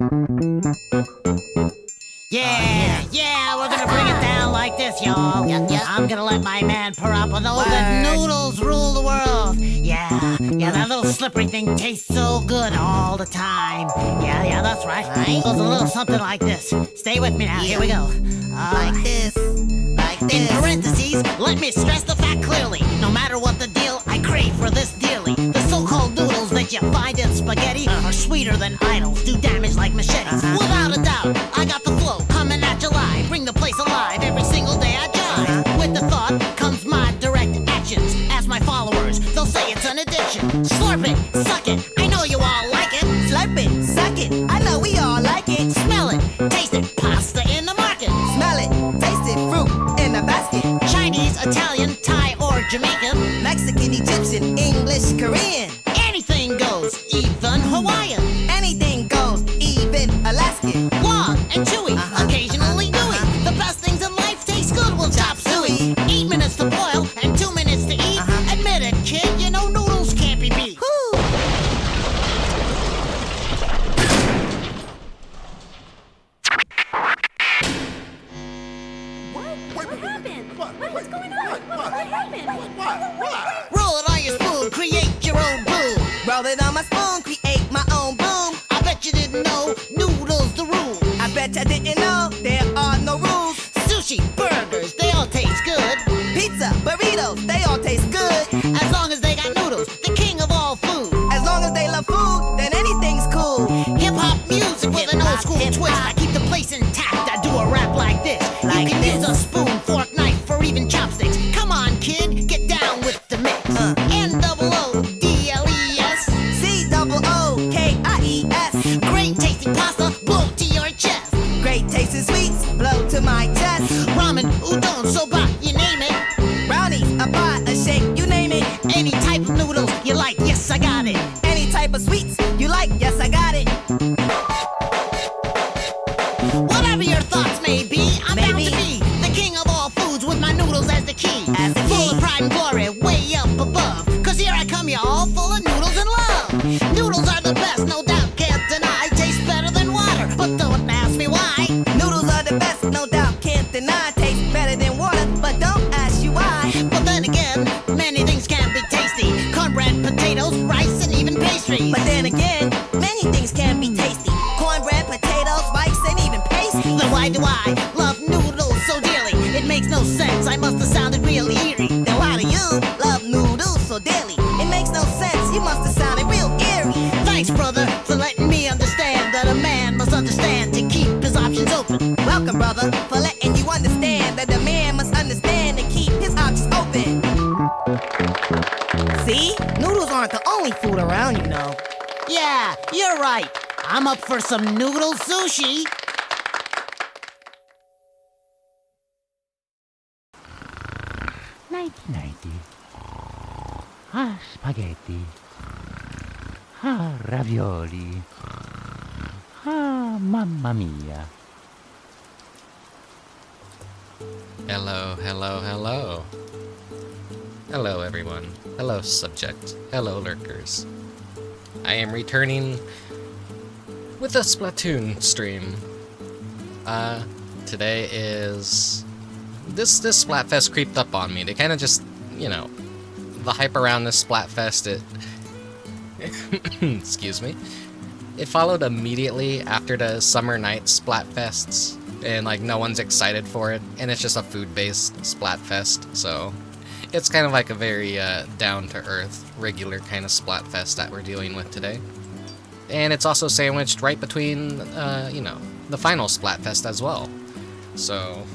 Yeah, we're gonna bring it down like this, y'all. I'm gonna let my man Parappa know that noodles rule the world. Yeah, that little slippery thing tastes so good all the time. Yeah, that's right. It goes a little something like this. Stay with me now, here we go. Like this. In parentheses, let me stress the fact clearly. No matter what the deal, I crave for this dearly. The so-called noodles that you find in spaghetti are sweeter than idols, do damage like machetes. Without a doubt, I got the flow coming at you live. Bring the place alive every single day I jive. With the thought comes my direct actions. Ask my followers, they'll say it's an addiction. Slurp it, suck it, I know you all like it. Slurp it, suck it, I know we all like it. Smell it, taste it, pasta in the market. Smell it, taste it, fruit in a basket. Chinese, Italian, Thai, or Jamaican. Mexican, Egyptian, English, Korean. Anything goes, even Hawaiian. Anything goes, even Alaskan. Long and chewy, occasionally gooey. The best things in life taste good, we'll chop suey. 8 minutes to boil and 2 minutes to eat. Admit it, kid, you know noodles can't be beat. What happened? What's going on? What happened? Roll it on your spoon, create your own boom. Roll it on my spoon, create my own boom. I bet you didn't know noodles the rule. I bet you didn't know there are no rules. Sushi, burgers, they all taste good. Pizza, burritos, they all taste good. As long as they got noodles, the king of all food. As long as they love food, then anything's cool. Hip-hop music with an old school twist. I keep the place intact, I do a rap like this. You can use a spoon, fork, knife, or even chopsticks. Come on, kid, get down with the mix. N-double-O-D-L-E-S C-double-O-K-I-E-S. Great tasting pasta, blow to your chest. Great tasting sweets, blow to my chest. Ramen, udon, soba, you name it. Brownies, a pie, a shake, you name it. Any type of noodles you like, yes, I got it. Any type of sweets you like, yes, I got it. Whatever your thoughts may be, I'm bound to be the king of all foods with my noodles as the key. Full of pride and glory, way up above. Cause here I come, y'all, full of noodles and love. Noodles are the best, no doubt, can't deny. Taste better than water, but don't ask me why. Noodles are the best, no doubt, can't deny. Taste better than water, but don't ask you why. But then again, many things can be tasty. Cornbread, potatoes, rice, and even pastries. But then again, many things can be tasty. Cornbread, potatoes, rice, and even pastries. Then why do I love noodles so dearly? It makes no sense, I must have sounded real eerie. Then why do you love noodles so dearly? It makes no sense, you must have sounded real eerie. Thanks, brother, for letting me understand that a man must understand to keep his options open. Welcome, brother, for letting you understand that a man must understand to keep his options open. See? Noodles aren't the only food around, you know. Yeah, you're right. I'm up for some noodle sushi. Nighty. Ah, spaghetti. Ah, ravioli. Ah, mamma mia. Hello. Hello, everyone. Hello, subject. Hello, lurkers. I am returning with a Splatoon stream. Today is... This Splatfest creeped up on me. They kind of just, you know, the hype around this Splatfest, it... Excuse me. It followed immediately after the Summer Nights Splatfests, and, like, no one's excited for it, and it's just a food-based Splatfest, so... It's kind of like a very down-to-earth, regular kind of Splatfest that we're dealing with today. And it's also sandwiched right between, you know, the final Splatfest as well. So,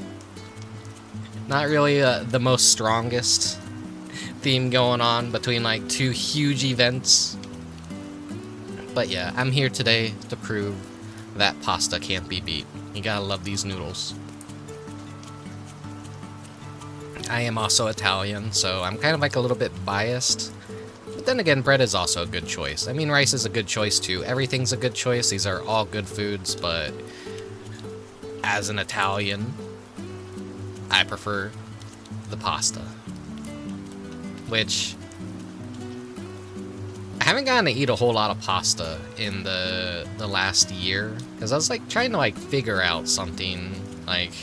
not really the most strongest theme going on between, like, two huge events. But yeah, I'm here today to prove that pasta can't be beat. You gotta love these noodles. I am also Italian, so I'm kind of like a little bit biased. But then again, bread is also a good choice. I mean, rice is a good choice too. Everything's a good choice. These are all good foods, but as an Italian, I prefer the pasta. Which, I haven't gotten to eat a whole lot of pasta in the last year, because I was like trying to like figure out something, like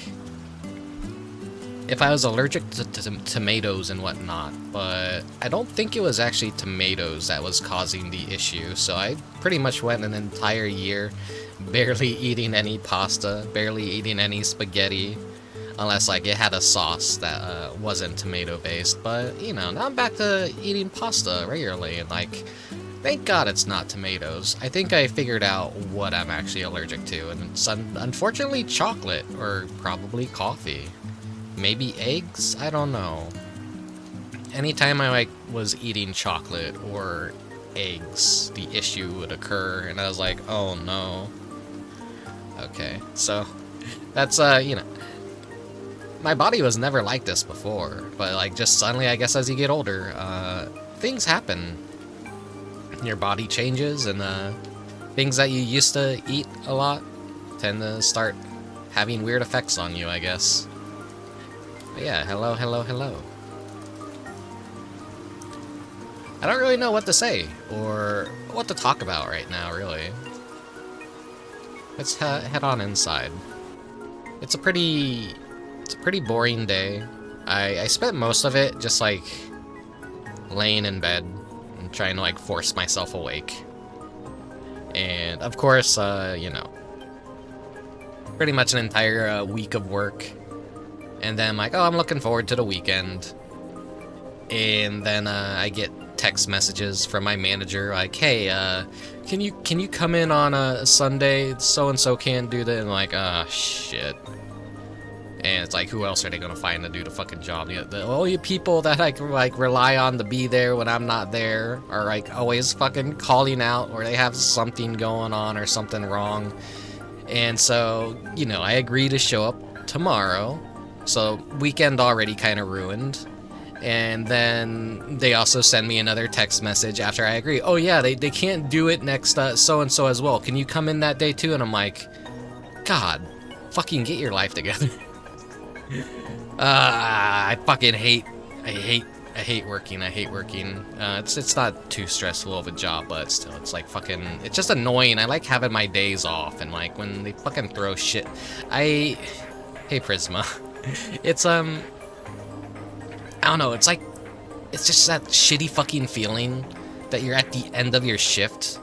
if I was allergic to tomatoes and whatnot, but I don't think it was actually tomatoes that was causing the issue, so I pretty much went an entire year barely eating any pasta, barely eating any spaghetti, unless like it had a sauce that wasn't tomato based. But you know, now I'm back to eating pasta regularly, and like, thank God it's not tomatoes. I think I figured out what I'm actually allergic to, and it's unfortunately chocolate, or probably coffee. Maybe eggs? I don't know. Anytime I like was eating chocolate or eggs, the issue would occur, and I was like, oh no. Okay, so that's you know, my body was never like this before, but like just suddenly, I guess as you get older, things happen. Your body changes, and things that you used to eat a lot tend to start having weird effects on you, I guess. But yeah, hello, hello, hello. I don't really know what to say, or what to talk about right now, really. Let's head on inside. It's a pretty boring day. I spent most of it just like laying in bed and trying to like force myself awake. And of course, you know, pretty much an entire week of work. And then I'm like, oh, I'm looking forward to the weekend. And then I get text messages from my manager like, hey, can you come in on a Sunday? So and so can't do that. And I'm like, ah, shit. And it's like, who else are they gonna find to do the fucking job? The only people that I can like rely on to be there when I'm not there are like always fucking calling out, or they have something going on or something wrong. And so, you know, I agree to show up tomorrow. So weekend already kind of ruined. And then they also send me another text message after I agree. Oh yeah, they can't do it next so-and-so as well. Can you come in that day too? And I'm like, God, fucking get your life together. I fucking hate working. I hate working. It's not too stressful of a job, but still, it's like fucking, it's just annoying. I like having my days off, and like when they fucking throw shit. Hey Prisma. It's I don't know, it's like, it's just that shitty fucking feeling that you're at the end of your shift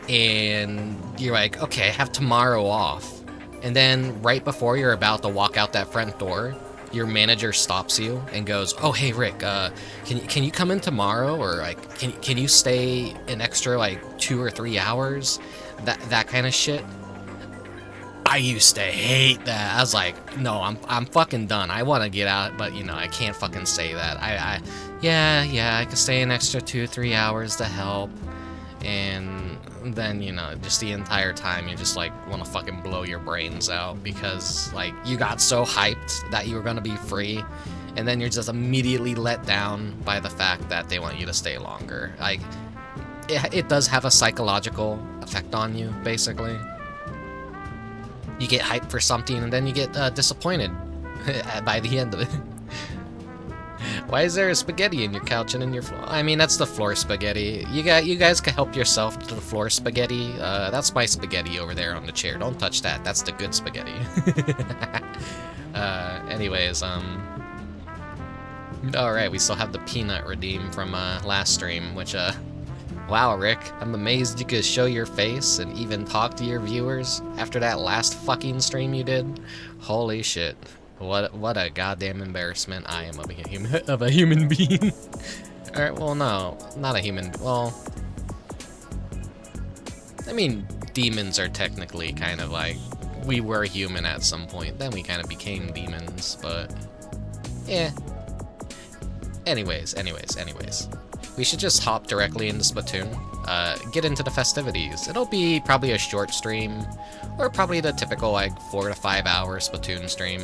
and you're like, okay, I have tomorrow off. And then right before you're about to walk out that front door, your manager stops you and goes, oh, hey, Rick, can you come in tomorrow? Or like, can you stay an extra like 2 or 3 hours? That kind of shit. I used to hate that. I was like, no, I'm fucking done. I want to get out, but you know, I can't fucking say that. Yeah, I could stay an extra 2 or 3 hours to help. And then, you know, just the entire time you just like want to fucking blow your brains out because like you got so hyped that you were going to be free, and then you're just immediately let down by the fact that they want you to stay longer. Like it does have a psychological effect on you, basically. You get hyped for something and then you get disappointed by the end of it. Why is there a spaghetti in your couch and in your floor? I mean, that's the floor spaghetti. You guys can help yourself to the floor spaghetti. That's my spaghetti over there on the chair. Don't touch that. That's the good spaghetti. Anyways, alright, we still have the peanut redeem from last stream, which, wow, Rick, I'm amazed you could show your face and even talk to your viewers after that last fucking stream you did. Holy shit. What a goddamn embarrassment I am of a human being. Alright, well, no, not a human. Well, I mean, demons are technically kind of like, we were human at some point, then we kind of became demons, but yeah. Anyways. We should just hop directly into Splatoon, get into the festivities. It'll be probably a short stream, or probably the typical like 4 to 5 hour Splatoon stream.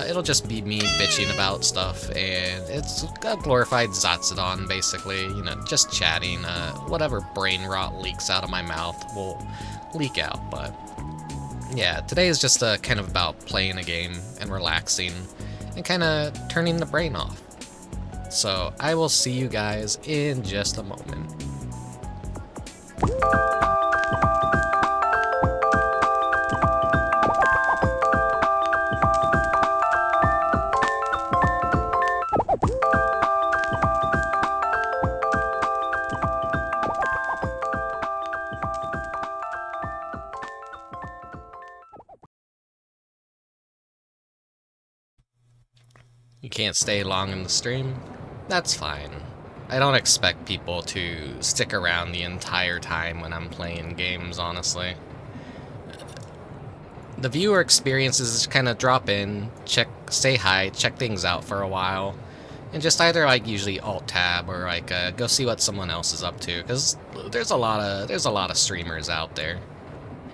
It'll just be me bitching about stuff, and it's a glorified Zatsudon, basically, you know, just chatting. Whatever brain rot leaks out of my mouth will leak out, but yeah, today is just kind of about playing a game and relaxing and kind of turning the brain off. So I will see you guys in just a moment. You can't stay long in the stream? That's fine. I don't expect people to stick around the entire time when I'm playing games, honestly. The viewer experiences is kind of drop in, say hi, check things out for a while, and just either like usually alt-tab or like go see what someone else is up to, because there's a lot of streamers out there.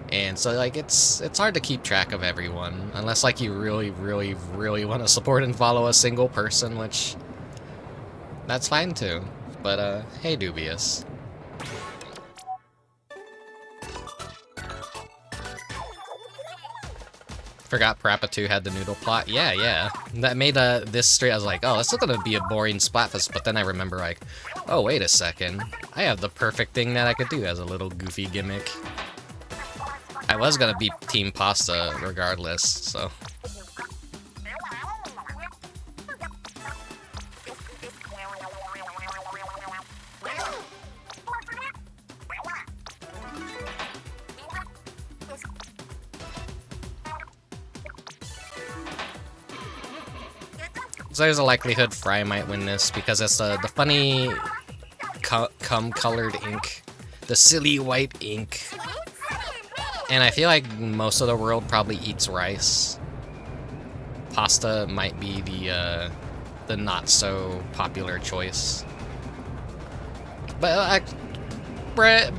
And so, like, it's hard to keep track of everyone, unless, like, you really, really, really want to support and follow a single person, which, that's fine, too. But, hey, Dubious. Forgot Parappa 2 had the noodle plot. Yeah. That made, this stream, I was like, oh, this is gonna be a boring Splatfest, but then I remember, like, oh, wait a second. I have the perfect thing that I could do as a little goofy gimmick. I was gonna be Team Pasta regardless, so. So there's a likelihood Fry might win this because it's the funny cum-colored ink, the silly white ink. And I feel like most of the world probably eats rice. Pasta might be the not so popular choice. But bread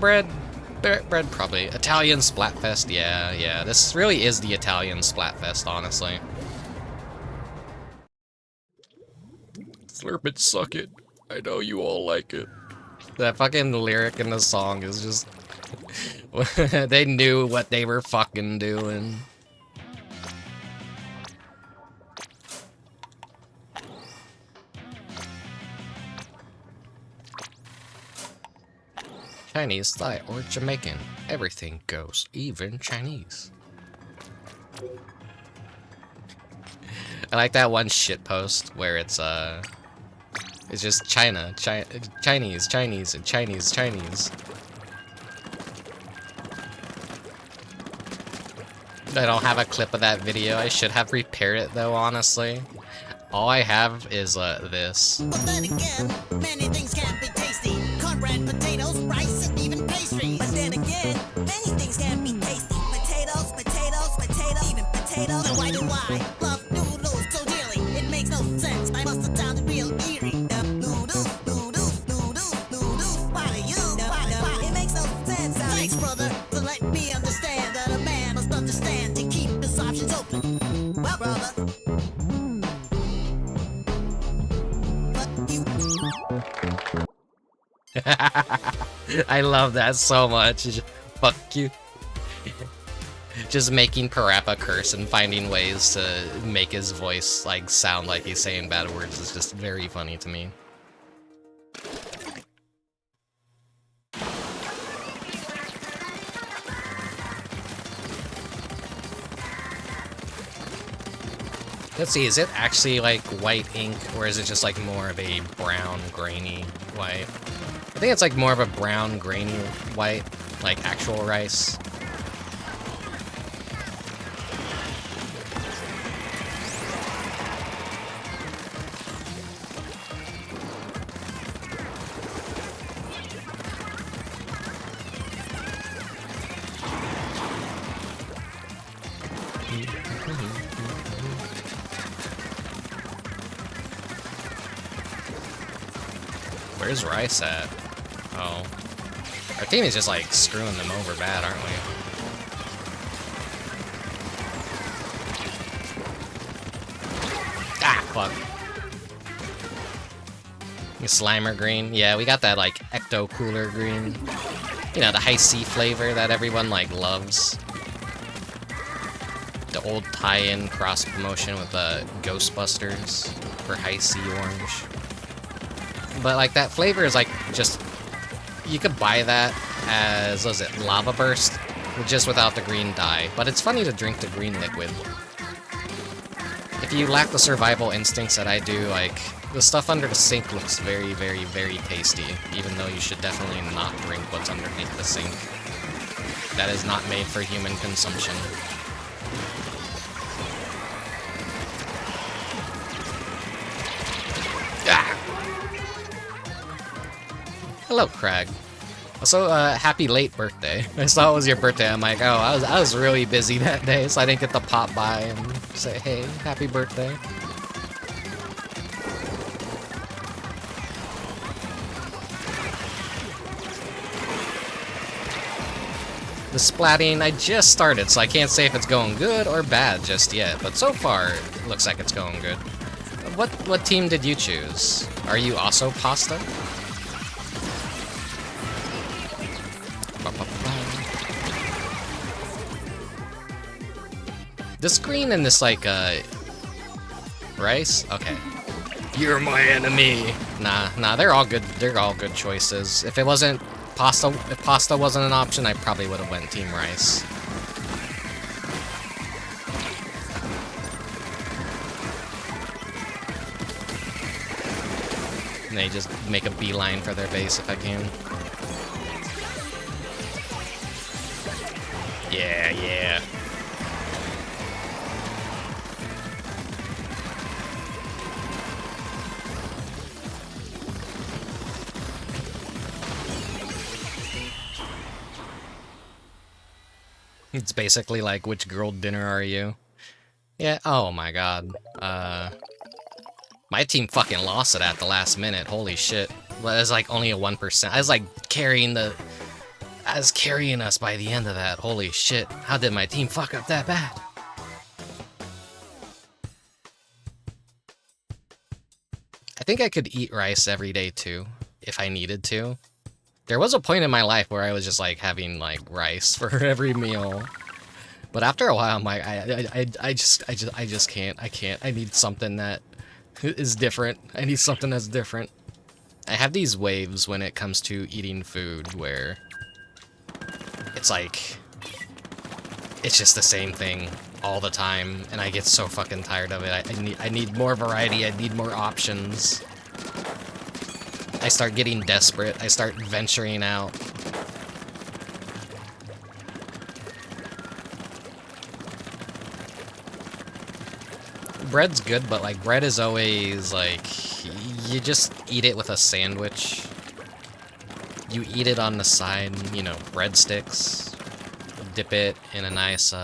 probably. Italian Splatfest, yeah. This really is the Italian Splatfest, honestly. Slurp it, suck it. I know you all like it. That fucking lyric in the song is just... They knew what they were fucking doing. Chinese, Thai, or Jamaican. Everything goes, even Chinese. I like that one shit post where it's just Chinese. I don't have a clip of that video. I should have prepared it though, honestly. All I have is this. But then again, many things can be tasty. Cornbread, potatoes, rice, and even pastries. But then again, many things can be tasty. Potatoes, even potatoes. So why do I love noodles so dearly? It makes no sense. I must have sounded real eerie. Noodles. Why do you? It makes no sense. Thanks, brother, to let me understand that a man must understand to keep his options open. Well, brother. I love that so much. Fuck you. Just making Parappa curse and finding ways to make his voice like sound like he's saying bad words is just very funny to me. Let's see, is it actually like white ink, or is it just like more of a brown, grainy white? I think it's like more of a brown, grainy white, like actual rice. Where's Rice at? Oh. Our team is just like screwing them over bad, aren't we? Ah, fuck. Slimer green. Yeah, we got that like ecto cooler green. You know, the high C flavor that everyone like loves. The old tie-in cross promotion with Ghostbusters for high C orange. But like that flavor is like just you could buy that as, what was it, Lava Burst, just without the green dye. But it's funny to drink the green liquid. If you lack the survival instincts that I do, like, the stuff under the sink looks very, very, very tasty, even though you should definitely not drink what's underneath the sink. That is not made for human consumption. Ah! Hello, Crag. Also, happy late birthday. I saw it was your birthday. I'm like, oh, I was really busy that day, so I didn't get to pop by and say, hey, happy birthday. The splatting, I just started, so I can't say if it's going good or bad just yet, but so far, it looks like it's going good. What team did you choose? Are you also pasta? This green and this, like, rice? Okay. You're my enemy! Nah, they're all good choices. If pasta wasn't an option, I probably would have went Team Rice. And they just make a beeline for their base if I can. Yeah. It's basically like, which grilled dinner are you? Yeah, oh my god. My team fucking lost it at the last minute, holy shit. Well, it was like only a 1%. I was like carrying us by the end of that, holy shit. How did my team fuck up that bad? I think I could eat rice every day too, if I needed to. There was a point in my life where I was just like having like rice for every meal, but after a while I'm like, I just can't. I need something that is different. I need something that's different. I have these waves when it comes to eating food where it's like, it's just the same thing all the time, and I get so fucking tired of it. I need more variety. I need more options. I start getting desperate. I start venturing out. Bread's good, but like bread is always like, you just eat it with a sandwich. You eat it on the side, you know, breadsticks. Dip it in a nice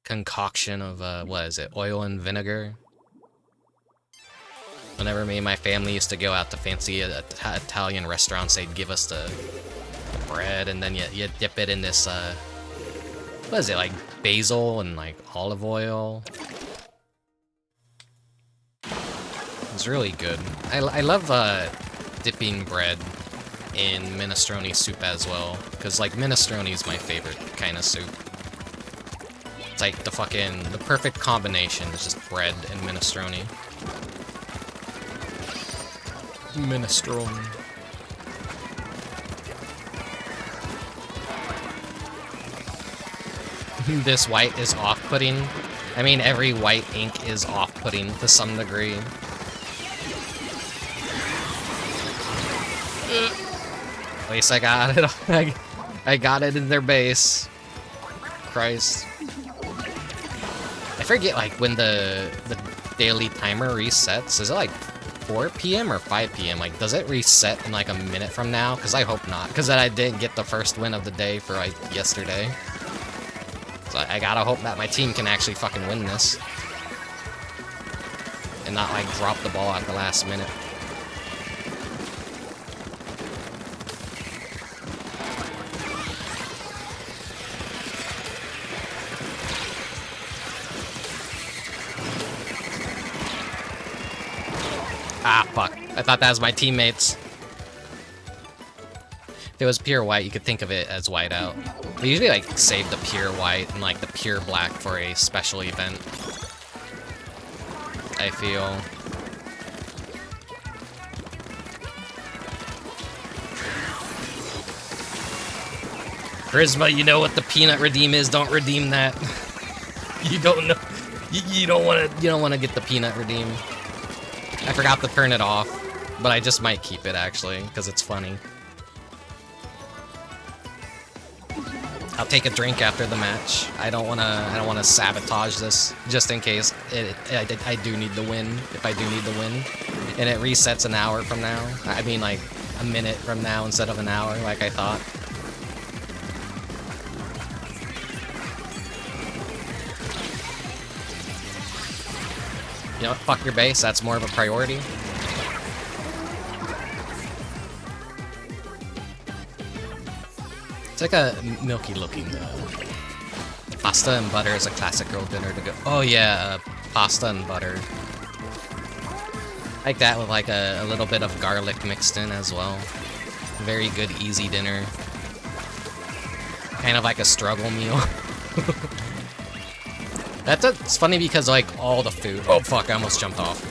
concoction of what is it, oil and vinegar. Whenever me and my family used to go out to fancy Italian restaurants, they'd give us the bread, and then you dip it in this, what is it, like basil and like olive oil. It's really good. I love dipping bread in minestrone soup as well, because like minestrone is my favorite kind of soup. It's like the perfect combination is just bread and minestrone. Minestrone. This white is off-putting. I mean, every white ink is off-putting to some degree. At least I got it. I got it in their base. Christ. I forget, like, when the daily timer resets. Is it like 4 p.m. or 5 p.m.? Like, does it reset in like a minute from now? Because I hope not. Because then I didn't get the first win of the day for like yesterday. So I gotta hope that my team can actually fucking win this. And not like drop the ball at the last minute. Ah, fuck. I thought that was my teammates. If it was pure white, you could think of it as whiteout. We usually, like, save the pure white and, like, the pure black for a special event. I feel. Charisma, you know what the peanut redeem is. Don't redeem that. You don't know. You don't want to get the peanut redeem. I forgot to turn it off, but I just might keep it actually because it's funny. I'll take a drink after the match. I don't wanna sabotage this just in case I do need the win. If I do need the win, and it resets an hour from now. I mean like a minute from now instead of an hour, like I thought. You know, fuck your base. That's more of a priority. It's like a milky looking pasta and butter is a classic girl dinner to go. Oh yeah, pasta and butter. Like that with like a little bit of garlic mixed in as well. Very good easy dinner. Kind of like a struggle meal. It's funny because like all the food. Oh fuck! I almost jumped off.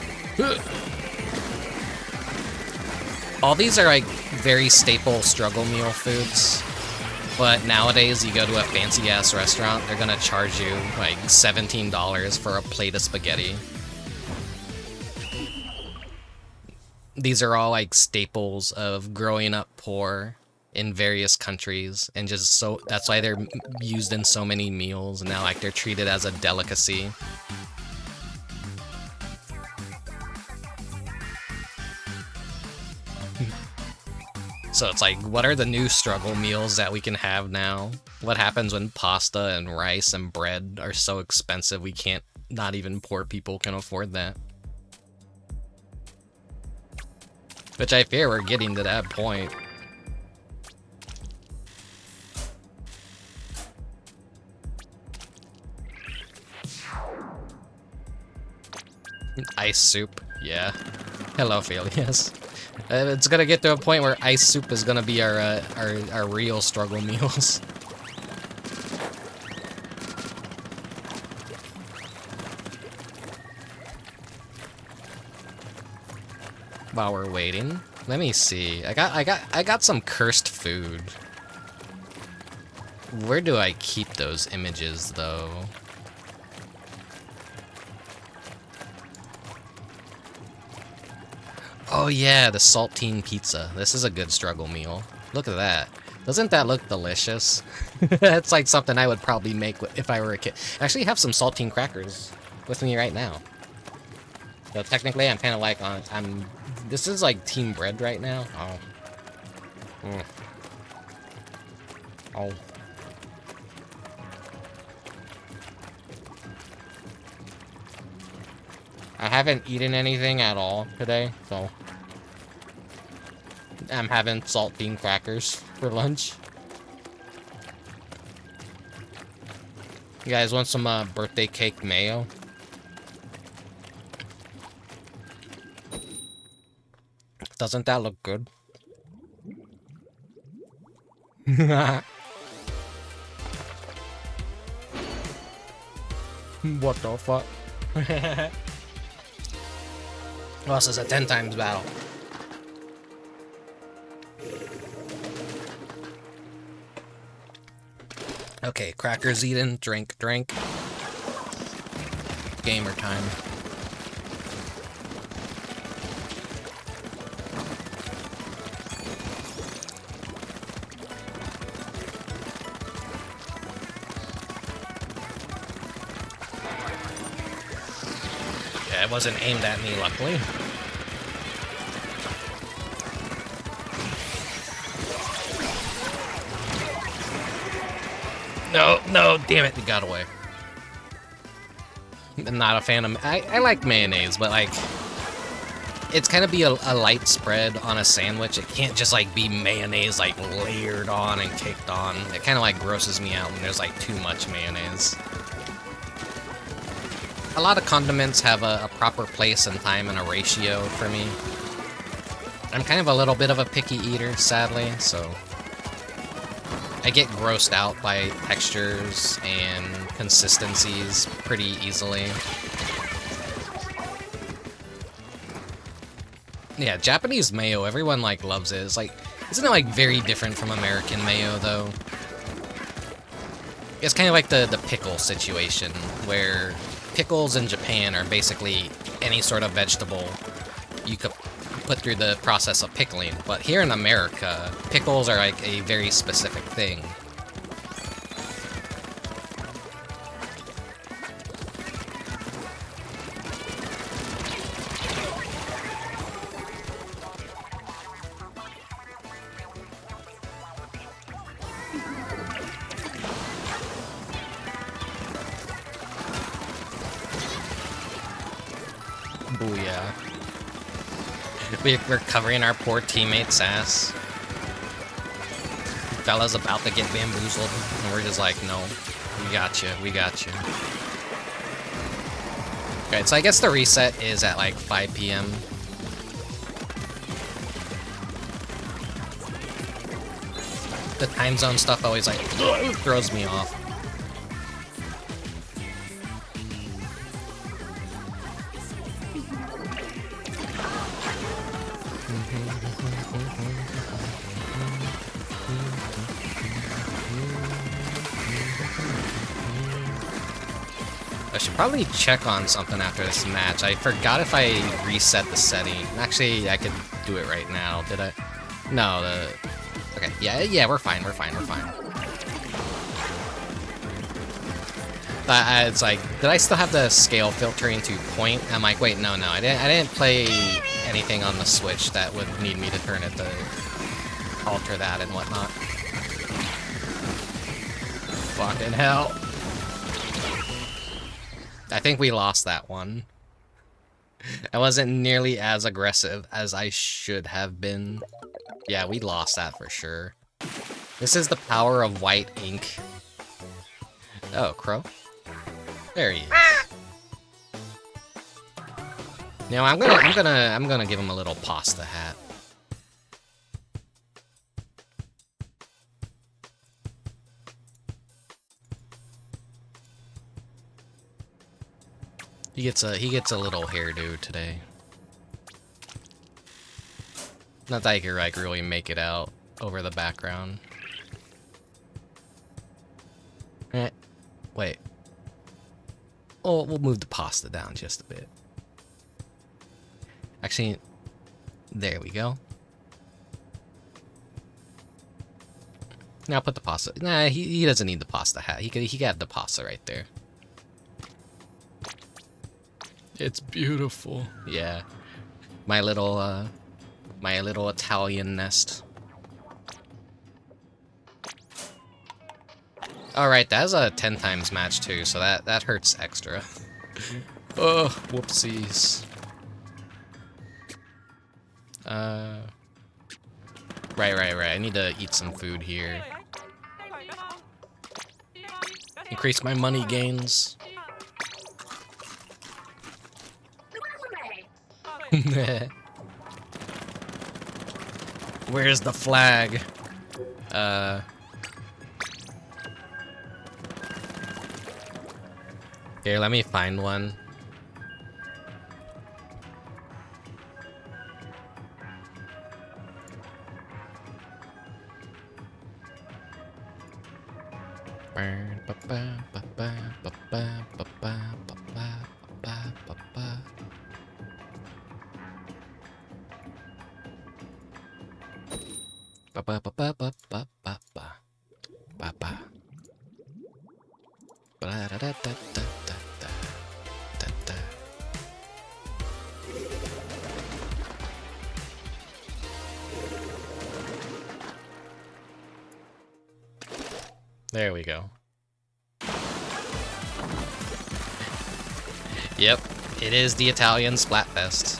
All these are like very staple struggle meal foods, but nowadays you go to a fancy ass restaurant, they're gonna charge you like $17 for a plate of spaghetti. These are all like staples of growing up poor in various countries, and just so that's why they're used in so many meals, and now like they're treated as a delicacy. So it's like, what are the new struggle meals that we can have now? What happens when pasta and rice and bread are so expensive we can't, not even poor people can afford that? Which I fear we're getting to that point. Ice soup, yeah. Hello, Phileas. It's gonna get to a point where ice soup is gonna be our real struggle meals. While we're waiting, let me see. I got some cursed food. Where do I keep those images though? Oh yeah, the saltine pizza. This is a good struggle meal. Look at that. Doesn't that look delicious? That's like something I would probably make if I were a kid. I actually have some saltine crackers with me right now. So technically I'm kind of like on, this is like team bread right now. Oh. Oh. I haven't eaten anything at all today, so I'm having saltine crackers for lunch. You guys want some birthday cake mayo? Doesn't that look good? What the fuck? Oh, this is a 10 times battle. Okay, crackers eaten, drink. Gamer time. Yeah, it wasn't aimed at me, luckily. No, damn it, it got away. I'm not a fan of... I like mayonnaise, but like... It's kind of be a light spread on a sandwich. It can't just like be mayonnaise like layered on and caked on. It kind of like grosses me out when there's like too much mayonnaise. A lot of condiments have a proper place and time and a ratio for me. I'm kind of a little bit of a picky eater, sadly, so... I get grossed out by textures and consistencies pretty easily. Yeah, Japanese mayo, everyone like loves it. It's like, isn't it like very different from American mayo though? It's kind of like the pickle situation, where pickles in Japan are basically any sort of vegetable you could put through the process of pickling. But here in America, pickles are like a very specific thing. Booyah. We're covering our poor teammates' ass. Fella's about to get bamboozled, and we're just like, no, we got you, we got you. Okay, so I guess the reset is at like 5 p.m. The time zone stuff always like throws me off. I should probably check on something after this match. I forgot if I reset the setting. Actually, I could do it right now. Did I? No, okay, yeah, we're fine. It's like, did I still have the scale filtering to point? I'm like, wait, no, I didn't play anything on the Switch that would need me to turn it to alter that and whatnot. Fucking hell. I think we lost that one. I wasn't nearly as aggressive as I should have been. Yeah, we lost that for sure. This is the power of white ink. Oh, Crow? There he is. Now I'm gonna give him a little pasta hat. He gets a little hairdo today. Not that I could like really make it out over the background. Wait. Oh, we'll move the pasta down just a bit. Actually, there we go. Now put the pasta. Nah, he doesn't need the pasta hat. He got the pasta right there. It's beautiful. Yeah. My little Italian nest. Alright, that's a 10 times match too, so that hurts extra. Oh, whoopsies. Right. I need to eat some food here. Increase my money gains. Where's the flag? Here, let me find one. There we go. Yep, it is the Italian Splatfest.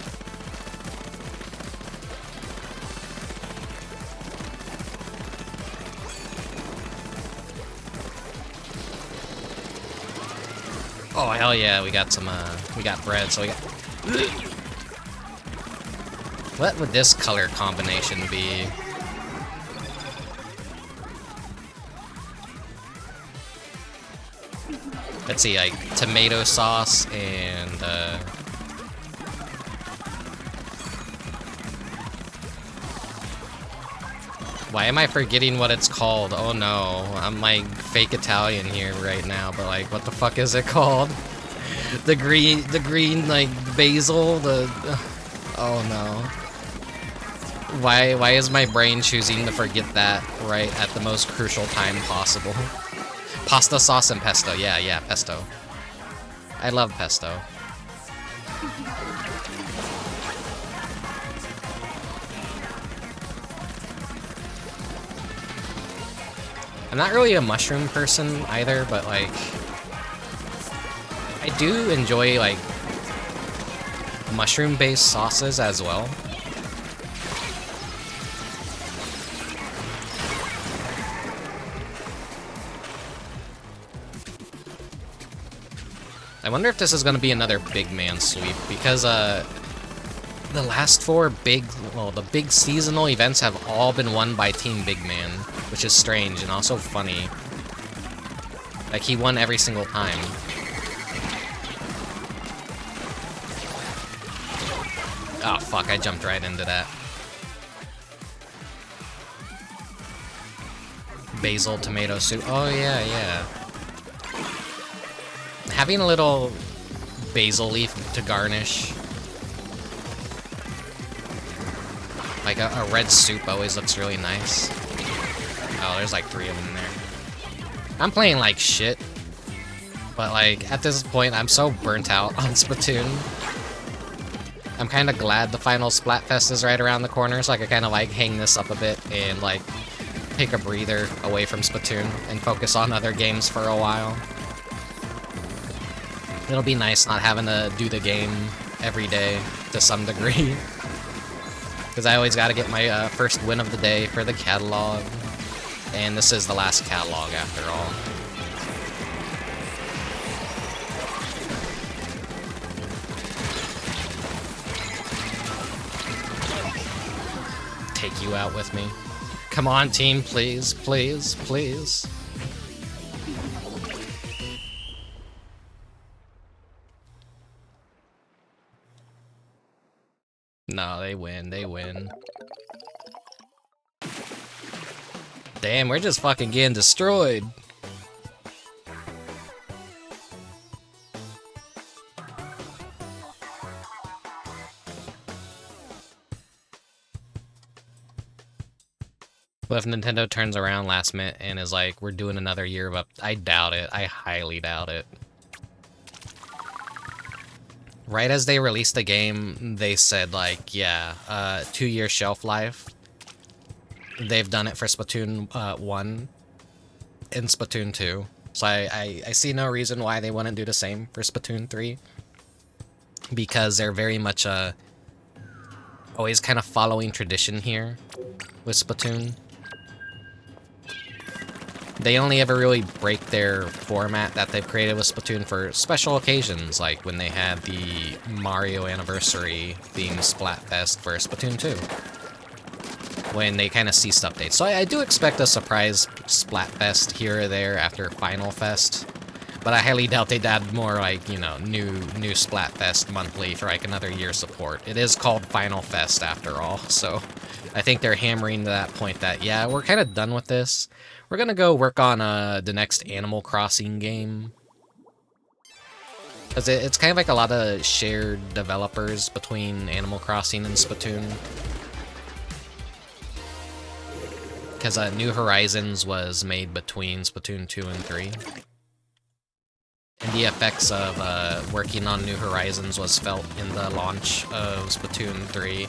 Oh hell yeah, we got some we got bread, so we got what would this color combination be? Let's see, like tomato sauce and Why am I forgetting what it's called? Oh no, I'm like fake Italian here right now, but like, what the fuck is it called? The green like basil, oh no. Why is my brain choosing to forget that right at the most crucial time possible? Pasta sauce and pesto, yeah, pesto. I love pesto. I'm not really a mushroom person either, but like, I do enjoy like mushroom-based sauces as well. I wonder if this is going to be another big man sweep, because the last four the big seasonal events have all been won by Team Big Man, which is strange and also funny. Like, he won every single time. Oh fuck, I jumped right into that. Basil tomato soup. Oh yeah. Having a little basil leaf to garnish, like a red soup, always looks really nice. Oh, there's like 3 of them there. I'm playing like shit, but like at this point I'm so burnt out on Splatoon. I'm kind of glad the final Splatfest is right around the corner, so I can kind of like hang this up a bit and like take a breather away from Splatoon and focus on other games for a while. It'll be nice not having to do the game every day to some degree. Because I always gotta get my first win of the day for the catalog. And this is the last catalog after all. Take you out with me. Come on, team, please, please, please. No, they win, they win. Damn, we're just fucking getting destroyed. What if Nintendo turns around last minute and is like, we're doing another year of I doubt it. I highly doubt it. Right as they released the game, they said like, yeah, 2-year shelf life. They've done it for Splatoon 1 and Splatoon 2. So I see no reason why they wouldn't do the same for Splatoon 3. Because they're very much always kind of following tradition here with Splatoon. They only ever really break their format that they've created with Splatoon for special occasions, like when they had the Mario Anniversary themed Splatfest for Splatoon 2. When they kind of ceased updates. So I do expect a surprise Splatfest here or there after Final Fest. But I highly doubt they'd add more, like, you know, new Splatfest monthly for like another year's support. It is called Final Fest after all, so I think they're hammering to that point that, yeah, we're kind of done with this. We're gonna go work on the next Animal Crossing game. Because it's kind of like a lot of shared developers between Animal Crossing and Splatoon. Because New Horizons was made between Splatoon 2 and 3. And the effects of working on New Horizons was felt in the launch of Splatoon 3.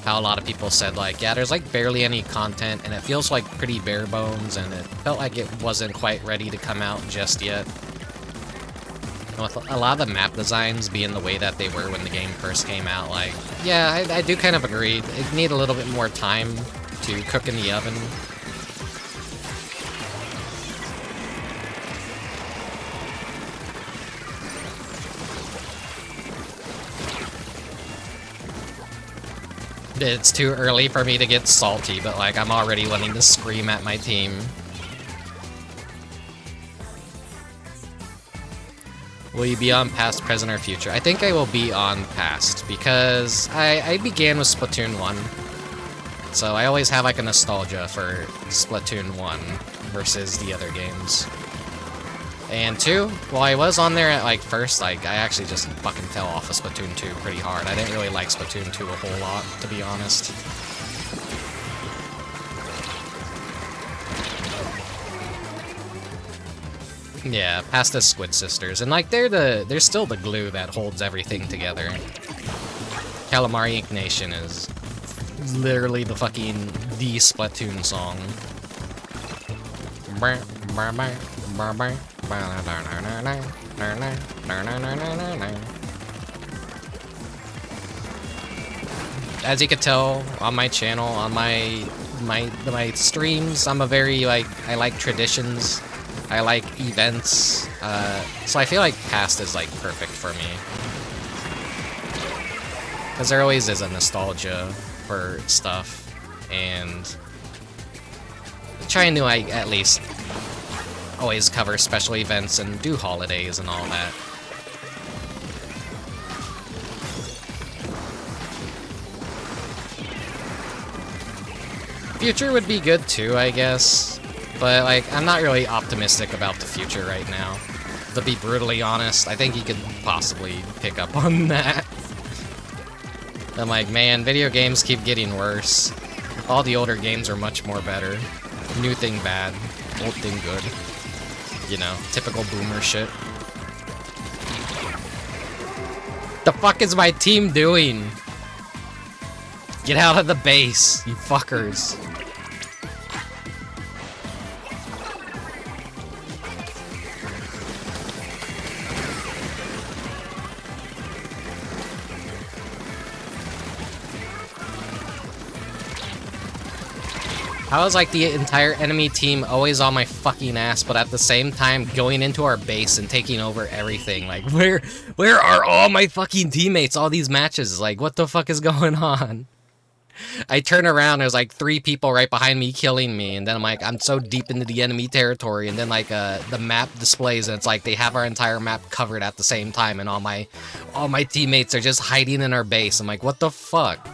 How a lot of people said, like, yeah, there's like barely any content, and it feels like pretty bare bones, and it felt like it wasn't quite ready to come out just yet. And with a lot of the map designs being the way that they were when the game first came out, like, yeah, I do kind of agree. It need a little bit more time to cook in the oven. It's too early for me to get salty, but like I'm already wanting to scream at my team. Will you be on past, present, or future? I think I will be on past, because I began with Splatoon 1. So I always have like a nostalgia for Splatoon 1 versus the other games. And 2, while I was on there at like first, like I actually just fucking fell off of Splatoon 2 pretty hard. I didn't really like Splatoon 2 a whole lot, to be honest. Yeah, past the Squid Sisters, and like they're still the glue that holds everything together. Calamari Ink Nation is literally the Splatoon song. As you can tell on my channel, on my streams, I'm a very I like traditions. I like events, so I feel like past is like perfect for me. Because there always is a nostalgia for stuff, and trying to at least always cover special events and do holidays and all that. Future would be good too, I guess. But, like, I'm not really optimistic about the future right now. To be brutally honest, I think you could possibly pick up on that. I'm like, man, video games keep getting worse. All the older games are much more better. New thing bad, old thing good. You know, typical boomer shit. The fuck is my team doing? Get out of the base, you fuckers. How is like the entire enemy team always on my fucking ass, but at the same time going into our base and taking over everything? Like, where are all my fucking teammates? All these matches, like, what the fuck is going on? I turn around, there's like 3 people right behind me killing me, and then I'm like, I'm so deep into the enemy territory, and then like the map displays, and it's like they have our entire map covered at the same time, and all my teammates are just hiding in our base. I'm like, what the fuck?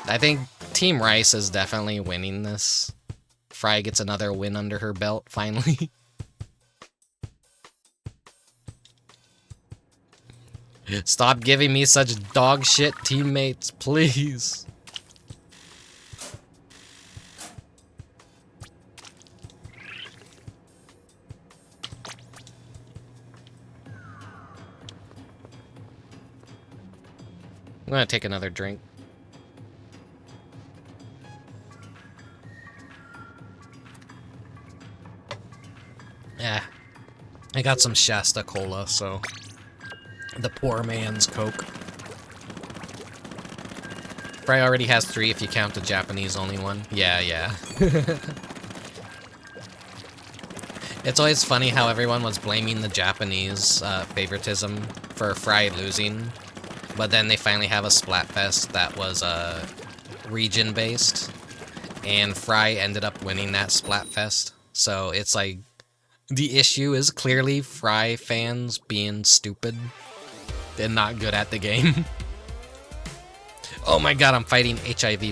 I think Team Rice is definitely winning this. Fry gets another win under her belt, finally. Stop giving me such dog shit teammates, please. I'm gonna take another drink. Yeah, I got some Shasta Cola, so the poor man's Coke. Fry already has 3 if you count the Japanese only one. Yeah. It's always funny how everyone was blaming the Japanese favoritism for Fry losing, but then they finally have a Splatfest that was region-based, and Fry ended up winning that Splatfest. So it's like, the issue is clearly Fry fans being stupid and not good at the game. Oh my god, I'm fighting HIV+.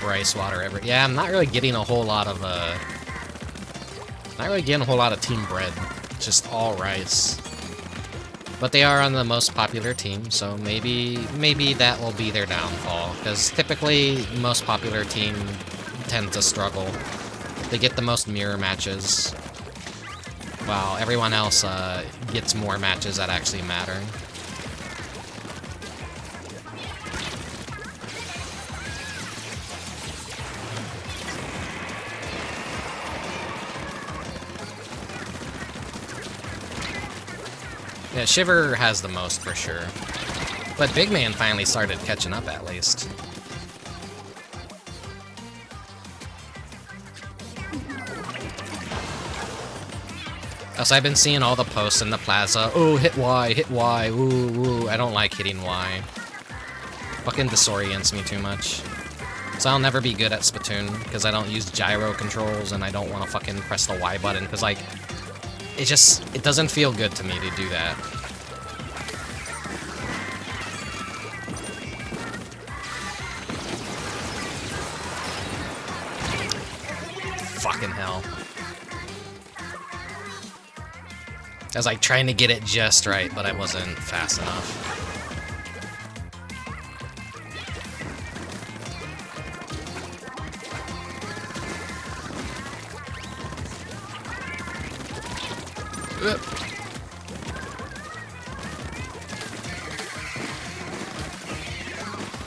Rice water ever. Yeah, I'm not really getting a whole lot of team bread. Just all rice. But they are on the most popular team, so maybe that will be their downfall. Because typically, most popular team tend to struggle. They get the most mirror matches, while everyone else gets more matches that actually matter. Yeah, Shiver has the most for sure. But Big Man finally started catching up at least. Also, I've been seeing all the posts in the plaza. Oh, hit Y, woo, woo. I don't like hitting Y. Fucking disorients me too much. So I'll never be good at Splatoon, because I don't use gyro controls, and I don't want to fucking press the Y button, because, like, it doesn't feel good to me to do that. Fucking hell. I was, like, trying to get it just right, but I wasn't fast enough.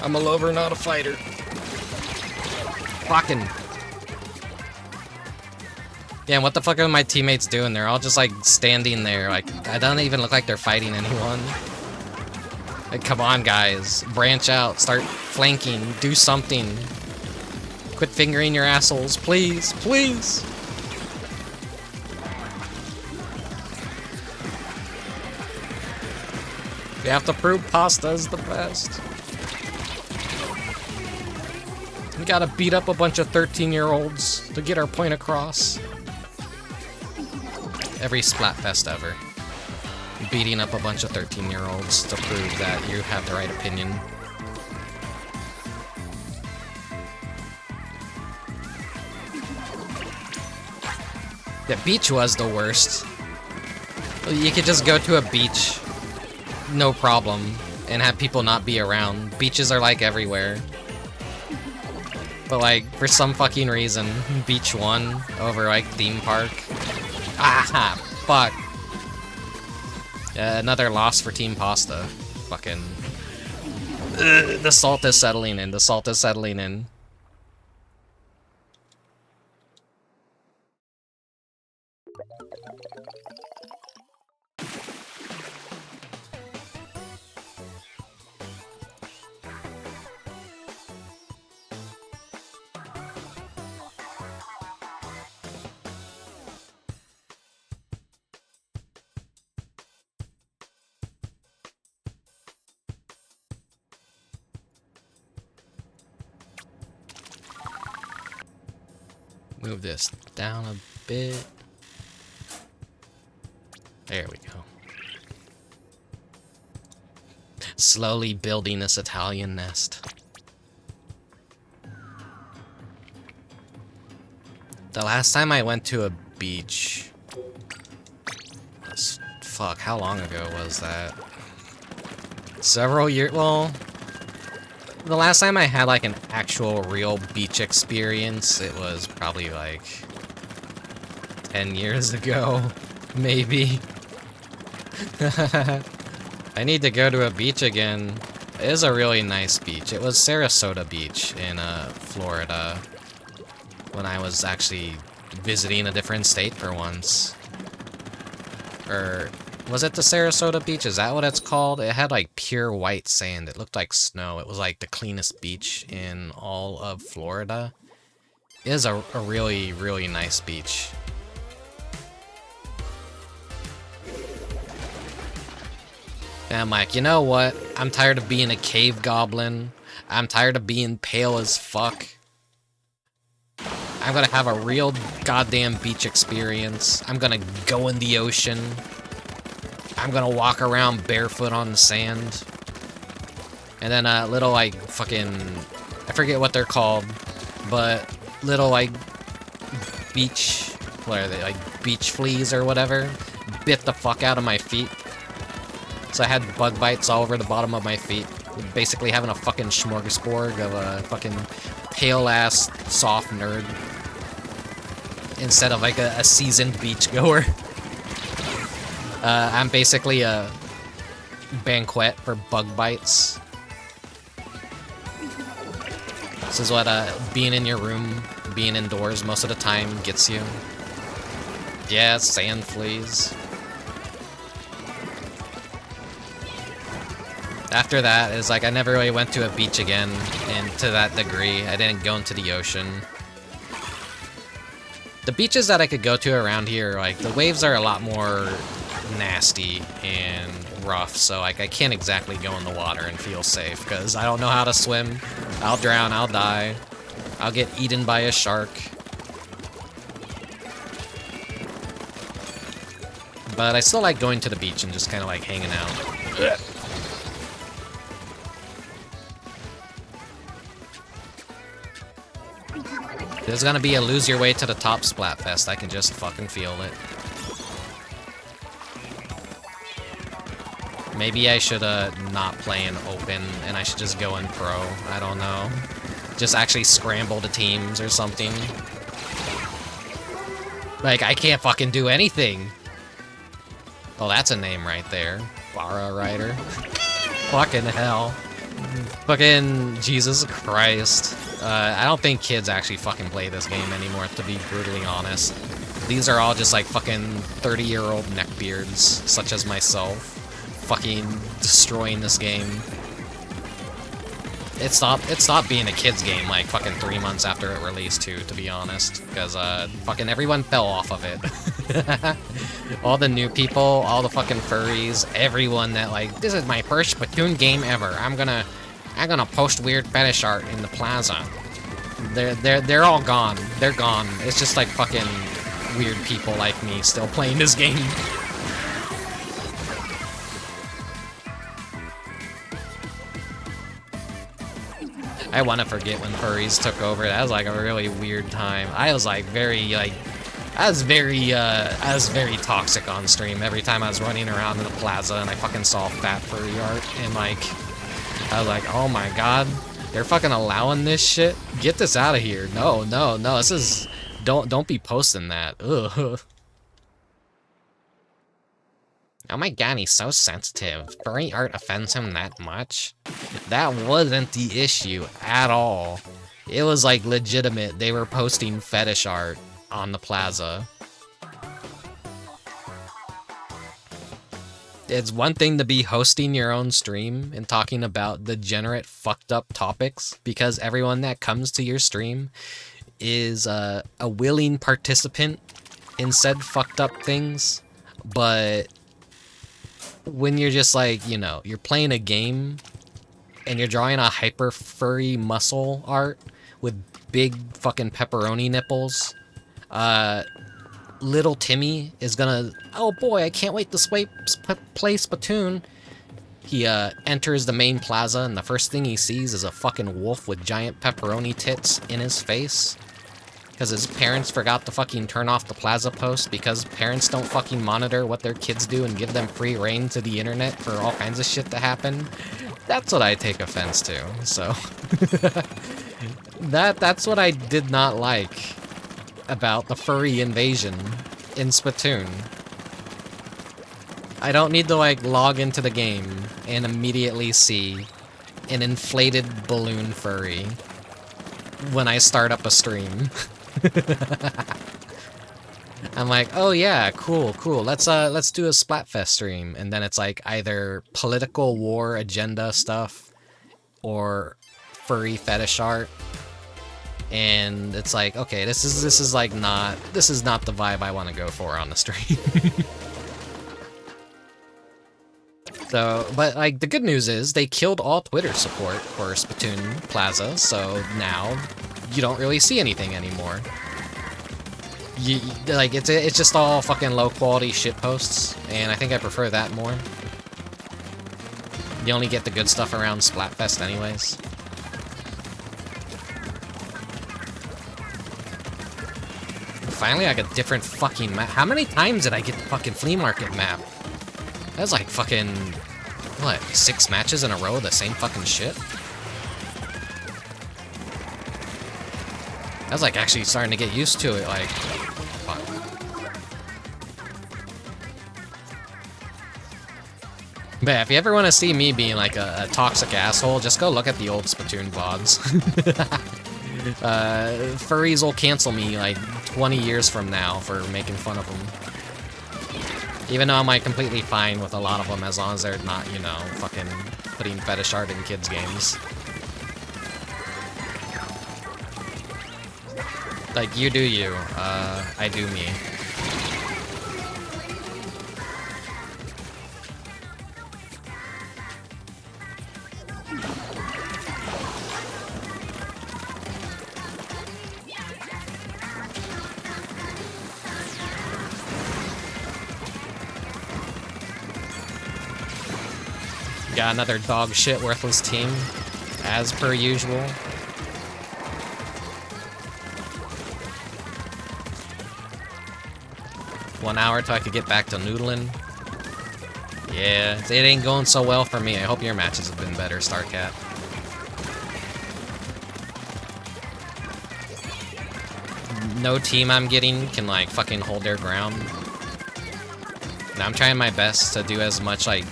I'm a lover, not a fighter. Fucking. Yeah, and what the fuck are my teammates doing? They're all just like standing there. Like, I don't even look like they're fighting anyone. Like, come on, guys. Branch out. Start flanking. Do something. Quit fingering your assholes. Please. Please. We have to prove pasta's the best. We gotta beat up a bunch of 13-year-olds to get our point across. Every Splatfest ever. Beating up a bunch of 13-year-olds to prove that you have the right opinion. The beach was the worst. You could just go to a beach, no problem, and have people not be around. Beaches are like everywhere. But like, for some fucking reason, beach won over like theme park. Ah, fuck. Another loss for Team Pasta. Fucking. The salt is settling in. The salt is settling in. Move this down a bit. There we go. Slowly building this Italian nest. The last time I went to a beach was, fuck, how long ago was that? Several years, well, the last time I had like an actual real beach experience, it was probably like 10 years ago, maybe. I need to go to a beach again. It is a really nice beach. It was Sarasota Beach in Florida when I was actually visiting a different state for once. Or was it the Sarasota Beach? Is that what it's called? It had like pure white sand. It looked like snow. It was like the cleanest beach in all of Florida. It is a really, really nice beach. And I'm like, you know what? I'm tired of being a cave goblin. I'm tired of being pale as fuck. I'm gonna have a real goddamn beach experience. I'm gonna go in the ocean. I'm gonna walk around barefoot on the sand. And then little like fucking, I forget what they're called, but little like beach, what are they, like beach fleas or whatever, bit the fuck out of my feet. So I had bug bites all over the bottom of my feet. Basically having a fucking smorgasbord of a fucking pale ass soft nerd. Instead of like a seasoned beachgoer. I'm basically a banquet for bug bites. This is what being in your room, being indoors most of the time gets you. Yeah, sand fleas. After that, it's like I never really went to a beach again, and to that degree, I didn't go into the ocean. The beaches that I could go to around here, like, the waves are a lot more nasty and rough, so like I can't exactly go in the water and feel safe, because I don't know how to swim. I'll drown, I'll die. I'll get eaten by a shark. But I still like going to the beach and just kind of like hanging out. There's gonna be a lose your way to the top Splatfest. I can just fucking feel it. Maybe I should not play in open and I should just go in pro. I don't know. Just actually scramble the teams or something. Like, I can't fucking do anything. Oh, that's a name right there. Bara Rider. Fucking hell. Fucking Jesus Christ. I don't think kids actually fucking play this game anymore, to be brutally honest. These are all just like fucking 30-year-old neckbeards, such as myself, fucking destroying this game. It stopped being a kid's game like fucking 3 months after it released too, to be honest, because fucking everyone fell off of it. All the new people, all the fucking furries, everyone that like, this is my first Splatoon game ever. I'm gonna post weird fetish art in the plaza. They're all gone. They're gone. It's just like fucking weird people like me still playing this game. I want to forget when furries took over. That was like a really weird time. I was like very toxic on stream. Every time I was running around in the plaza and I fucking saw fat furry art and like, I was like, oh my god, they're fucking allowing this shit? Get this out of here. No, this is, don't be posting that. Ugh. Oh my god, he's so sensitive. Furry art offends him that much? That wasn't the issue at all. It was like legitimate. They were posting fetish art on the plaza. It's one thing to be hosting your own stream and talking about degenerate, fucked up topics, because everyone that comes to your stream is a willing participant in said fucked up things, but when you're just like, you know, you're playing a game and you're drawing a hyper furry muscle art with big fucking pepperoni nipples, little Timmy is gonna, oh boy, I can't wait to play Splatoon. He enters the main plaza and the first thing he sees is a fucking wolf with giant pepperoni tits in his face. Because his parents forgot to fucking turn off the plaza post, because parents don't fucking monitor what their kids do and give them free reign to the internet for all kinds of shit to happen. That's what I take offense to, so. That's what I did not like about the furry invasion in Splatoon. I don't need to like log into the game and immediately see an inflated balloon furry when I start up a stream. I'm like, oh yeah, cool. Let's do a Splatfest stream, and then it's like either political war agenda stuff or furry fetish art, and it's like, okay, this is not the vibe I want to go for on the stream. So, but like the good news is they killed all Twitter support for Splatoon Plaza, so now you don't really see anything anymore. Like it's just all fucking low quality shit posts, and I think I prefer that more. You only get the good stuff around Splatfest anyways. Finally, I got a different fucking map. How many times did I get the fucking flea market map? That was like fucking, what, 6 matches in a row, the same fucking shit? I was like actually starting to get used to it, like, fuck. But yeah, if you ever want to see me being like a toxic asshole, just go look at the old Splatoon VODs. Furries will cancel me like 20 years from now for making fun of them. Even though I'm like completely fine with a lot of them as long as they're not, you know, fucking putting fetish art in kids' games. Like, you do you, I do me. Got another dog shit worthless team, as per usual. One hour till I could get back to noodling. Yeah, it ain't going so well for me. I hope your matches have been better, Starcat. No team I'm getting can, like, fucking hold their ground. And I'm trying my best to do as much, like,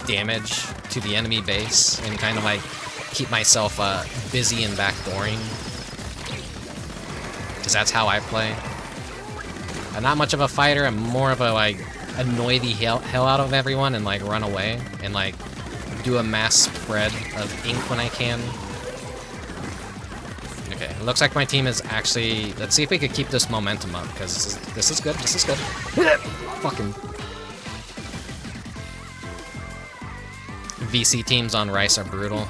damage to the enemy base and kind of, like, keep myself busy and backdooring. Because that's how I play. I'm not much of a fighter. I'm more of a, like, annoy the hell out of everyone and, like, run away and, like, do a mass spread of ink when I can. Okay, it looks like my team is actually... Let's see if we could keep this momentum up, because this is good. This is good. Fucking... VC teams on Rice are brutal.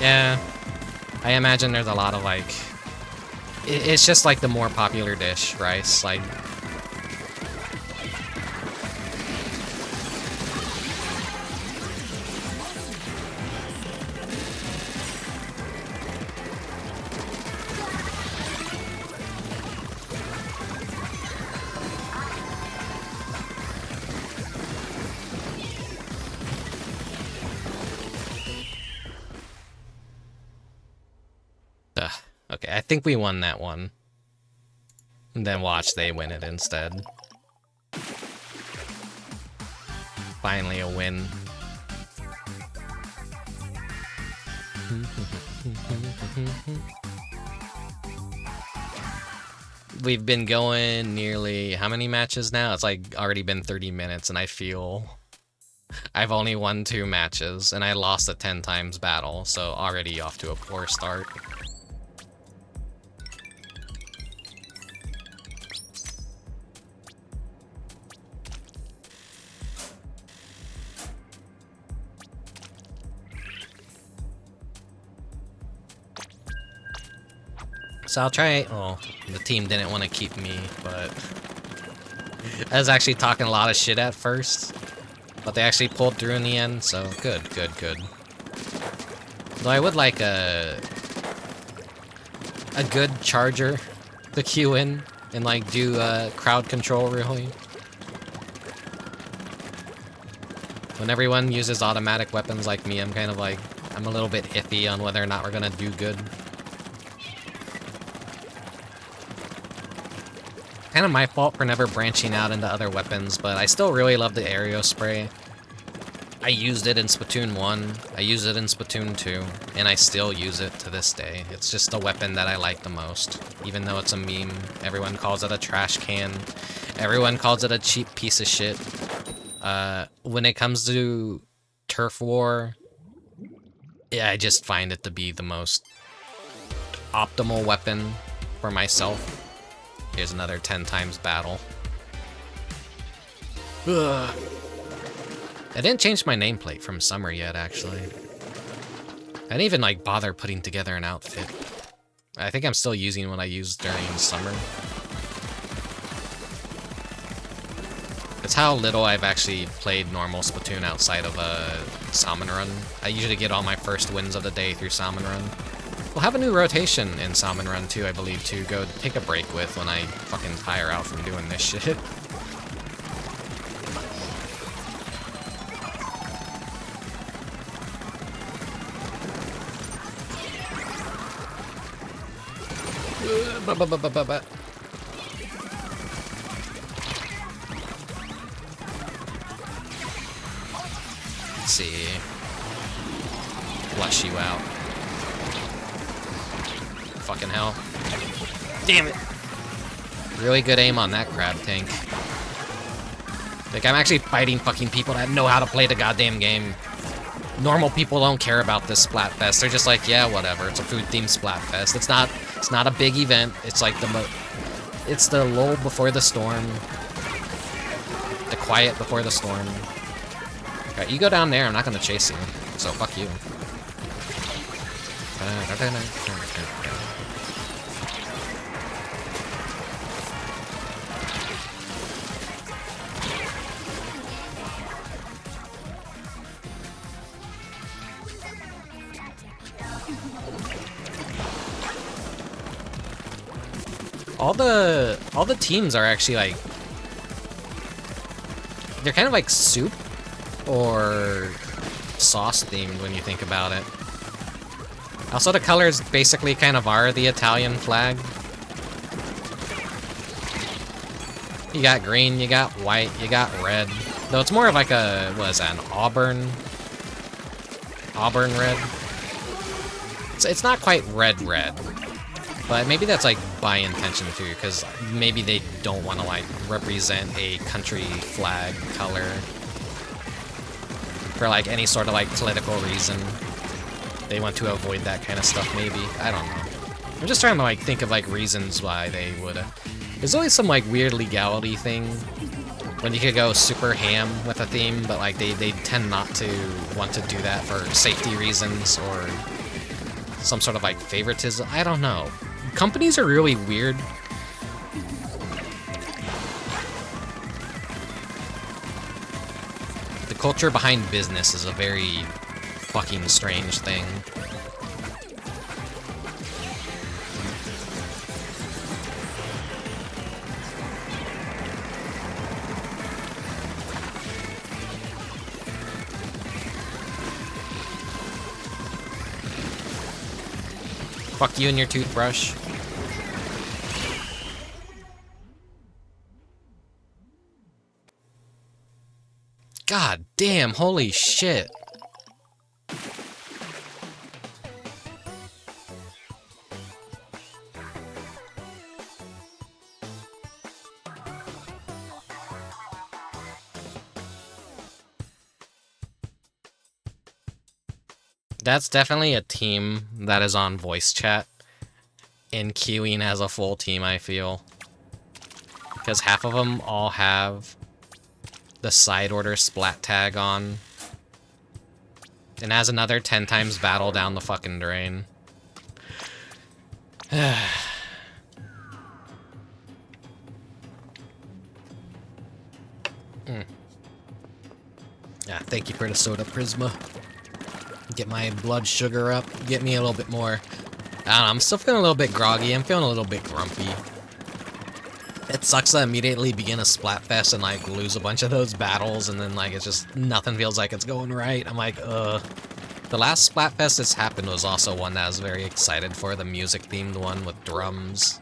Yeah, I imagine there's a lot of, like... It's just, like, the more popular dish, Rice. Like... Okay, I think we won that one. And then watch, they win it instead. Finally a win. We've been going nearly... How many matches now? It's like already been 30 minutes and I feel... I've only won 2 matches and I lost a 10 times battle, so already off to a poor start. So I'll try... Oh, the team didn't want to keep me, but... I was actually talking a lot of shit at first. But they actually pulled through in the end, so good, good, good. Though I would like a good charger to queue in and, like, do crowd control, really. When everyone uses automatic weapons like me, I'm kind of like... I'm a little bit iffy on whether or not we're gonna do good. Kind of my fault for never branching out into other weapons, but I still really love the aerial spray. I used it in Splatoon 1, I used it in Splatoon 2, and I still use it to this day. It's just the weapon that I like the most, even though it's a meme. Everyone calls it a trash can. Everyone calls it a cheap piece of shit. When it comes to turf war, yeah, I just find it to be the most optimal weapon for myself. Here's another 10 times battle. Ugh. I didn't change my nameplate from summer yet, actually. I didn't even, like, bother putting together an outfit. I think I'm still using what I used during summer. It's how little I've actually played normal Splatoon outside of Salmon Run. I usually get all my first wins of the day through Salmon Run. We'll have a new rotation in Salmon Run too, I believe, to go take a break with when I fucking tire out from doing this shit. Let's see. Flush you out. Fucking hell. Damn it. Really good aim on that crab tank. Like, I'm actually fighting fucking people that know how to play the goddamn game. Normal people don't care about this Splatfest. They're just like, yeah, whatever. It's a food-themed Splatfest. It's not a big event. It's like it's the lull before the storm. The quiet before the storm. Alright, you go down there. I'm not gonna chase you. So, fuck you. All the teams are actually like, they're kind of like soup or sauce themed when you think about it. Also, the colors basically kind of are the Italian flag. You got green, you got white, you got red. Though it's more of like a, what is that, an auburn red? It's not quite red, but maybe that's like by intention too, because maybe they don't want to like represent a country flag color for like any sort of like political reason. They want to avoid that kind of stuff, maybe. I don't know. I'm just trying to like think of like reasons why they would. There's always some like weird legality thing when you could go super ham with a theme, but like they tend not to want to do that for safety reasons or some sort of like favoritism. I don't know. Companies are really weird. The culture behind business is a very fucking strange thing. Fuck you and your toothbrush. God damn, holy shit. That's definitely a team that is on voice chat and queuing as a full team, I feel. Because half of them all have the side order splat tag on. And has another 10 times battle down the fucking drain. Yeah, thank you for the soda, Prisma. Get my blood sugar up, get me a little bit more. I don't know, I'm still feeling a little bit groggy, I'm feeling a little bit grumpy. It sucks to immediately begin a Splatfest and like lose a bunch of those battles and then like it's just, nothing feels like it's going right. I'm like, ugh. The last Splatfest that's happened was also one that I was very excited for, the music themed one with drums.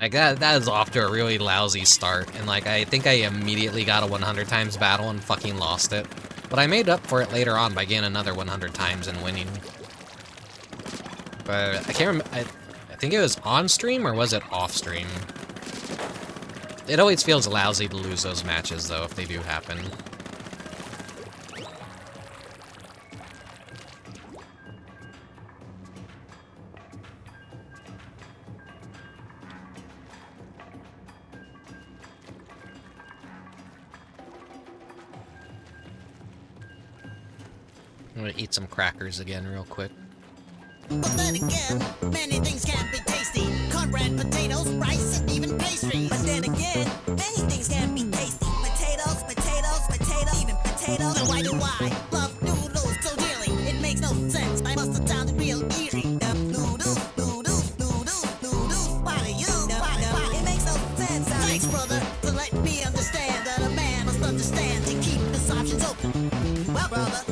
Like that is off to a really lousy start, and like I think I immediately got a 100 times battle and fucking lost it. But I made up for it later on by getting another 100 times and winning. But I can't remember, I think it was on stream or was it off stream? It always feels lousy to lose those matches though if they do happen. I'm gonna eat some crackers again real quick. But then again, many things can be tasty. Cornbread, potatoes, rice, and even pastry. But then again, many things can be tasty. Potatoes, potatoes, potatoes, even potatoes. So why do I love noodles so dearly? It makes no sense. I must have sounded real eerie. Noodles, noodles, noodles, noodles. Why do you? Why? It makes no sense. Thanks, brother, to let me understand that a man must understand to keep his options open. Well, brother.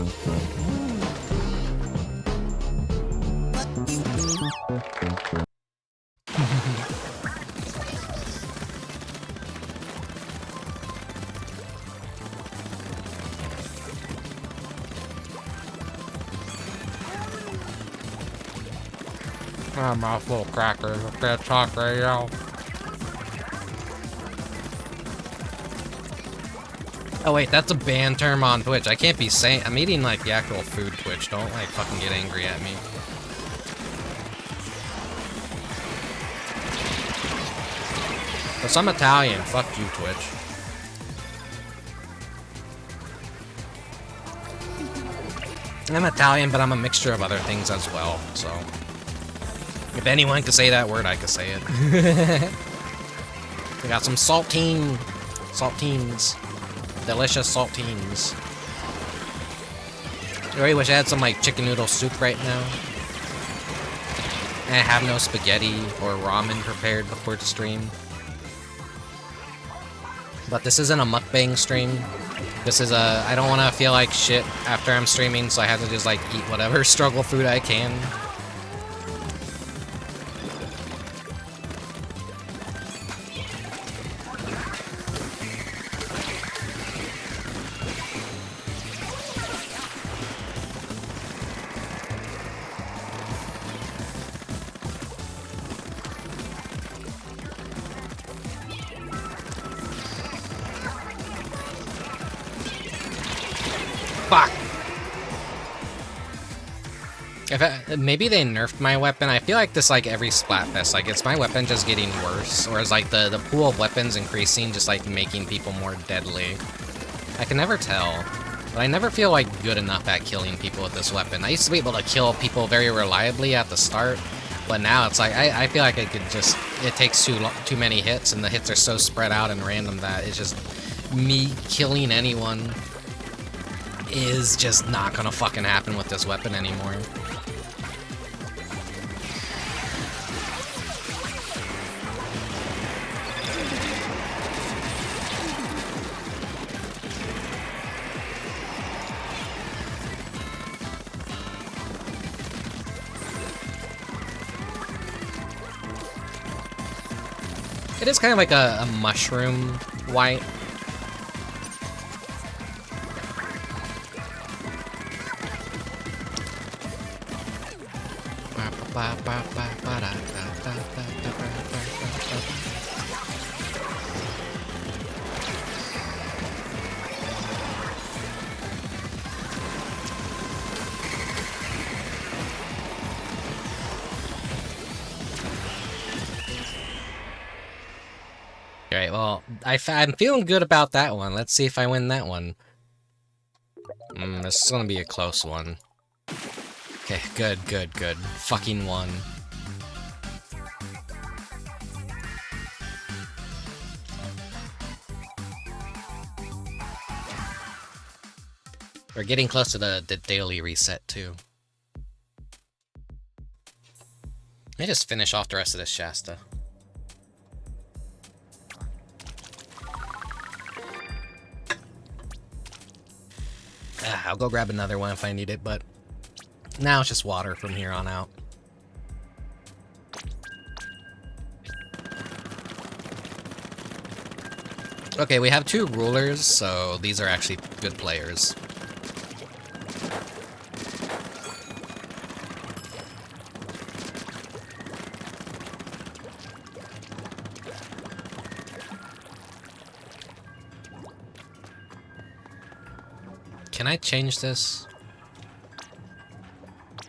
My mouthful of crackers with that talk radio. Oh wait, that's a banned term on Twitch. I can't be saying. I'm eating like the actual food Twitch. Don't like fucking get angry at me. Cause I'm Italian. Fuck you, Twitch. I'm Italian, but I'm a mixture of other things as well. So, if anyone could say that word, I could say it. We got some saltines, delicious saltines. I really wish I had some like chicken noodle soup right now. and I have no spaghetti or ramen prepared before the stream. But this isn't a mukbang stream. This is a, I don't want to feel like shit after I'm streaming, so I have to just like eat whatever struggle food I can. Fuck! Maybe they nerfed my weapon. I feel like this like every Splatfest. Like, it's my weapon just getting worse? Or is like the pool of weapons increasing, just like making people more deadly? I can never tell. But I never feel like good enough at killing people with this weapon. I used to be able to kill people very reliably at the start. But now it's like, I feel like I could just, it takes too many hits, and the hits are so spread out and random that it's just me killing anyone is just not gonna fucking happen with this weapon anymore. It is kind of like a mushroom white. Alright, well, I'm feeling good about that one. Let's see if I win that one. This is gonna be a close one. Okay, good. Fucking won. We're getting close to the daily reset, too. Let me just finish off the rest of this Shasta. I'll go grab another one if I need it, but now it's just water from here on out. Okay, we have 2 rulers, so these are actually good players. Can I change this?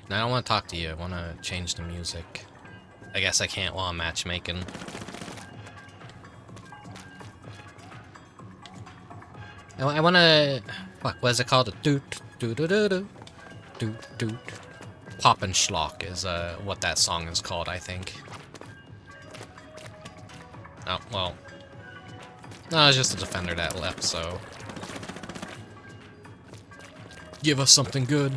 No, I don't want to talk to you. I want to change the music. I guess I can't while I'm matchmaking. I want to... Fuck, what is it called? Doot, doot, doot, doot, doot, doot. Pop and Schlock is what that song is called, I think. Oh, well. No, it's just a defender that left, so... Give us something good.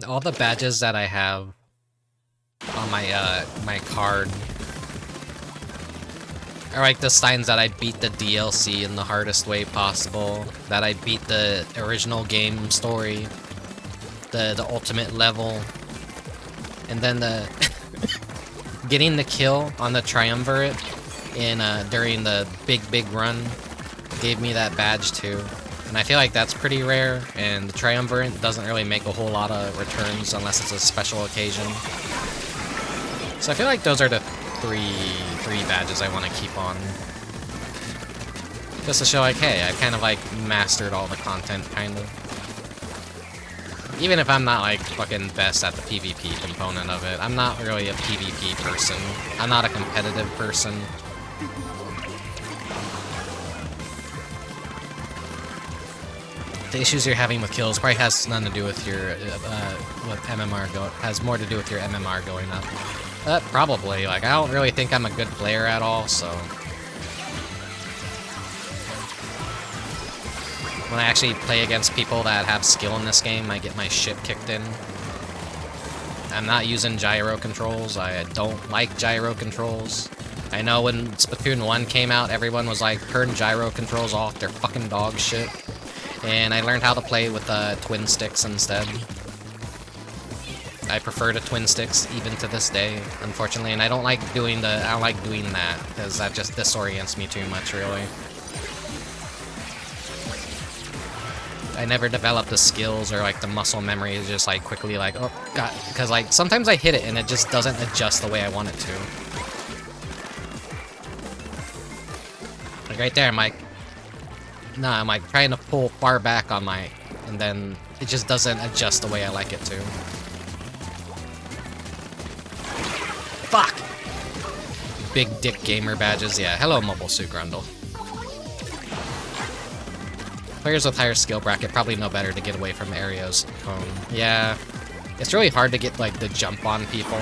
All the badges that I have on my my card are like the signs that I beat the DLC in the hardest way possible, that I beat the original game story, the ultimate level, and then the getting the kill on the triumvirate in during the big run gave me that badge too. And I feel like that's pretty rare, and the triumvirate doesn't really make a whole lot of returns unless it's a special occasion. So I feel like those are the three badges I want to keep on. Just to show like, hey, I've kind of like mastered all the content, kind of. Even if I'm not like fucking best at the PvP component of it, I'm not really a PvP person. I'm not a competitive person. the issues you're having with kills probably has nothing to do with your with MMR has more to do with your MMR going up. Probably. Like, I don't really think I'm a good player at all, so when I actually play against people that have skill in this game, I get my shit kicked in. I'm not using gyro controls. I don't like gyro controls. I know when Splatoon 1 came out, everyone was like, turn gyro controls off, they're fucking dog shit. And I learned how to play with twin sticks instead. I prefer the twin sticks even to this day, unfortunately, and I don't like doing that, because that just disorients me too much, really. I never developed the skills or like the muscle memory to just like quickly like, oh god, because like sometimes I hit it and it just doesn't adjust the way I want it to. Like right there, I'm like, nah, I'm like trying to pull far back on my, and then it just doesn't adjust the way I like it to. Fuck! Big dick gamer badges, yeah. Hello, Mobile Suit Grundle. Players with higher skill bracket probably know better to get away from Ario's cone. Yeah, it's really hard to get like the jump on people.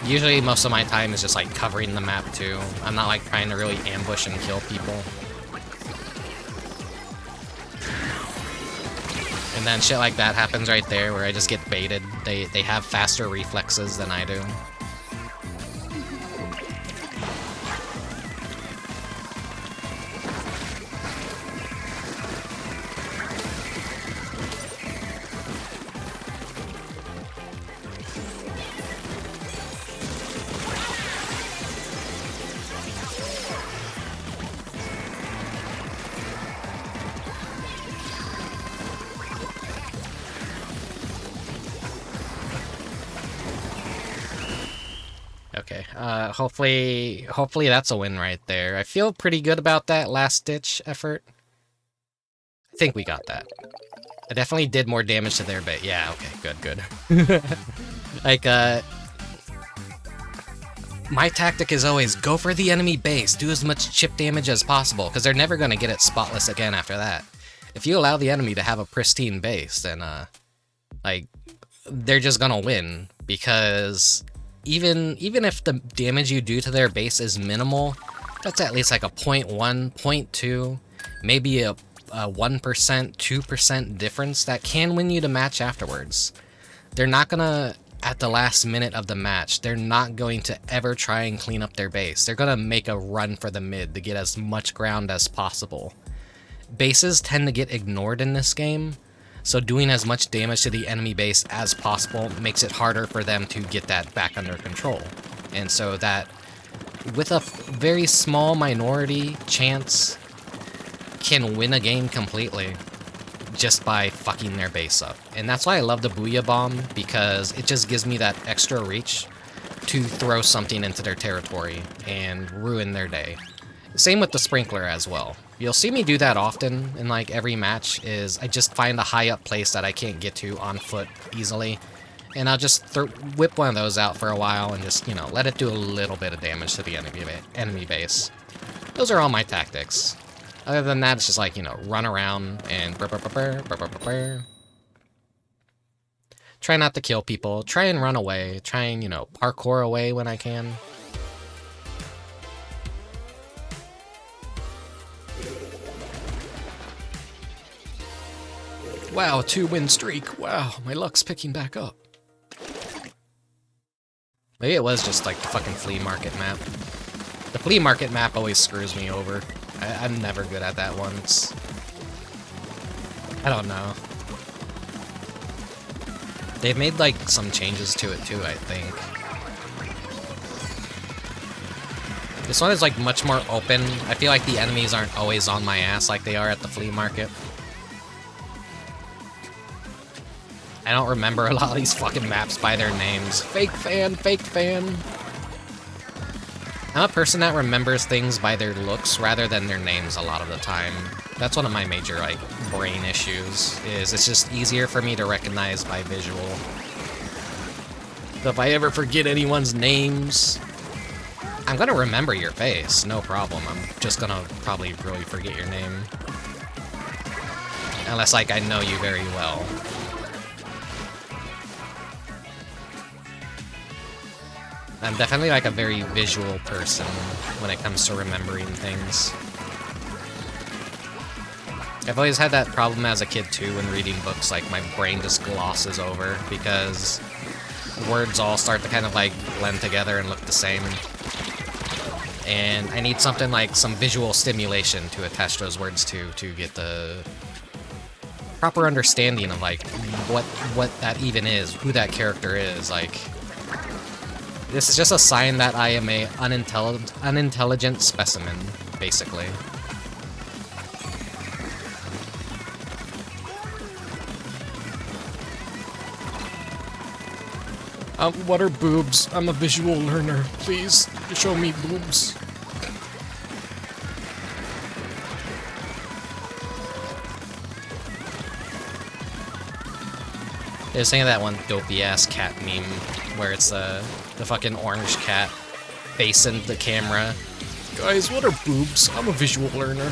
Usually most of my time is just like covering the map too. I'm not like trying to really ambush and kill people. And then shit like that happens right there where I just get baited. They have faster reflexes than I do. Okay, hopefully that's a win right there. I feel pretty good about that last-ditch effort. I think we got that. I definitely did more damage to their base. Yeah, okay, good. Like, my tactic is always go for the enemy base, do as much chip damage as possible, because they're never going to get it spotless again after that. If you allow the enemy to have a pristine base, then, like, they're just gonna win, because even if the damage you do to their base is minimal, that's at least like a 0.1, 0.2, maybe a 1%, 2% difference that can win you the match afterwards. They're not gonna, at the last minute of the match, they're not going to ever try and clean up their base. They're gonna make a run for the mid to get as much ground as possible. Bases tend to get ignored in this game, so doing as much damage to the enemy base as possible makes it harder for them to get that back under control. And so that, with a very small minority chance, can win a game completely just by fucking their base up. And that's why I love the Booyah Bomb, because it just gives me that extra reach to throw something into their territory and ruin their day. Same with the Sprinkler as well. You'll see me do that often in like every match, is I just find a high up place that I can't get to on foot easily, and I'll just whip one of those out for a while and just, you know, let it do a little bit of damage to the enemy base. Those are all my tactics. Other than that, it's just like, you know, run around and try not to kill people, try and run away, try and, you know, parkour away when I can. Wow, 2-win streak. Wow, my luck's picking back up. Maybe it was just like the fucking flea market map. The flea market map always screws me over. I'm never good at that one. I don't know. They've made like some changes to it too, I think. This one is like much more open. I feel like the enemies aren't always on my ass like they are at the flea market. I don't remember a lot of these fucking maps by their names. Fake fan, fake fan. I'm a person that remembers things by their looks rather than their names a lot of the time. That's one of my major, like, brain issues, is it's just easier for me to recognize by visual. So if I ever forget anyone's names, I'm gonna remember your face, no problem. I'm just gonna probably really forget your name. Unless, like, I know you very well. I'm definitely, like, a very visual person when it comes to remembering things. I've always had that problem as a kid, too, when reading books. Like, my brain just glosses over because words all start to kind of, like, blend together and look the same. And I need something like some visual stimulation to attach those words to get the proper understanding of, like, what that even is, who that character is. Like, this is just a sign that I am a unintelligent specimen, basically. What are boobs? I'm a visual learner. Please, show me boobs. I was thinking of that one dopey-ass cat meme, where it's the fucking orange cat facing the camera. Guys, what are boobs? I'm a visual learner.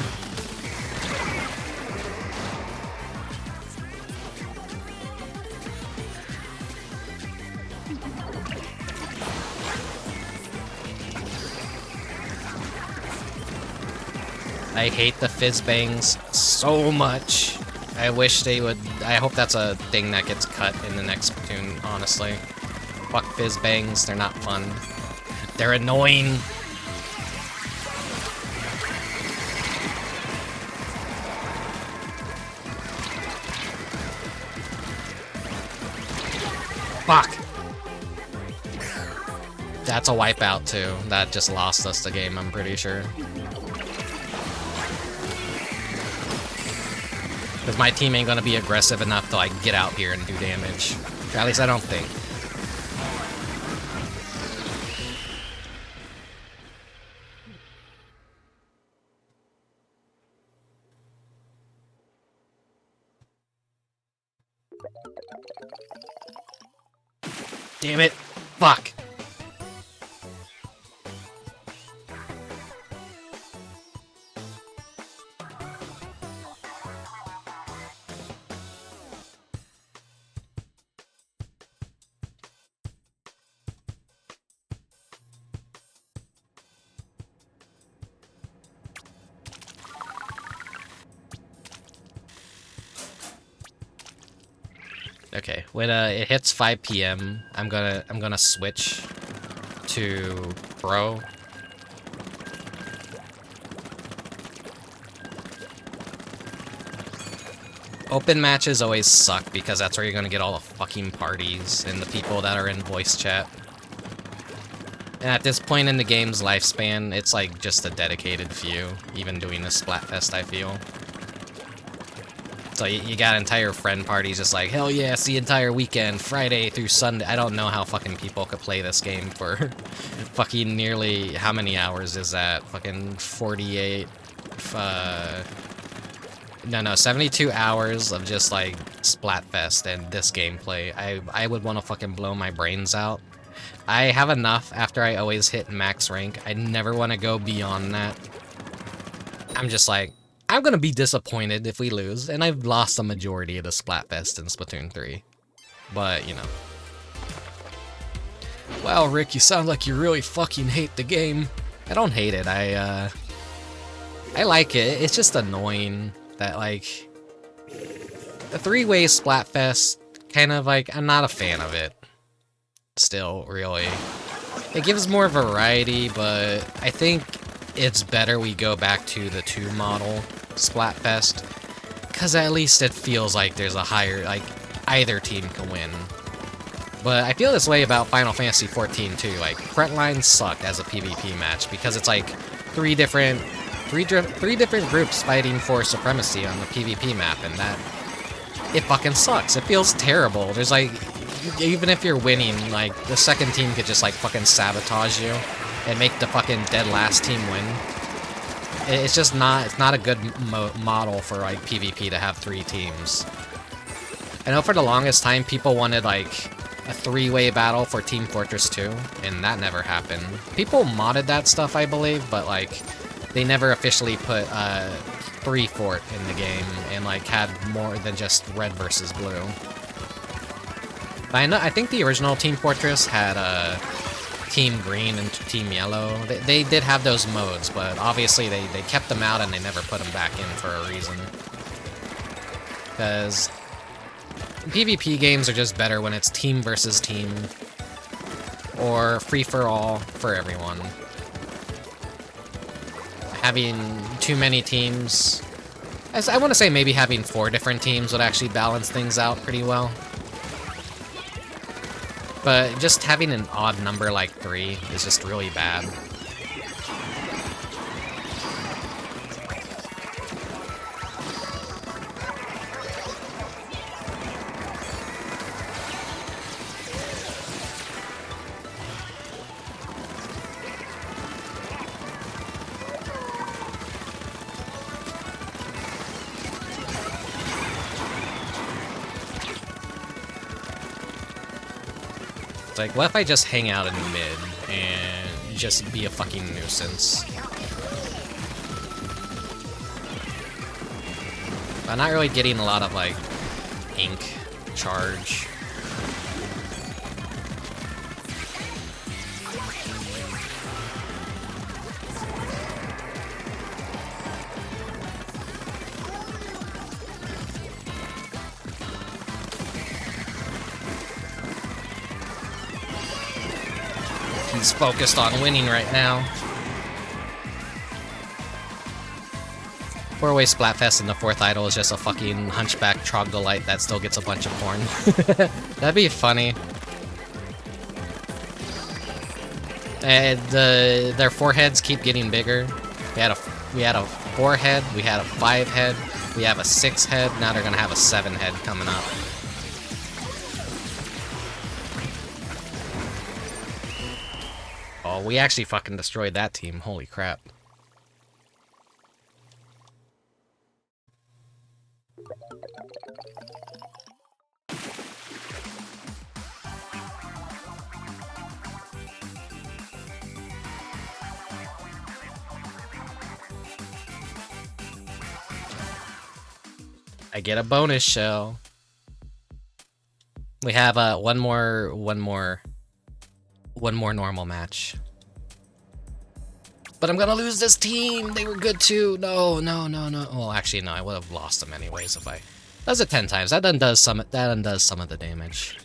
I hate the fizz bangs so much. I wish they would. I hope that's a thing that gets cut in the next Splatoon, honestly. Fuck fizz bangs, they're not fun. They're annoying. Fuck! That's a wipeout too. That just lost us the game, I'm pretty sure. Because my team ain't gonna be aggressive enough to, like, get out here and do damage. Or at least I don't think. Damn it! Fuck! Okay, when it hits 5 p.m., I'm gonna switch to Pro. Open matches always suck because that's where you're gonna get all the fucking parties and the people that are in voice chat. And at this point in the game's lifespan, it's like just a dedicated few, even doing the Splatfest, I feel. So you got entire friend parties just like, hell yeah, it's the entire weekend, Friday through Sunday. I don't know how fucking people could play this game for fucking nearly, how many hours is that? Fucking 48, 72 hours of just like Splatfest and this gameplay. I would want to fucking blow my brains out. I have enough after I always hit max rank. I never want to go beyond that. I'm just like, I'm gonna be disappointed if we lose, and I've lost the majority of the Splatfest in Splatoon 3. But, you know. Wow, Rick, you sound like you really fucking hate the game. I don't hate it, I like it. It's just annoying that, like, the three-way Splatfest, kind of, like, I'm not a fan of it. Still, really. It gives more variety, but I think it's better we go back to the 2 model Splatfest, because at least it feels like there's a higher, like, either team can win. But I feel this way about Final Fantasy XIV too. Like, Frontline sucked as a PvP match because it's like three different groups fighting for supremacy on the PvP map, and that it fucking sucks. It feels terrible. There's like, even if you're winning, like, the second team could just like fucking sabotage you and make the fucking dead last team win. It's just not, it's not a good model for, like, PvP to have 3 teams. I know for the longest time people wanted, like, a 3-way battle for Team Fortress 2, and that never happened. People modded that stuff, I believe, but, like, they never officially put 3 Fort in the game and like had more than just red versus blue. But I think the original Team Fortress had Team Green and Team Yellow. They did have those modes, but obviously they kept them out and they never put them back in for a reason. Because PvP games are just better when it's team versus team, or free-for-all for everyone. Having too many teams... I want to say maybe having 4 different teams would actually balance things out pretty well. But just having an odd number like 3 is just really bad. Like, what if I just hang out in the mid and just be a fucking nuisance? I'm not really getting a lot of, like, ink charge. He's focused on winning right now. 4-way Splatfest and the 4th idol is just a fucking hunchback troglodyte that still gets a bunch of porn. That'd be funny. And their foreheads keep getting bigger. We had a 4 head, we had a 5 head, we have a 6 head, now they're gonna have a 7 head coming up. Oh, we actually fucking destroyed that team. Holy crap. I get a bonus shell. We have one more normal match. But I'm gonna lose this team. They were good too. No. Well, actually, no. I would have lost them anyways if I. Does it 10 times. That undoes some. That undoes some of the damage.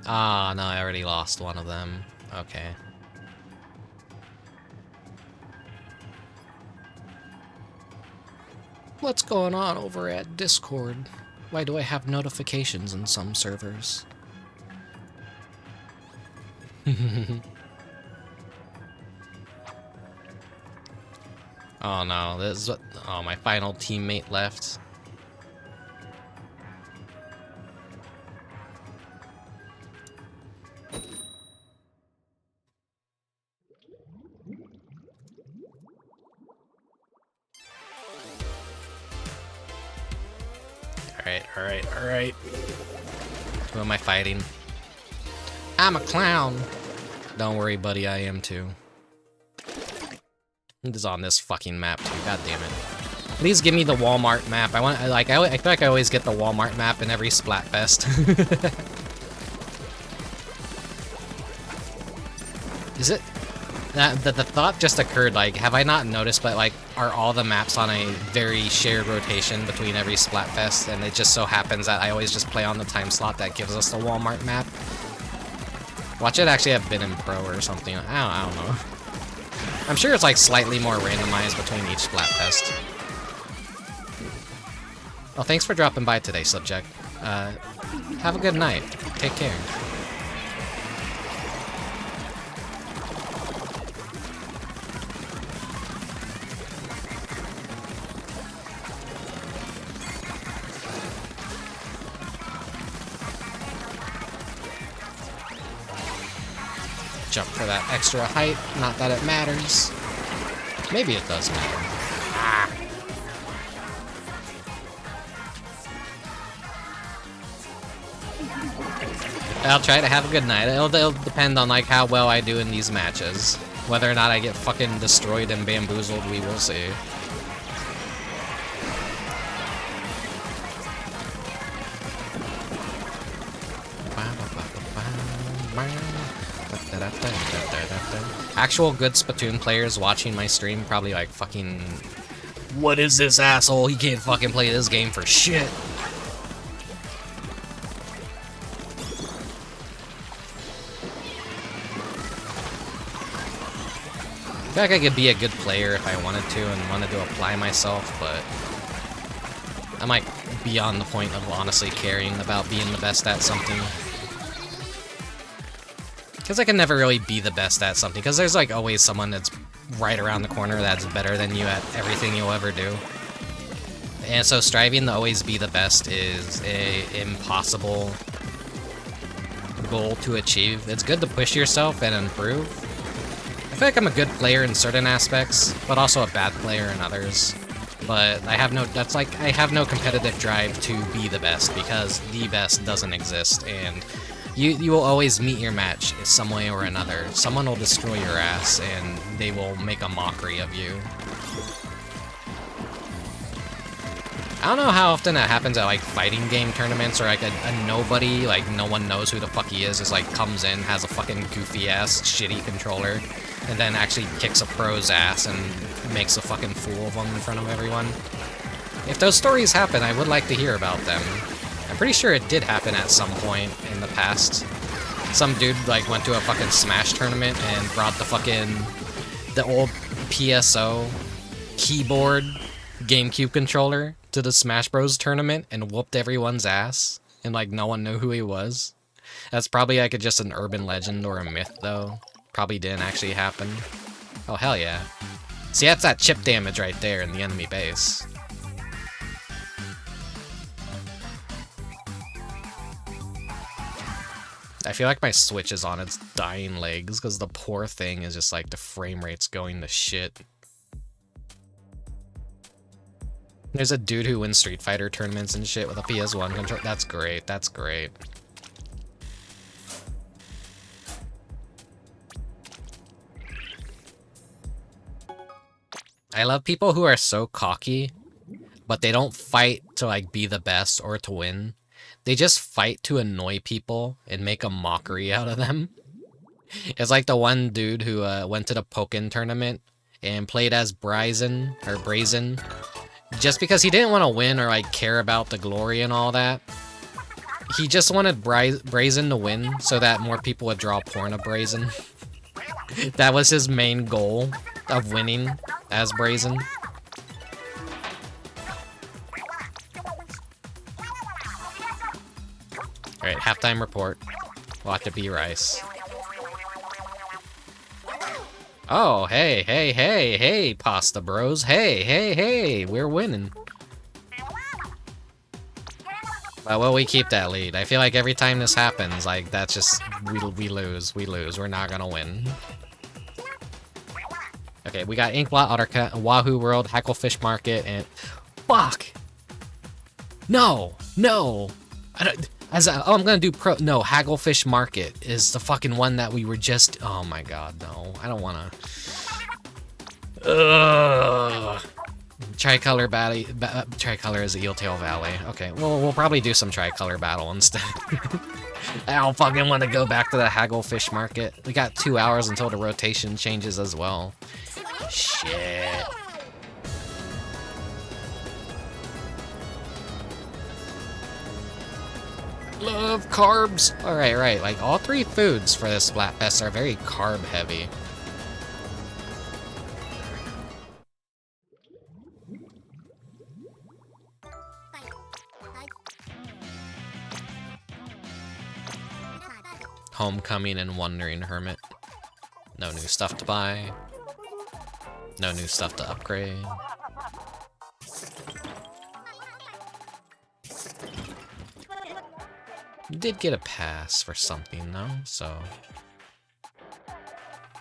Ah, no, I already lost one of them. Okay. What's going on over at Discord? Why do I have notifications in some servers? Oh no, this is what... Oh, my final teammate left. Alright. Who am I fighting? I'm a clown! Don't worry, buddy, I am too. It is on this fucking map too, god damn it. Please give me the Walmart map. I feel like I always get the Walmart map in every Splatfest. Is it? The thought just occurred, like, have I not noticed, but, like, are all the maps on a very shared rotation between every Splatfest, and it just so happens that I always just play on the time slot that gives us the Walmart map? Watch it actually have been in Pro or something. I don't know. I'm sure it's, like, slightly more randomized between each Splatfest. Well, thanks for dropping by today, Subject. Have a good night. Take care. jump for that extra height. Not that it matters. Maybe it does matter. Ah. I'll try to have a good night. It'll depend on like how well I do in these matches. Whether or not I get fucking destroyed and bamboozled, we will see. Actual good Splatoon players watching my stream probably like fucking... What is this asshole? He can't fucking play this game for shit. I feel like I could be a good player if I wanted to and wanted to apply myself, but I'm like beyond the point of honestly caring about being the best at something. Because I can never really be the best at something, because there's like always someone that's right around the corner that's better than you at everything you'll ever do. And so striving to always be the best is a impossible goal to achieve. It's good to push yourself and improve. I feel like I'm a good player in certain aspects, but also a bad player in others. But I have no competitive drive to be the best, because the best doesn't exist, and you will always meet your match in some way or another. Someone will destroy your ass, and they will make a mockery of you. I don't know how often that happens at like fighting game tournaments, or like a nobody, like no one knows who the fuck he is, just like comes in, has a fucking goofy ass shitty controller, and then actually kicks a pro's ass and makes a fucking fool of him in front of everyone. If those stories happen, I would like to hear about them. I'm pretty sure it did happen at some point in the past. Some dude like went to a fucking Smash tournament and brought the old PSO keyboard GameCube controller to the Smash Bros tournament and whooped everyone's ass, and like no one knew who he was. That's probably like just an urban legend or a myth though. Probably didn't actually happen. Oh hell yeah. See, that's that chip damage right there in the enemy base. I feel like my Switch is on its dying legs because the poor thing is just like the frame rate's going to shit. There's a dude who wins Street Fighter tournaments and shit with a PS1 controller. That's great, that's great. I love people who are so cocky, but they don't fight to like be the best or to win. They just fight to annoy people and make a mockery out of them. It's like the one dude who went to the Pokken tournament and played as Brazen, just because he didn't want to win or like care about the glory and all that. He just wanted Brazen to win so that more people would draw porn of Brazen. That was his main goal of winning as Brazen. Alright, halftime report. We'll have to be Rice. Oh, hey, Pasta Bros. Hey, we're winning. Well, will we keep that lead? I feel like every time this happens, like, that's just, we lose. We're not gonna win. Okay, we got Inkblot, Ottercut, Wahoo World, Hacklefish Market, and... Fuck! No! I don't... I'm gonna do no, Hagglefish Market is the fucking one that we were just... Oh my god, no. I don't wanna... Ugh. Tricolor Battle... Tricolor is Eeltail Valley. Okay, well, we'll probably do some Tricolor Battle instead. I don't fucking want to go back to the Hagglefish Market. We got 2 hours until the rotation changes as well. Shit. Love carbs. Alright, right. Like, all three foods for this Splatfest are very carb heavy. Homecoming and Wandering Hermit. No new stuff to buy. No new stuff to upgrade. Did get a pass for something though, so...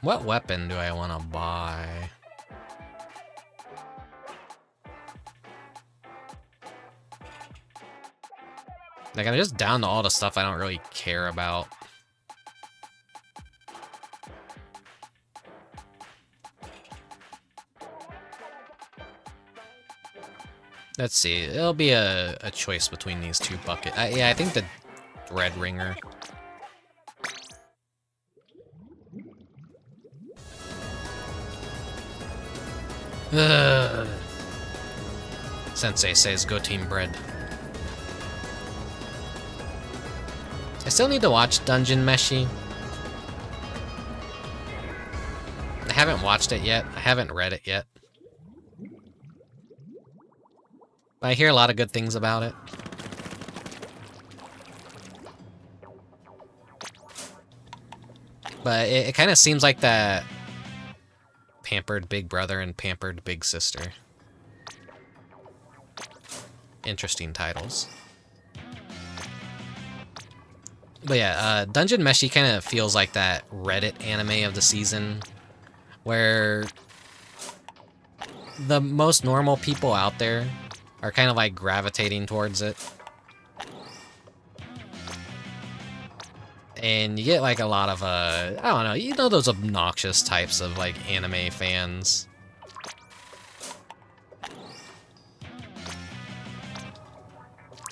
What weapon do I want to buy? Like, I'm just down to all the stuff I don't really care about. Let's see. It'll be a choice between these two buckets. Yeah, I think the Red Ringer. Ugh. Sensei says go Team Bread. I still need to watch Dungeon Meshi. I haven't watched it yet. I haven't read it yet. But I hear a lot of good things about it. But it kind of seems like that pampered big brother and pampered big sister. Interesting titles. But yeah, Dungeon Meshi kind of feels like that Reddit anime of the season, where the most normal people out there are kind of like gravitating towards it. And you get like a lot of, I don't know, you know those obnoxious types of like anime fans.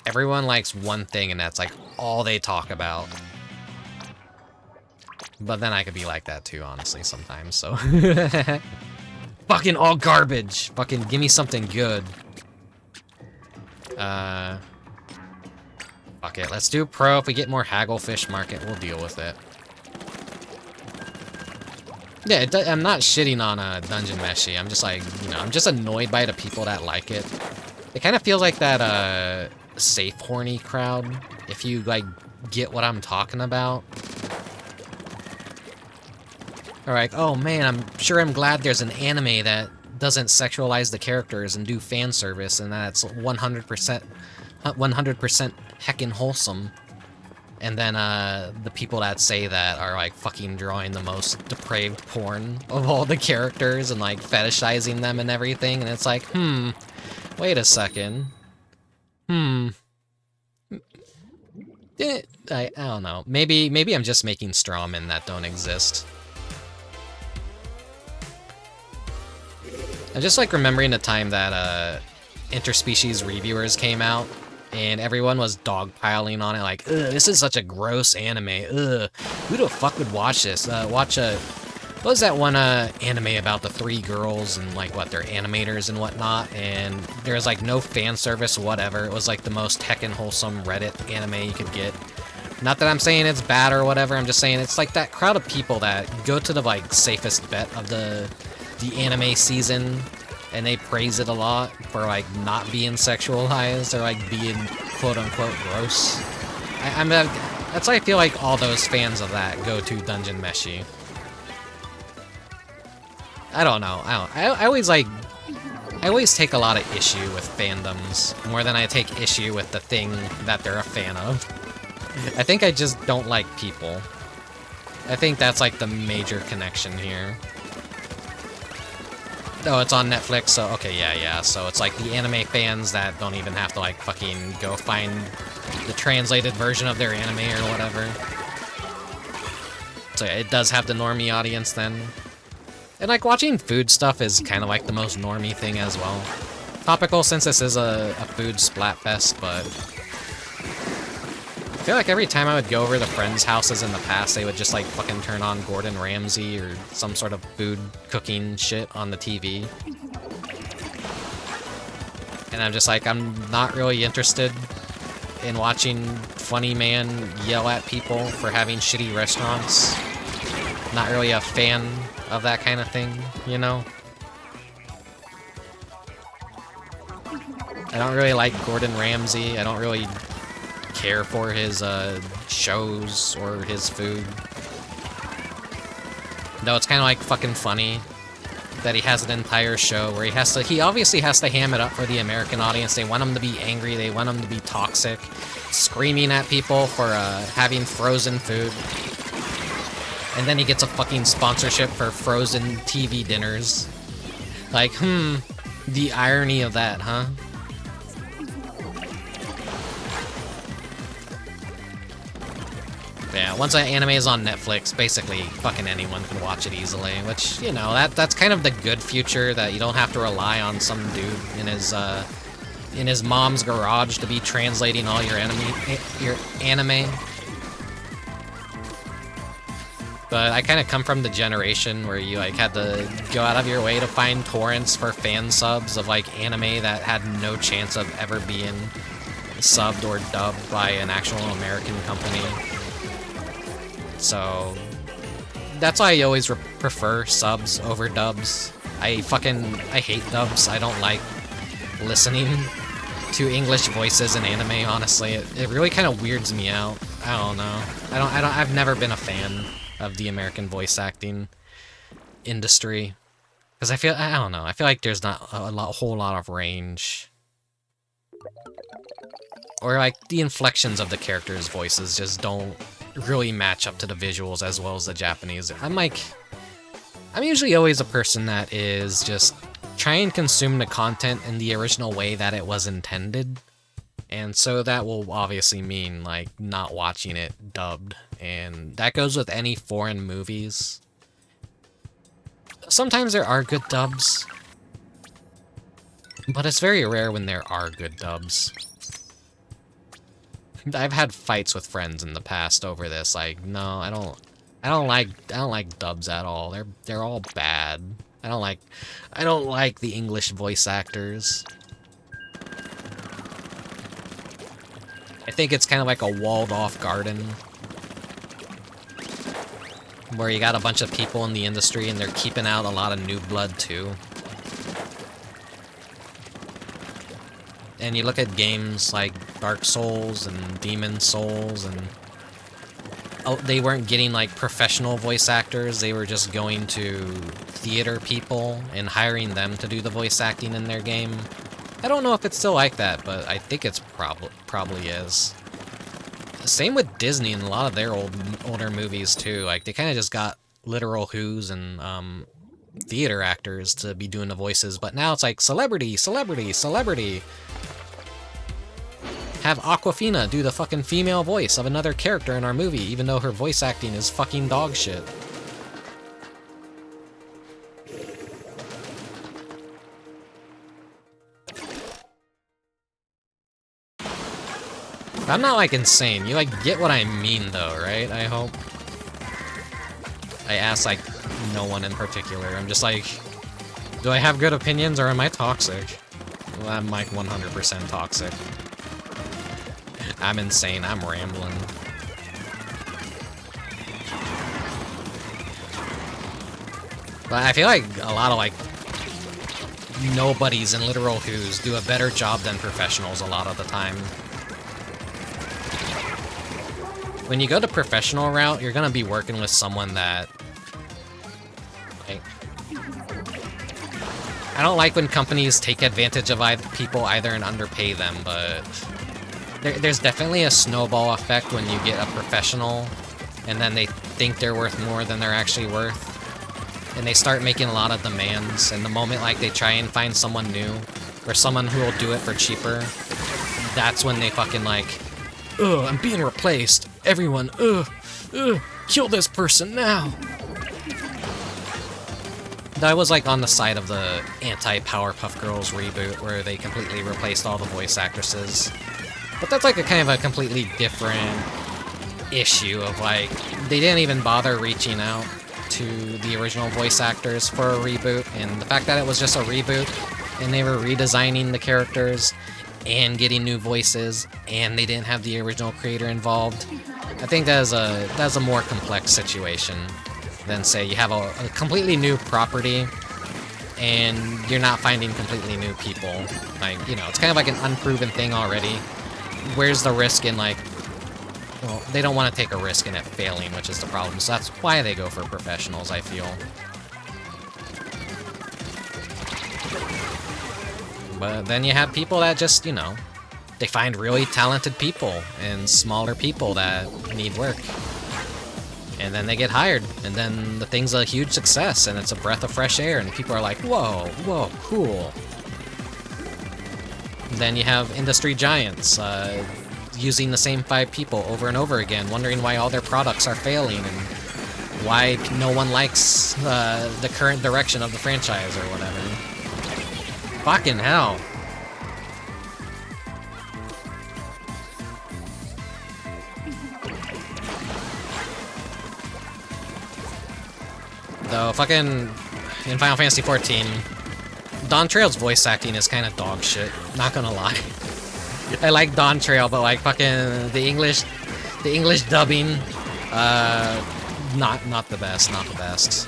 Everyone likes one thing and that's like all they talk about. But then I could be like that too, honestly, sometimes, so. Fucking all garbage. Fucking give me something good. Fuck it, let's do pro. If we get more Hagglefish Market, we'll deal with it. Yeah, I'm not shitting on Dungeon Meshi. I'm just like, you know, I'm just annoyed by the people that like it. It kind of feels like that, safe horny crowd, if you, like, get what I'm talking about. Or like, oh man, I'm glad there's an anime that doesn't sexualize the characters and do fan service, and that's 100% heckin' wholesome. And then the people that say that are like fucking drawing the most depraved porn of all the characters and like fetishizing them and everything, and it's like, wait a second. I don't know. Maybe I'm just making straw men that don't exist. I'm just like remembering the time that interspecies reviewers came out and everyone was dogpiling on it like, ugh, this is such a gross anime. Ugh, who the fuck would watch this? What was that one anime about the three girls and like what, they're animators and whatnot, and there's like no fan service whatever. It was like the most heckin' wholesome Reddit anime you could get. Not that I'm saying it's bad or whatever, I'm just saying it's like that crowd of people that go to the like safest bet of the anime season and they praise it a lot for like not being sexualized or like being quote unquote gross. That's why I feel like all those fans of that go to Dungeon Meshi. I don't know. I always take a lot of issue with fandoms more than I take issue with the thing that they're a fan of. I think I just don't like people. I think that's like the major connection here. Oh, it's on Netflix, so okay, yeah. So it's like the anime fans that don't even have to like fucking go find the translated version of their anime or whatever. So yeah, it does have the normie audience then. And like watching food stuff is kind of like the most normie thing as well. Topical since this is a food Splatfest, but I feel like every time I would go over to friends' houses in the past, they would just like fucking turn on Gordon Ramsay or some sort of food cooking shit on the TV. And I'm just like, I'm not really interested in watching funny man yell at people for having shitty restaurants. Not really a fan of that kind of thing, you know? I don't really like Gordon Ramsay. I don't really care for his shows or his food. Though it's kind of like fucking funny that he has an entire show where he obviously has to ham it up for the American audience. They want him to be angry, they want him to be toxic, screaming at people for having frozen food. And then he gets a fucking sponsorship for frozen TV dinners. Like, the irony of that, huh? Yeah, once an anime is on Netflix, basically fucking anyone can watch it easily, which, you know, that's kind of the good future, that you don't have to rely on some dude in his mom's garage to be translating all your anime. But I kind of come from the generation where you like had to go out of your way to find torrents for fan subs of like anime that had no chance of ever being subbed or dubbed by an actual American company. So that's why I always prefer subs over dubs. I hate dubs. I don't like listening to English voices in anime, honestly. It really kind of weirds me out. I don't know. I've never been a fan of the American voice acting industry. Because I don't know, I feel like there's not a whole lot of range. Or like the inflections of the characters' voices just don't really match up to the visuals as well as the Japanese. I'm usually always a person that is just trying to consume the content in the original way that it was intended. And so that will obviously mean like not watching it dubbed. And that goes with any foreign movies. Sometimes there are good dubs, but it's very rare when there are good dubs. I've had fights with friends in the past over this. Like, no, I don't like dubs at all. They're all bad. I don't like the English voice actors. I think it's kind of like a walled-off garden, where you got a bunch of people in the industry and they're keeping out a lot of new blood too. And you look at games like Dark Souls and Demon Souls, and they weren't getting like professional voice actors, they were just going to theater people and hiring them to do the voice acting in their game. I don't know if it's still like that, but I think it's probably is. Same with Disney and a lot of their older movies too. Like they kind of just got literal who's and theater actors to be doing the voices, but now it's like celebrity. Have Awkwafina do the fucking female voice of another character in our movie, even though her voice acting is fucking dog shit. I'm not like insane. You like get what I mean though, right? I hope. I ask like no one in particular. I'm just like, do I have good opinions or am I toxic? Well, I'm like 100% toxic. I'm insane. I'm rambling. But I feel like a lot of like nobodies and literal who's do a better job than professionals a lot of the time. When you go the professional route, you're gonna be working with someone that... Like, I don't like when companies take advantage of people either and underpay them, but... There's definitely a snowball effect when you get a professional, and then they think they're worth more than they're actually worth. And they start making a lot of demands, and the moment like they try and find someone new, or someone who will do it for cheaper, that's when they fucking like, ugh, I'm being replaced. Everyone, kill this person now. I was like on the side of the anti-Powerpuff Girls reboot, where they completely replaced all the voice actresses. But that's like a kind of a completely different issue of like, they didn't even bother reaching out to the original voice actors for a reboot, and the fact that it was just a reboot, and they were redesigning the characters, and getting new voices, and they didn't have the original creator involved. I think that's a more complex situation than, say, you have a completely new property, and you're not finding completely new people. Like, you know, it's kind of like an unproven thing already. Where's the risk in, like... Well, they don't want to take a risk in it failing, which is the problem. So that's why they go for professionals, I feel. But then you have people that just, you know, they find really talented people and smaller people that need work. And then they get hired, and then the thing's a huge success, and it's a breath of fresh air, and people are like, whoa, whoa, cool. And then you have industry giants using the same 5 people over and over again, wondering why all their products are failing, and why no one likes the current direction of the franchise or whatever. Fucking hell. Though fucking in Final Fantasy XIV, Dawn Trail's voice acting is kind of dog shit. Not gonna lie. I like Dawn Trail, but like fucking the English dubbing, not the best. Not the best.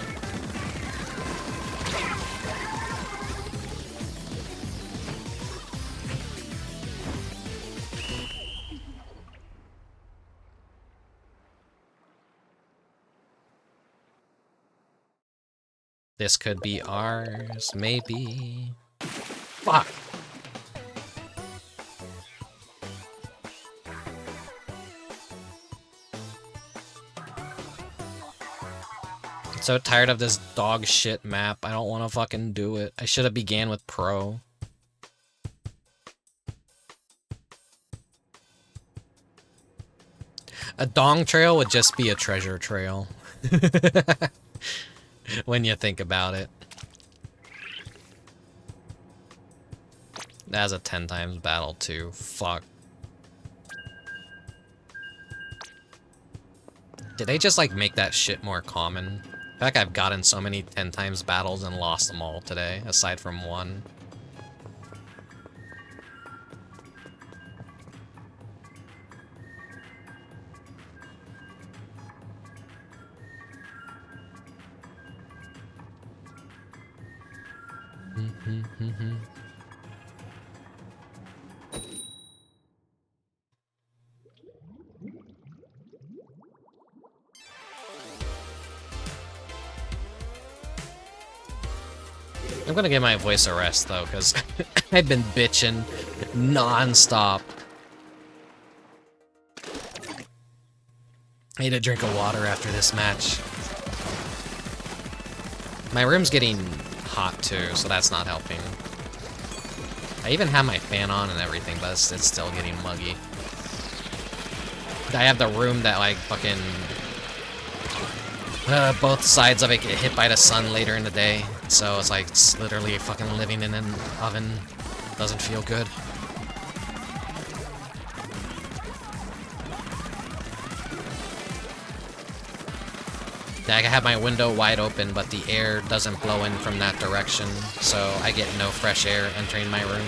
This could be ours, maybe. Fuck. I'm so tired of this dog shit map. I don't want to fucking do it. I should have began with Pro. A dong trail would just be a treasure trail. When you think about it. That's a 10 times battle too. Fuck. Did they just like make that shit more common? I feel like I've gotten so many 10 times battles and lost them all today, aside from one. I'm gonna give my voice a rest though, because I've been bitching non-stop. I need a drink of water after this match. My room's getting hot too, so that's not helping. I even have my fan on and everything, but it's still getting muggy. I have the room that like fucking both sides of it get hit by the sun later in the day, so it's like it's literally fucking living in an oven. Doesn't feel good. I have my window wide open, but the air doesn't blow in from that direction, so I get no fresh air entering my room.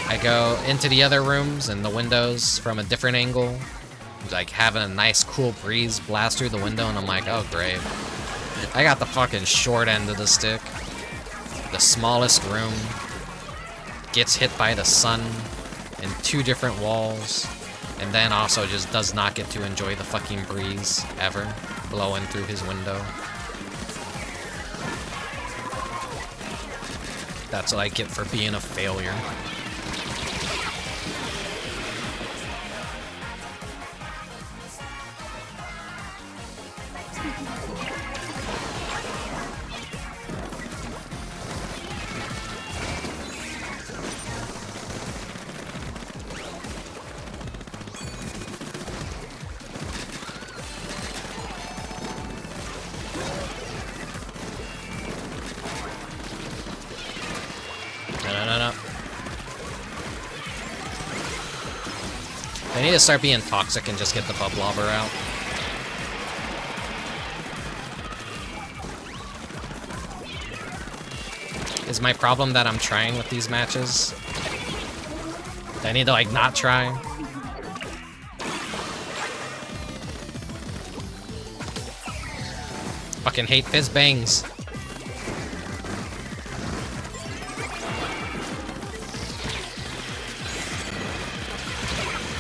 I go into the other rooms and the windows from a different angle, like having a nice cool breeze blast through the window, and I'm like, oh great. I got the fucking short end of the stick. The smallest room gets hit by the sun in 2 different walls, and then also just does not get to enjoy the fucking breeze ever blowing through his window. That's what I get for being a failure. I need to start being toxic and just get the bub lobber out. Is my problem that I'm trying with these matches? I need to like not try. Fucking hate fizz bangs.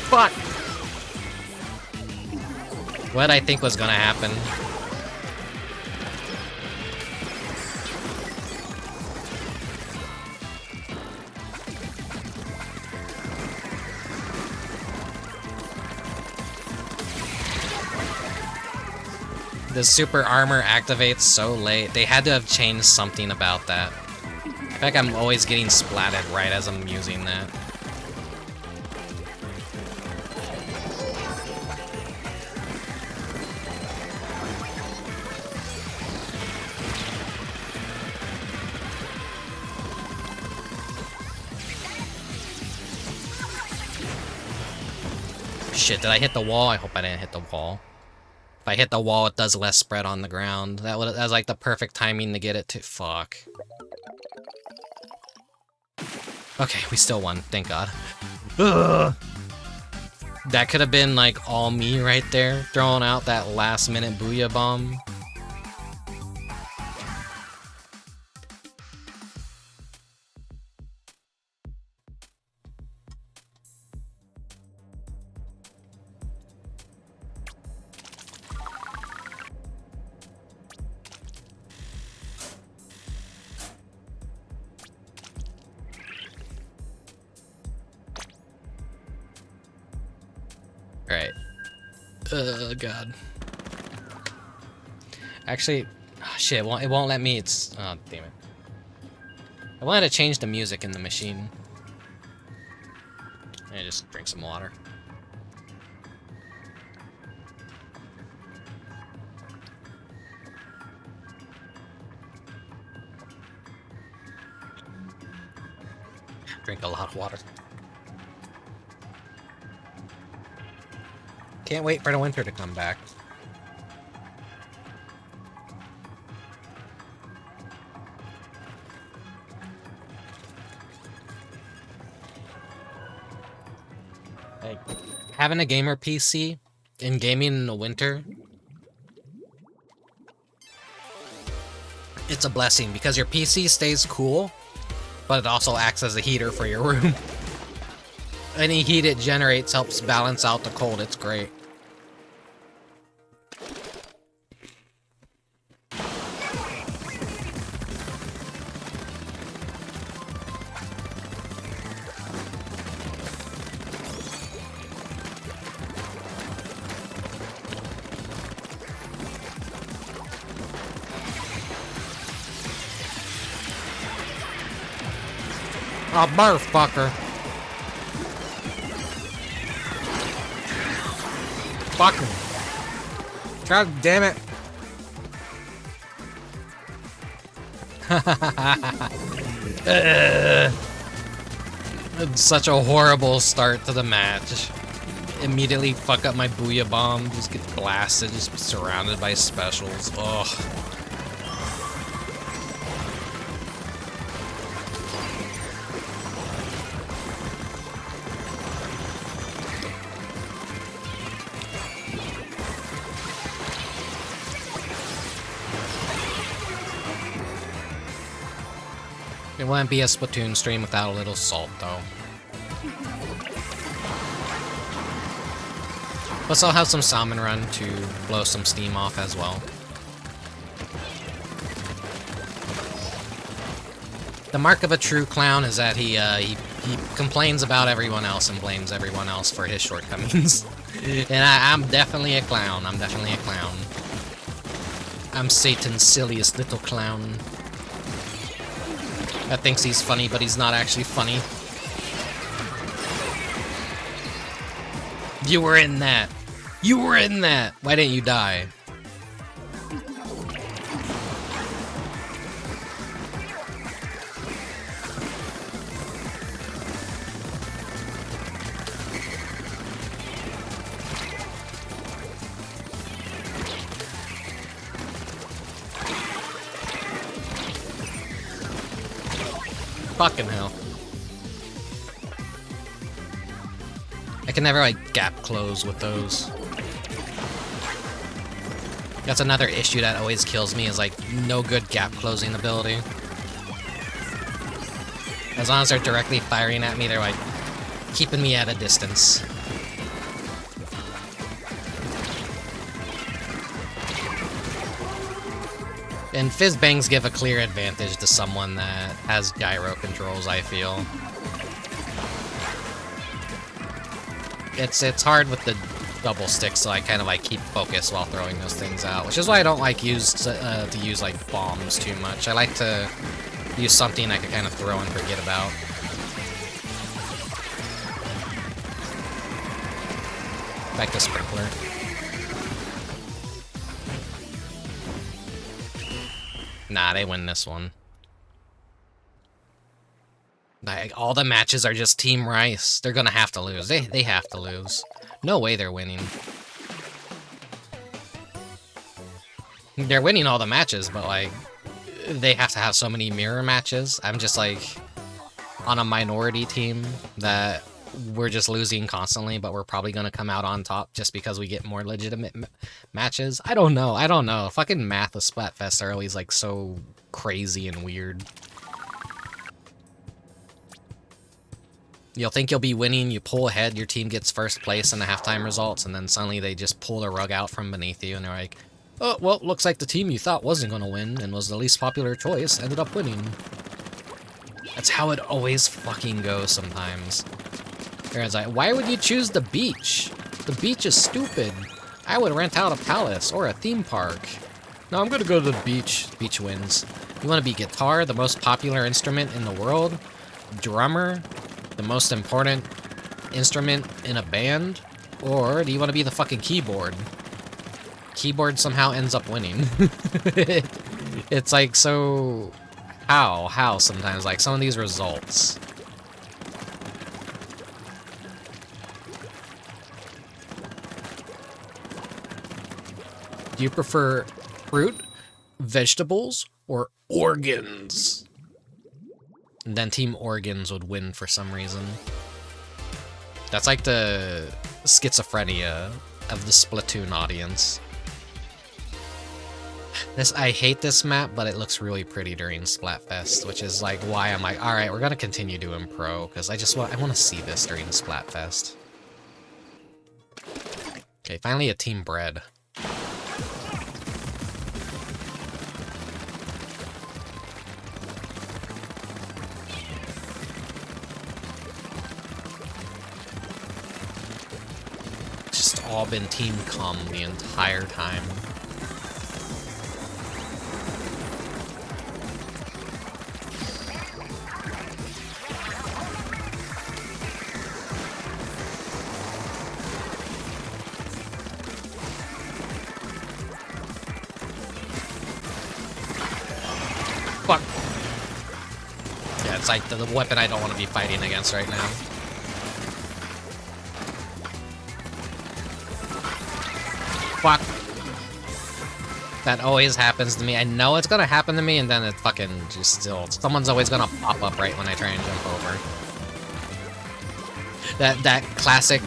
Fuck! What I think was gonna happen. The super armor activates so late. They had to have changed something about that. I feel like I'm always getting splatted right as I'm using that. Shit, did I hit the wall? I hope I didn't hit the wall. If I hit the wall, it does less spread on the ground. That was like the perfect timing to get it to... Fuck. Okay, we still won. Thank God. Ugh. That could have been, like, all me right there. Throwing out that last-minute Booyah Bomb. Alright. God. Actually, oh, shit, it won't let me. It's... Oh, damn it. I wanted to change the music in the machine. And just drink some water. Drink a lot of water. Can't wait for the winter to come back. Like, having a gamer PC and gaming in the winter, it's a blessing because your PC stays cool, but it also acts as a heater for your room. Any heat it generates helps balance out the cold. It's great. Oh, motherfucker. Fucking. God damn it. It's such a horrible start to the match. Immediately fuck up my Booyah Bomb. Just get blasted. Just be surrounded by specials. Ugh. It wouldn't be a Splatoon stream without a little salt, though. Plus, I'll have some Salmon Run to blow some steam off as well. The mark of a true clown is that he complains about everyone else and blames everyone else for his shortcomings. And I'm definitely a clown. I'm definitely a clown. I'm Satan's silliest little clown. That thinks he's funny, but he's not actually funny. You were in that. You were in that. Why didn't you die? Fucking hell. I can never, like, gap close with those. That's another issue that always kills me, is, like, no good gap closing ability. As long as they're directly firing at me, they're, like, keeping me at a distance. And fizz bangs give a clear advantage to someone that has gyro controls, I feel. It's hard with the double sticks, so I kind of like keep focus while throwing those things out, which is why I don't like to use like bombs too much. I like to use something I can kind of throw and forget about. Back to sprinkler. Nah, they win this one. Like, all the matches are just Team Rice. They're gonna have to lose. They have to lose. No way they're winning. They're winning all the matches, but like, they have to have so many mirror matches. I'm just like on a minority team that we're just losing constantly, but we're probably gonna come out on top just because we get more legitimate matches. I don't know. Fucking math of Splatfest are always like so crazy and weird. You'll think you'll be winning, you pull ahead, your team gets first place in the halftime results, and then suddenly they just pull the rug out from beneath you, and they're like, oh, well, looks like the team you thought wasn't gonna win and was the least popular choice ended up winning. That's how it always fucking goes sometimes. Everyone's like, why would you choose the beach? The beach is stupid. I would rent out a palace or a theme park. No, I'm gonna go to the beach. Beach wins. You wanna be guitar, the most popular instrument in the world? Drummer, the most important instrument in a band? Or do you want to be the fucking keyboard? Keyboard somehow ends up winning. It's like, so... How sometimes? Like, some of these results. Do you prefer fruit, vegetables, or organs? And then Team Organs would win for some reason. That's like the schizophrenia of the Splatoon audience. I hate this map, but it looks really pretty during Splatfest, which is like why I'm like, alright, we're gonna continue doing pro, because I want to see this during Splatfest. Okay, finally a Team Bread. All been Team Cum the entire time. Fuck. Yeah, it's like the weapon I don't want to be fighting against right now. Fuck. That always happens to me. I know it's gonna happen to me, and then it fucking just still... Someone's always gonna pop up right when I try and jump over. That classic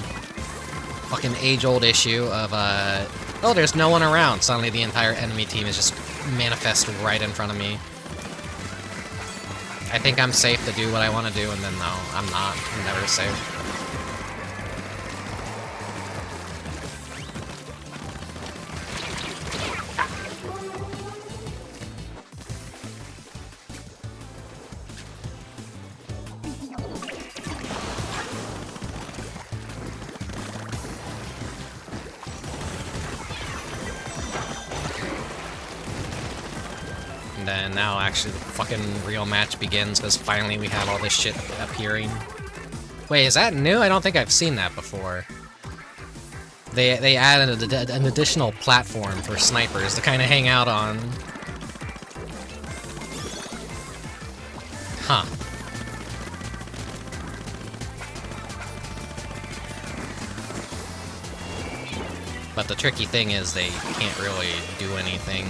fucking age-old issue of, oh, there's no one around. Suddenly the entire enemy team is just manifest right in front of me. I think I'm safe to do what I want to do, and then no, I'm not. I'm never safe. And then now actually the fucking real match begins, because finally we have all this shit appearing. Wait, is that new? I don't think I've seen that before. They added an additional platform for snipers to kind of hang out on. Huh. But the tricky thing is they can't really do anything.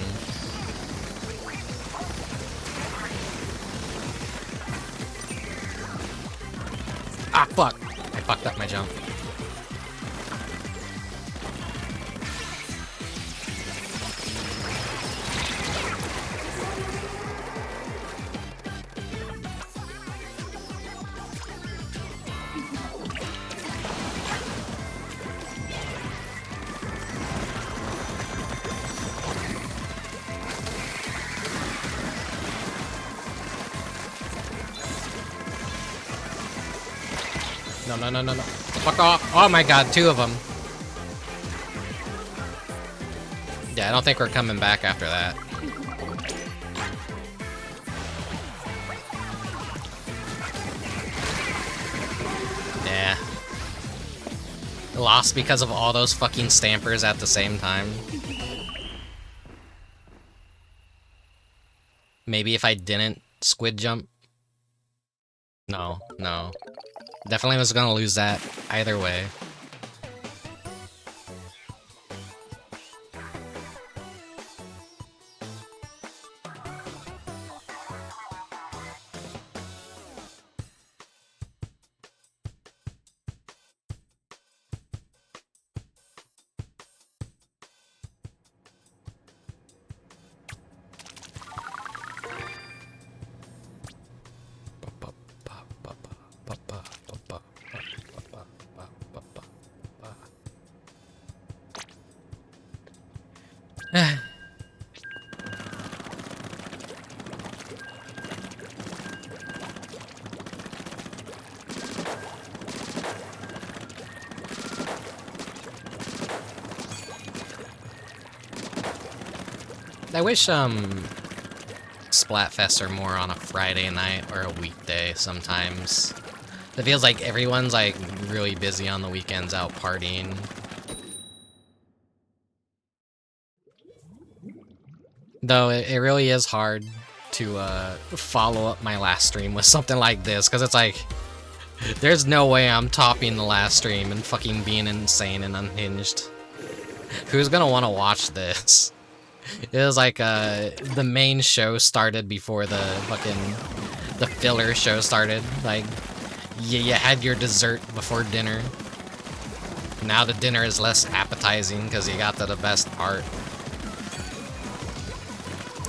Ah, fuck! I fucked up my jump. No. Fuck off. Oh my god, two of them. Yeah, I don't think we're coming back after that. Yeah. Lost because of all those fucking stampers at the same time. Maybe if I didn't squid jump? No, no. Definitely was gonna lose that either way. I wish, Splatfests are more on a Friday night or a weekday sometimes. It feels like everyone's, like, really busy on the weekends out partying. Though, it really is hard to, follow up my last stream with something like this, because it's like, there's no way I'm topping the last stream and fucking being insane and unhinged. Who's gonna want to watch this? It was like, the main show started before the filler show started. Like, you had your dessert before dinner. Now the dinner is less appetizing because you got to the best part.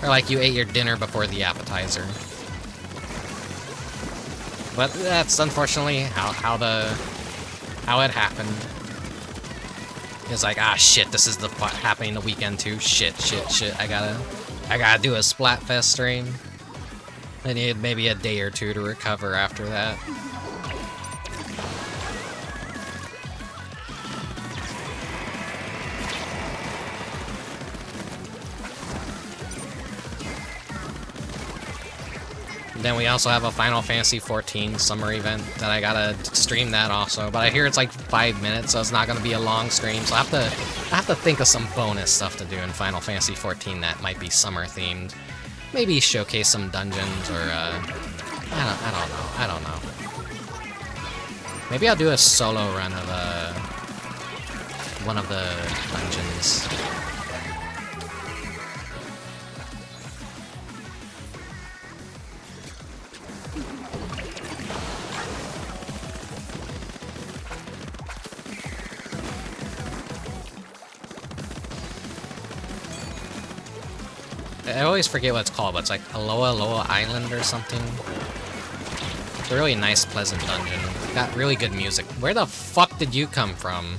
Or like you ate your dinner before the appetizer. But that's unfortunately how it happened. It's like, ah, shit, this is happening the weekend too. Shit. I gotta do a Splatfest stream. I need maybe a day or two to recover after that. Then we also have a Final Fantasy XIV summer event that I gotta stream that also, but I hear it's like 5 minutes, so it's not gonna be a long stream. So I have to think of some bonus stuff to do in Final Fantasy XIV that might be summer themed. Maybe showcase some dungeons or I don't know. Maybe I'll do a solo run of one of the dungeons. I always forget what it's called, but it's like Aloha Island or something. It's a really nice, pleasant dungeon. Got really good music. Where the fuck did you come from?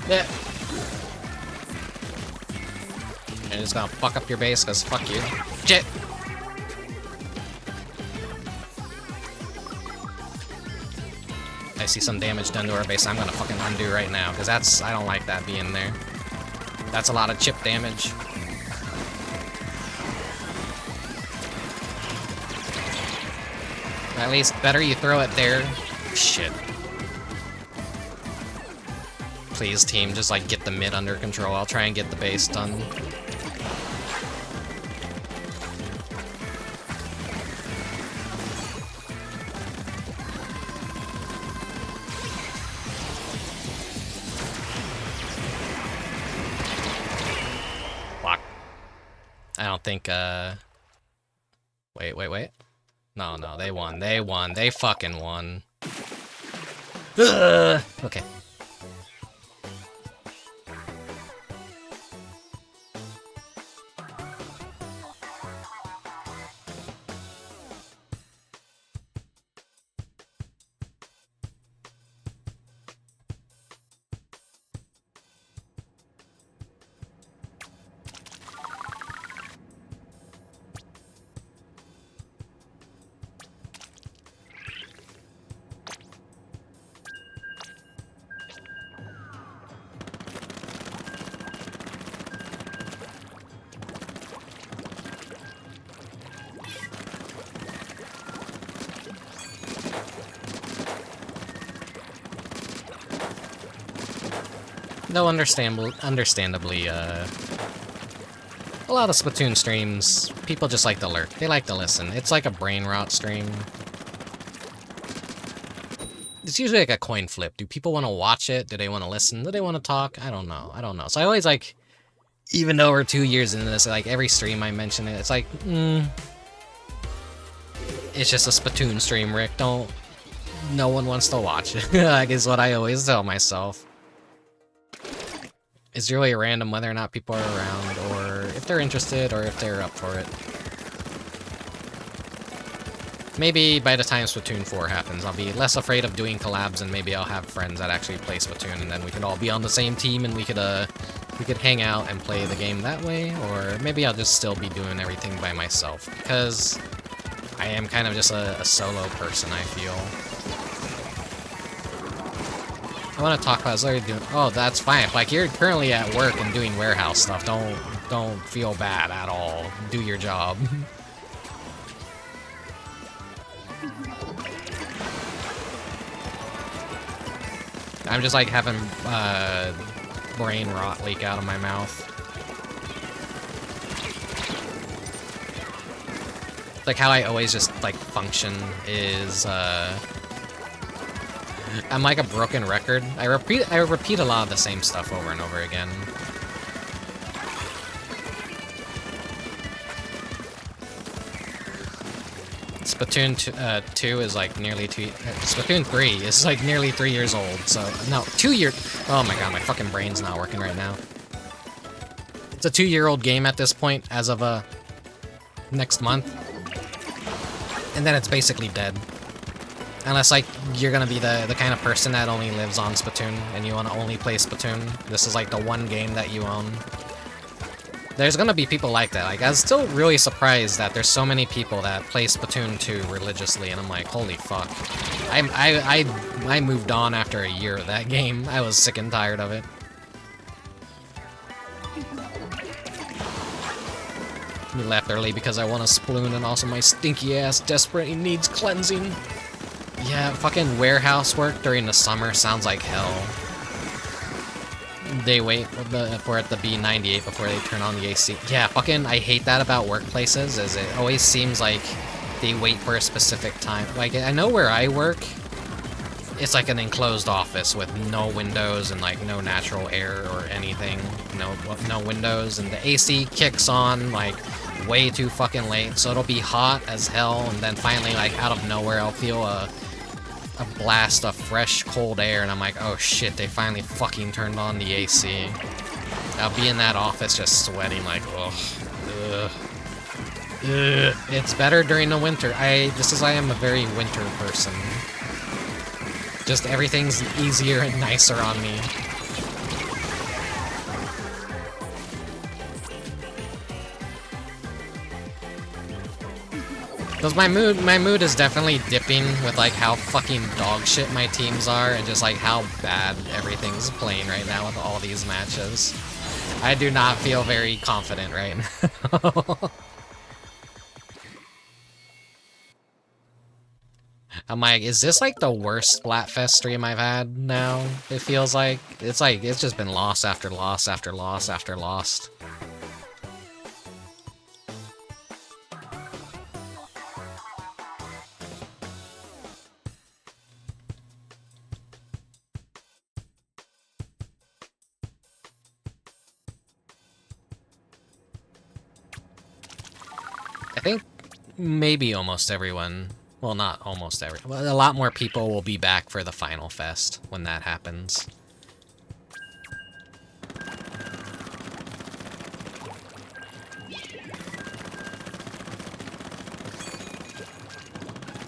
Yeah. And it's gonna fuck up your base, cause fuck you. Shit! I see some damage done to our base I'm gonna fucking undo right now, cause I don't like that being there. That's a lot of chip damage. At least better you throw it there. Shit. Please, team, just like get the mid under control. I'll try and get the base done. Fuck. I don't think, Wait. No, they won. They fucking won. Okay. Though understandably, a lot of Splatoon streams, people just like to lurk. They like to listen. It's like a brain rot stream. It's usually like a coin flip. Do people want to watch it? Do they want to listen? Do they want to talk? I don't know. I don't know. So I always like, even though we're 2 years into this, like every stream I mention it, it's like, it's just a Splatoon stream, Rick. No one wants to watch it, like is what I always tell myself. It's really random whether or not people are around, or if they're interested, or if they're up for it. Maybe by the time Splatoon 4 happens, I'll be less afraid of doing collabs, and maybe I'll have friends that actually play Splatoon, and then we could all be on the same team, and we could hang out and play the game that way, or maybe I'll just still be doing everything by myself, because I am kind of just a solo person, I feel. I want to talk about what you're doing. Oh, that's fine. Like, you're currently at work and doing warehouse stuff. Don't feel bad at all. Do your job. I'm just like having brain rot leak out of my mouth. Like how I always just like function is I'm like a broken record. I repeat a lot of the same stuff over and over again. Splatoon 2 is like nearly Splatoon 3 is like nearly 3 years old, so... No, 2 years... Oh my god, my fucking brain's not working right now. It's a 2-year-old game at this point, as of, next month. And then it's basically dead. Unless, like, you're gonna be the kind of person that only lives on Splatoon, and you wanna only play Splatoon. This is, like, the one game that you own. There's gonna be people like that. Like, I was still really surprised that there's so many people that play Splatoon 2 religiously, and I'm like, holy fuck. I moved on after a year of that game. I was sick and tired of it. We left early because I want a Sploon, and also my stinky ass desperately needs cleansing. Yeah, fucking warehouse work during the summer sounds like hell. They wait for it to be 98 before they turn on the AC. Yeah, fucking, I hate that about workplaces, is it always seems like they wait for a specific time. Like, I know where I work, it's like an enclosed office with no windows and, like, no natural air or anything. No windows, and the AC kicks on, like, way too fucking late, so it'll be hot as hell, and then finally, like, out of nowhere, I'll feel a blast of fresh, cold air, and I'm like, oh shit, they finally fucking turned on the AC. I'll be in that office just sweating like, ugh. It's better during the winter. I am a very winter person. Just everything's easier and nicer on me. Because my mood is definitely dipping with, like, how fucking dog shit my teams are, and just, like, how bad everything's playing right now with all these matches. I do not feel very confident right now. I'm like, is this, like, the worst Splatfest stream I've had now? It feels like. It's just been loss after loss after loss after loss. I think maybe almost everyone Well, not almost every. Well, a lot more people will be back for the final fest when that happens.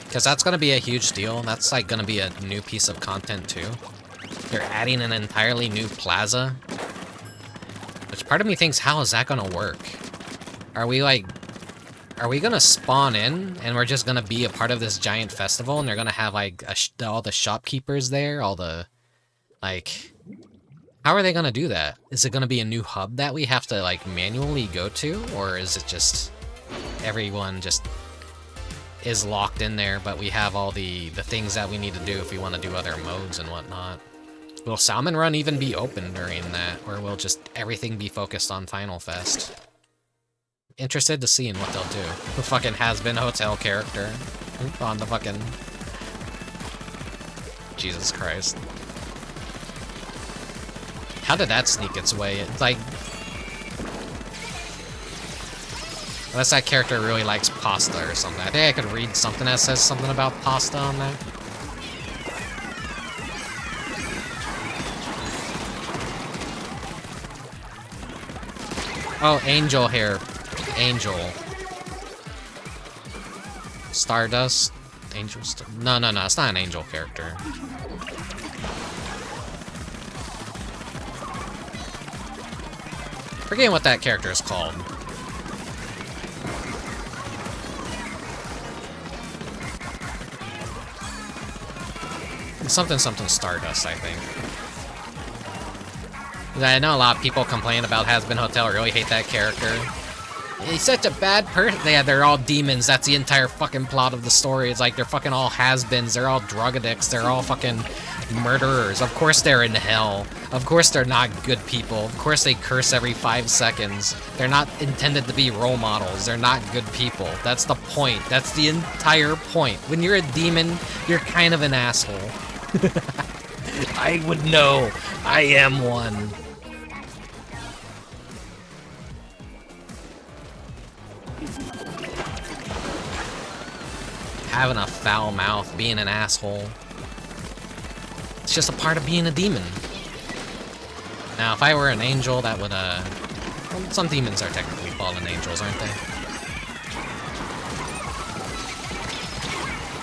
Because that's going to be a huge deal. That's like going to be a new piece of content too. They're adding an entirely new plaza. Which part of me thinks, how is that going to work? Are we going to spawn in and we're just going to be a part of this giant festival and they're going to have like all the shopkeepers there, all the, like, how are they going to do that? Is it going to be a new hub that we have to like manually go to? Or is it just everyone just is locked in there, but we have all the things that we need to do if we want to do other modes and whatnot? Will Salmon Run even be open during that, or will just everything be focused on Final Fest? Interested to see in what they'll do. The fucking has-been hotel character on the fucking... Jesus Christ. How did that sneak its way? It's like... Unless that character really likes pasta or something. I think I could read something that says something about pasta on there. Oh, Angel here. Angel. Stardust? Angel No, it's not an Angel character. Forgetting what that character is called. Something Stardust, I think. I know a lot of people complain about Has-Been Hotel, really hate that character. He's such a bad person. Yeah, they're all demons. That's the entire fucking plot of the story. It's like they're fucking all has-beens. They're all drug addicts. They're all fucking murderers. Of course they're in hell. Of course they're not good people. Of course they curse every 5 seconds. They're not intended to be role models. They're not good people. That's the point. That's the entire point. When you're a demon, you're kind of an asshole. I would know. I am one. Having a foul mouth, being an asshole. It's just a part of being a demon. Now, if I were an angel, that would, well, some demons are technically fallen angels, aren't they?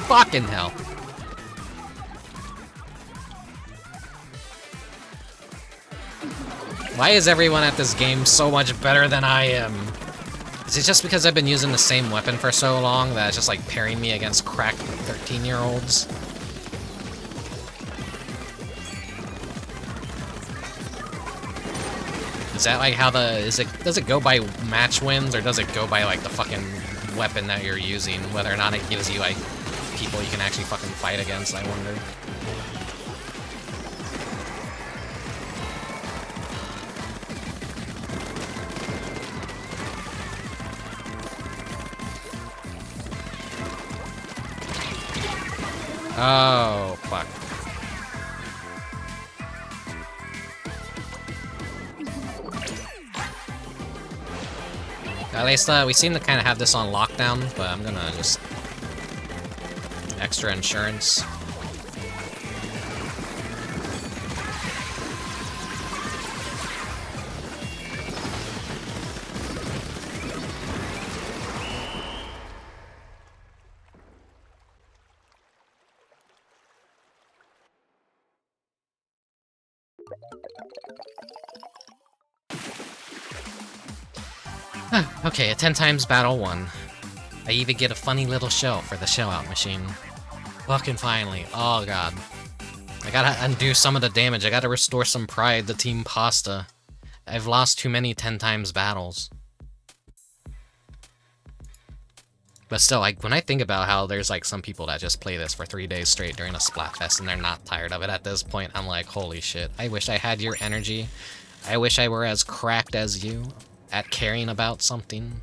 Fucking hell. Why is everyone at this game so much better than I am? Is it just because I've been using the same weapon for so long that it's just like pairing me against cracked 13-year-olds? Is that like how does it go by match wins, or does it go by like the fucking weapon that you're using? Whether or not it gives you like people you can actually fucking fight against, I wonder. Oh, fuck. At least, we seem to kind of have this on lockdown, but I'm gonna just... extra insurance. Okay, a 10 times battle 1. I even get a funny little shell for the shell out machine. Fucking finally. Oh god. I gotta undo some of the damage. I gotta restore some pride to Team Pasta. I've lost too many 10 times battles. But still, like, when I think about how there's like some people that just play this for 3 days straight during a Splatfest and they're not tired of it at this point, I'm like, holy shit. I wish I had your energy. I wish I were as cracked as you at caring about something.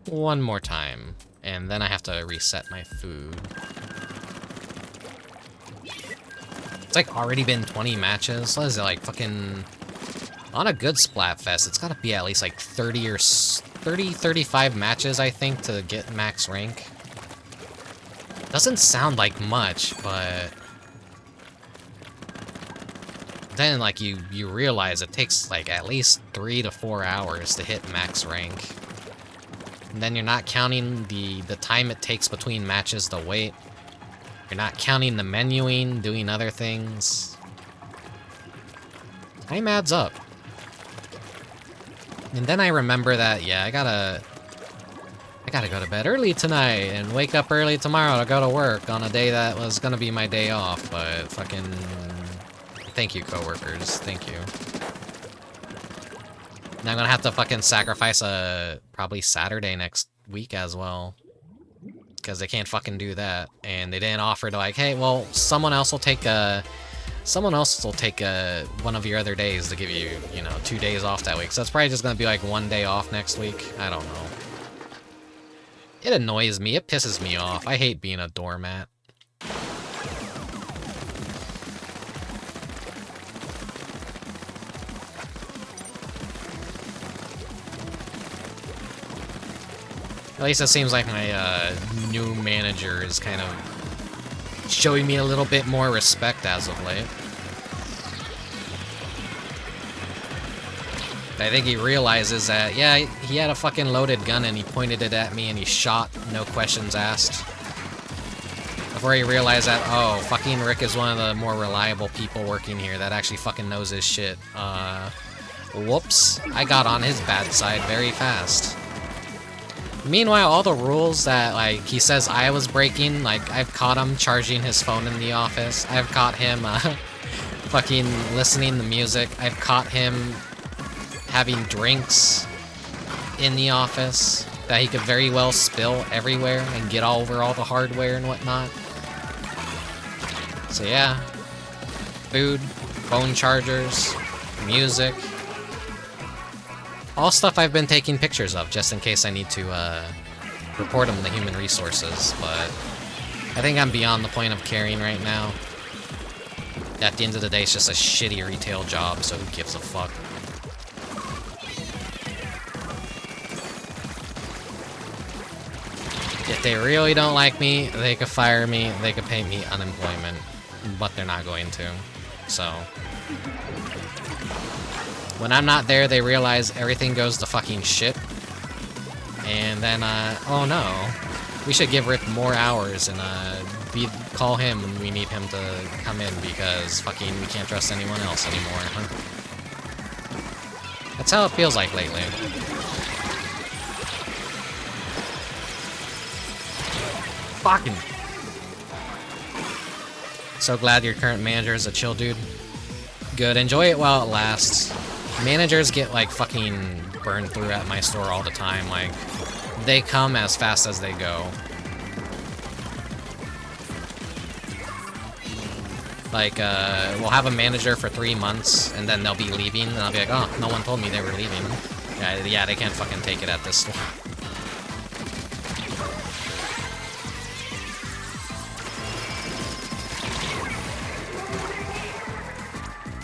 One more time, and then I have to reset my food. It's like already been 20 matches. What is it, like fucking... On a good Splatfest, it's gotta be at least like 30 or 35 matches, I think, to get max rank. Doesn't sound like much, but then like you realize it takes like at least 3 to 4 hours to hit max rank. And then you're not counting the time it takes between matches to wait. You're not counting the menuing, doing other things. Time adds up. And then I remember that, yeah, I gotta go to bed early tonight and wake up early tomorrow to go to work on a day that was gonna be my day off, but fucking... Thank you, coworkers. Thank you. Now I'm gonna have to fucking sacrifice probably Saturday next week as well. Because they can't fucking do that. And they didn't offer to like, hey, well, someone else will take one of your other days to give you, 2 days off that week. So it's probably just gonna be like 1 day off next week. I don't know. It annoys me. It pisses me off. I hate being a doormat. At least it seems like my new manager is kind of showing me a little bit more respect as of late. I think he realizes that, yeah, he had a fucking loaded gun and he pointed it at me and he shot, no questions asked. Before he realized that, oh, fucking Rick is one of the more reliable people working here that actually fucking knows his shit. Whoops. I got on his bad side very fast. Meanwhile, all the rules that, like, he says I was breaking, like, I've caught him charging his phone in the office. I've caught him, fucking listening to music. I've caught him having drinks in the office that he could very well spill everywhere and get all over all the hardware and whatnot. So yeah, food, phone chargers, music, all stuff I've been taking pictures of just in case I need to report them to human resources, but I think I'm beyond the point of caring right now. At the end of the day, it's just a shitty retail job, so who gives a fuck? If they really don't like me, they could fire me, they could pay me unemployment, but they're not going to, so. When I'm not there, they realize everything goes to fucking shit, and then, oh no, we should give Rick more hours and, call him when we need him to come in because fucking we can't trust anyone else anymore, huh? That's how it feels like lately. Fucking. So glad your current manager is a chill dude. Good, enjoy it while it lasts. Managers get like fucking burned through at my store all the time, like they come as fast as they go. Like, we'll have a manager for 3 months, and then they'll be leaving, and I'll be like, oh, no one told me they were leaving. Yeah, they can't fucking take it at this store.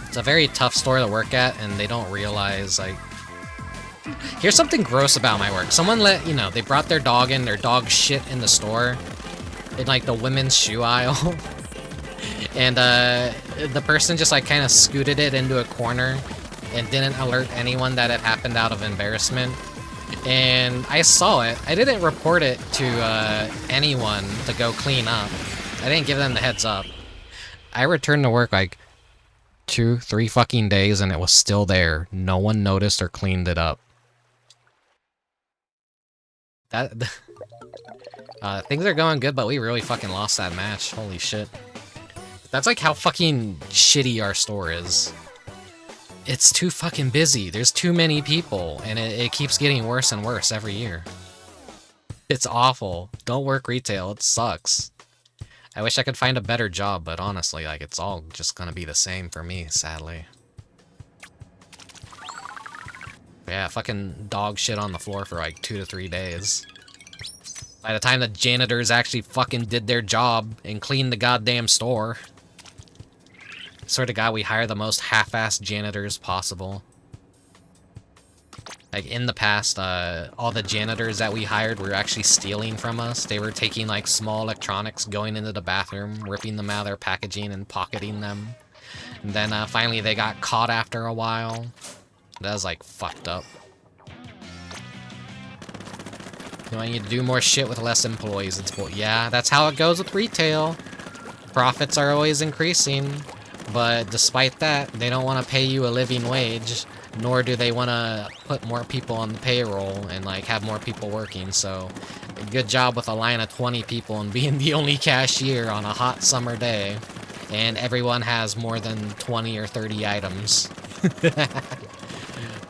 It's a very tough store to work at, and they don't realize, like... Here's something gross about my work. Someone they brought their dog in, their dog shit in the store, in, like, the women's shoe aisle. And, the person just, like, kind of scooted it into a corner and didn't alert anyone that it happened out of embarrassment. And I saw it. I didn't report it to, anyone to go clean up. I didn't give them the heads up. I returned to work, like, 2-3 fucking days, and it was still there. No one noticed or cleaned it up. Things are going good, but we really fucking lost that match. Holy shit. That's like how fucking shitty our store is. It's too fucking busy. There's too many people, and it keeps getting worse and worse every year. It's awful. Don't work retail. It sucks. I wish I could find a better job, but honestly, like, it's all just gonna be the same for me, sadly. Yeah, fucking dog shit on the floor for like 2 to 3 days. By the time the janitors actually fucking did their job and cleaned the goddamn store. Swear to God, we hire the most half-assed janitors possible. Like, in the past, all the janitors that we hired were actually stealing from us. They were taking, like, small electronics, going into the bathroom, ripping them out of their packaging and pocketing them. And then, finally they got caught after a while. That was, like, fucked up. You want you to do more shit with less employees. Yeah, that's how it goes with retail. Profits are always increasing. But despite that, they don't want to pay you a living wage. Nor do they want to put more people on the payroll and, like, have more people working, so good job with a line of 20 people and being the only cashier on a hot summer day. And everyone has more than 20 or 30 items.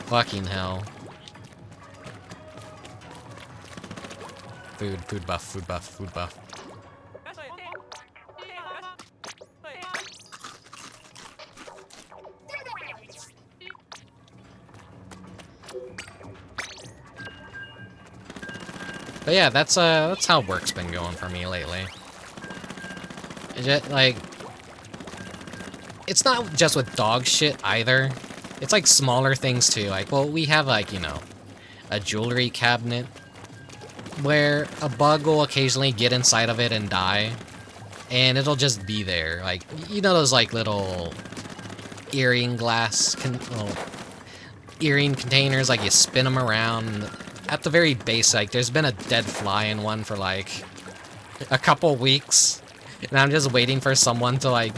Fucking hell. Food buff. But yeah, that's how work's been going for me lately. Like, it's not just with dog shit either. It's like smaller things too. Like, well, we have like, you know, a jewelry cabinet where a bug will occasionally get inside of it and die, and it'll just be there. Like, you know those like little earring earring containers, like you spin them around. At the very base, like, there's been a dead fly in one for, like, a couple weeks. And I'm just waiting for someone to, like,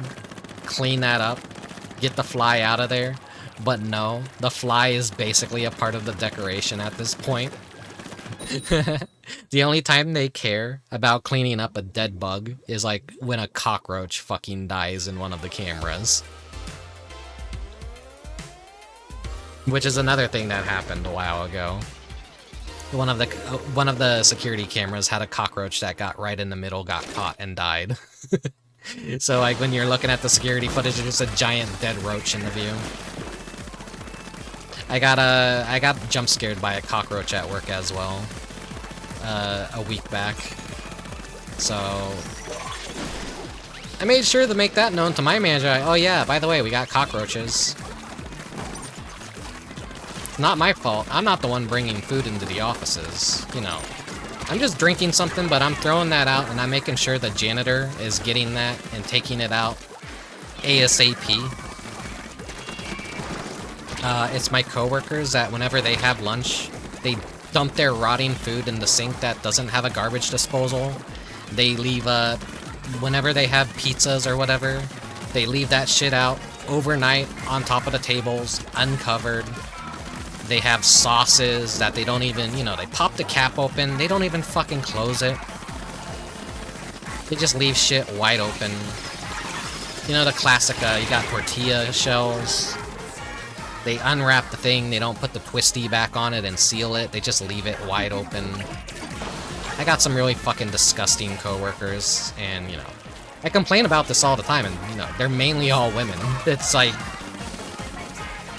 clean that up, get the fly out of there. But no, the fly is basically a part of the decoration at this point. The only time they care about cleaning up a dead bug is, like, when a cockroach fucking dies in one of the cameras. Which is another thing that happened a while ago. One of the security cameras had a cockroach that got right in the middle, got caught, and died. So, like, when you're looking at the security footage, there's a giant dead roach in the view. I got jump scared by a cockroach at work as well, a week back. So I made sure to make that known to my manager. Oh yeah, by the way, we got cockroaches. Not my fault. I'm not the one bringing food into the offices. You know, I'm just drinking something, but I'm throwing that out, and I'm making sure the janitor is getting that and taking it out ASAP. It's my coworkers that whenever they have lunch, they dump their rotting food in the sink that doesn't have a garbage disposal. They leave, whenever they have pizzas or whatever, they leave that shit out overnight on top of the tables, uncovered. They have sauces that they don't even, you know, they pop the cap open, they don't even fucking close it. They just leave shit wide open. You know, the classic, you got tortilla shells. They unwrap the thing, they don't put the twisty back on it and seal it, they just leave it wide open. I got some really fucking disgusting coworkers, and, you know, I complain about this all the time, and, you know, they're mainly all women. It's like,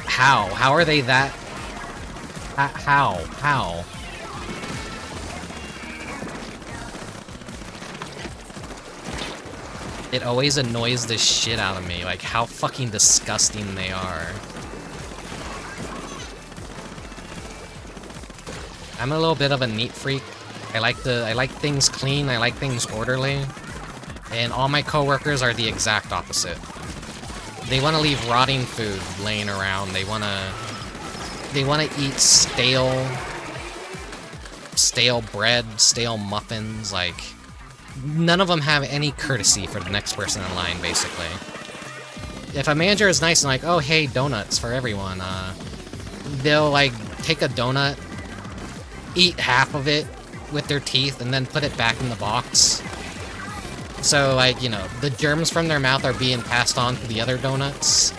how? How are they that? How? It always annoys the shit out of me, like, how fucking disgusting they are. I'm a little bit of a neat freak. I like things clean, I like things orderly. And all my coworkers are the exact opposite. They want to leave rotting food laying around. They want to eat stale bread, stale muffins. Like, none of them have any courtesy for the next person in line, basically. If a manager is nice and like, oh hey, donuts for everyone, they'll like take a donut, eat half of it with their teeth, and then put it back in the box. So, like, you know, the germs from their mouth are being passed on to the other donuts.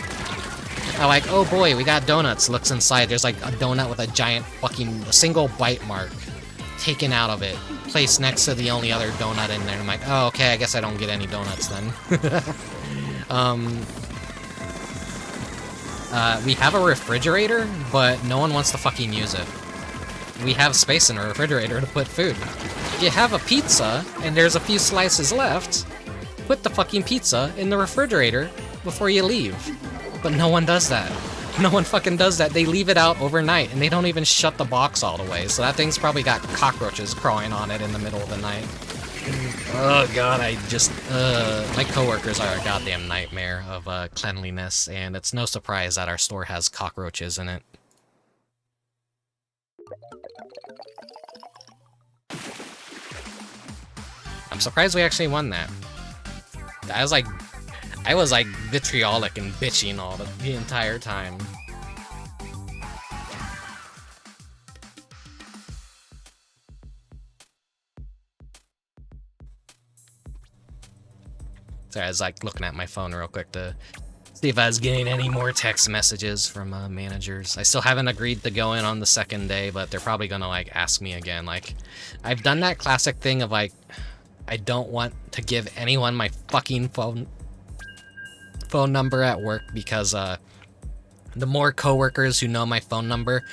I'm like, oh boy, we got donuts. Looks inside, there's like a donut with a giant fucking single bite mark taken out of it, placed next to the only other donut in there. I'm like, oh, okay, I guess I don't get any donuts then. We have a refrigerator, but no one wants to fucking use it. We have space in a refrigerator to put food. If you have a pizza, and there's a few slices left, put the fucking pizza in the refrigerator before you leave. But no one does that. No one fucking does that. They leave it out overnight, and they don't even shut the box all the way. So that thing's probably got cockroaches crawling on it in the middle of the night. Oh god, my coworkers are a goddamn nightmare of cleanliness, and it's no surprise that our store has cockroaches in it. I'm surprised we actually won that. I was like vitriolic and bitching all the entire time. So I was like looking at my phone real quick to see if I was getting any more text messages from managers. I still haven't agreed to go in on the second day, but they're probably gonna like ask me again. Like, I've done that classic thing of like, I don't want to give anyone my fucking phone number at work, because the more coworkers who know my phone number,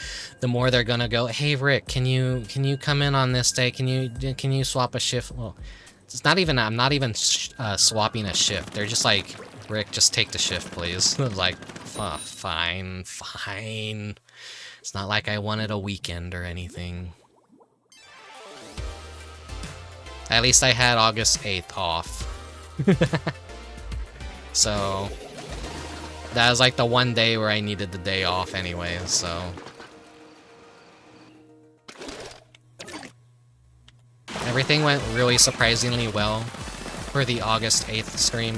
the more they're gonna go, "Hey Rick, can you come in on this day? Can you swap a shift?" Well, it's not even, I'm not even swapping a shift. They're just like, "Rick, just take the shift, please." Like, fine. It's not like I wanted a weekend or anything. At least I had August 8th off. So that was like the one day where I needed the day off anyway, so. Everything went really surprisingly well for the August 8th stream.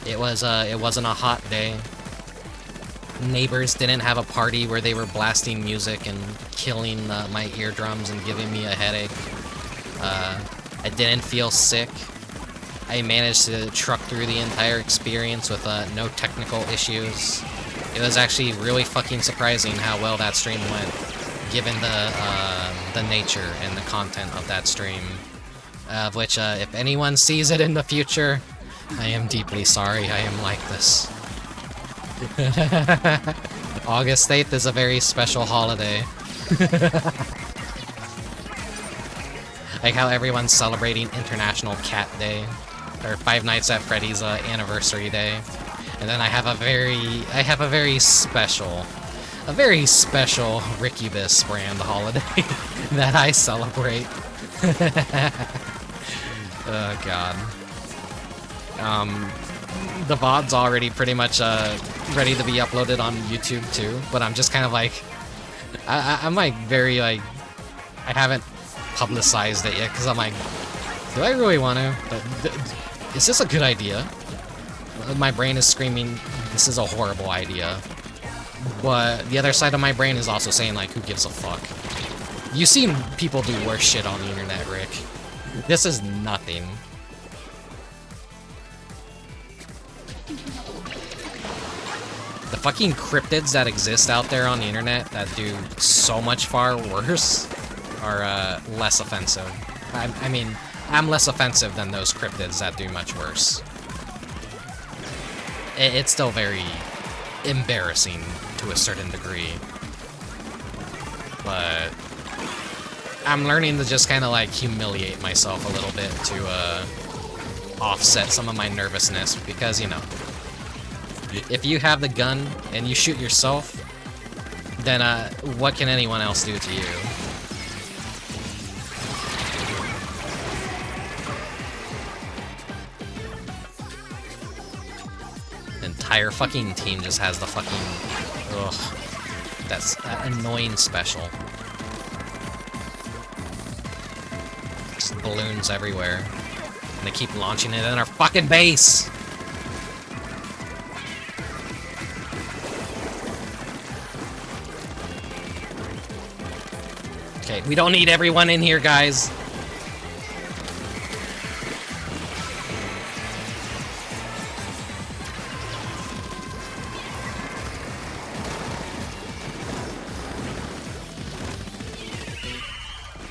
It wasn't a hot day. Neighbors didn't have a party where they were blasting music and killing my eardrums and giving me a headache. I didn't feel sick. I managed to truck through the entire experience with no technical issues. It was actually really fucking surprising how well that stream went, given the nature and the content of that stream. Of which, if anyone sees it in the future, I am deeply sorry I am like this. August 8th is a very special holiday. Like how everyone's celebrating International Cat Day, or Five Nights at Freddy's anniversary day, and then I have a very special Rickubus brand holiday that I celebrate. Oh god. The VOD's already pretty much ready to be uploaded on YouTube too, but I'm just kind of like, I'm like very like, I haven't publicized it yet because I'm like, do I really want to? Is this a good idea? My brain is screaming, this is a horrible idea. But the other side of my brain is also saying like, who gives a fuck? You've seen people do worse shit on the internet, Rick. This is nothing. The fucking cryptids that exist out there on the internet that do so much far worse are less offensive. I mean, I'm less offensive than those cryptids that do much worse. It's still very embarrassing to a certain degree. But I'm learning to just kind of like humiliate myself a little bit to offset some of my nervousness, because, you know, if you have the gun and you shoot yourself, then what can anyone else do to you? The entire fucking team just has the fucking... Ugh. That's that annoying special. Just balloons everywhere. And they keep launching it in our fucking base! Okay, we don't need everyone in here, guys.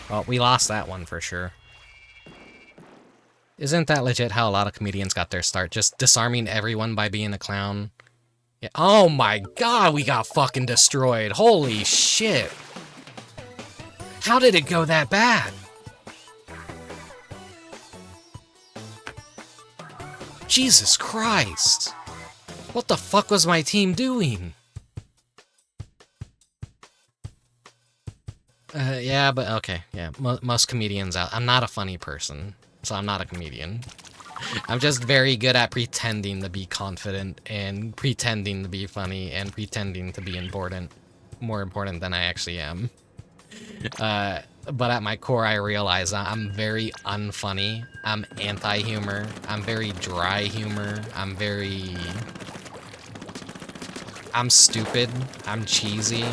Well, we lost that one for sure. Isn't that legit how a lot of comedians got their start? Just disarming everyone by being a clown? Yeah. Oh my god, we got fucking destroyed. Holy shit. How did it go that bad? Jesus Christ. What the fuck was my team doing? Yeah, but okay, yeah. Most comedians out. I'm not a funny person, so I'm not a comedian. I'm just very good at pretending to be confident and pretending to be funny and pretending to be important. More important than I actually am. But at my core, I realize I'm very unfunny. I'm anti-humor. I'm very dry humor. I'm stupid. I'm cheesy.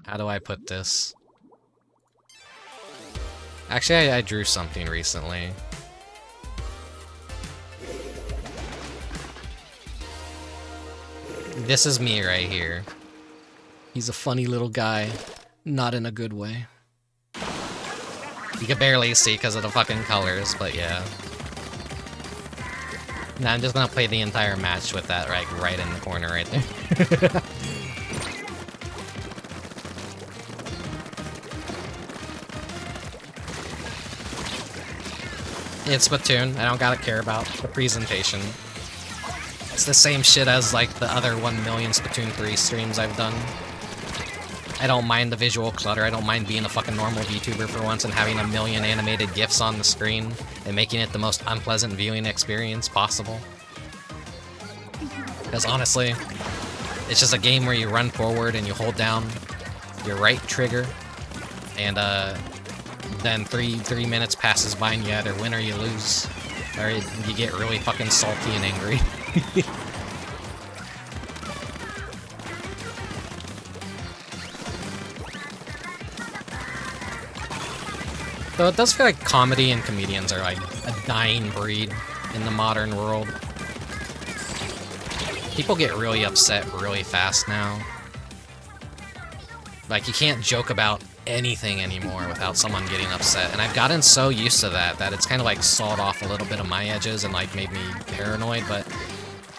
How do I put this? Actually, I drew something recently. This is me right here. He's a funny little guy. Not in a good way. You can barely see because of the fucking colors, but yeah. Now I'm just gonna play the entire match with that right in the corner right there. It's Splatoon. I don't gotta care about the presentation. It's the same shit as like the other 1 million Splatoon 3 streams I've done. I don't mind the visual clutter. I don't mind being a fucking normal VTuber for once and having a million animated GIFs on the screen and making it the most unpleasant viewing experience possible. Because honestly, it's just a game where you run forward and you hold down your right trigger, and then three minutes passes by and you either win or you lose, or you get really fucking salty and angry. Though it does feel like comedy and comedians are like a dying breed in the modern world. People get really upset really fast now. Like, you can't joke about anything anymore without someone getting upset, and I've gotten so used to that it's kind of like sawed off a little bit of my edges and like made me paranoid. But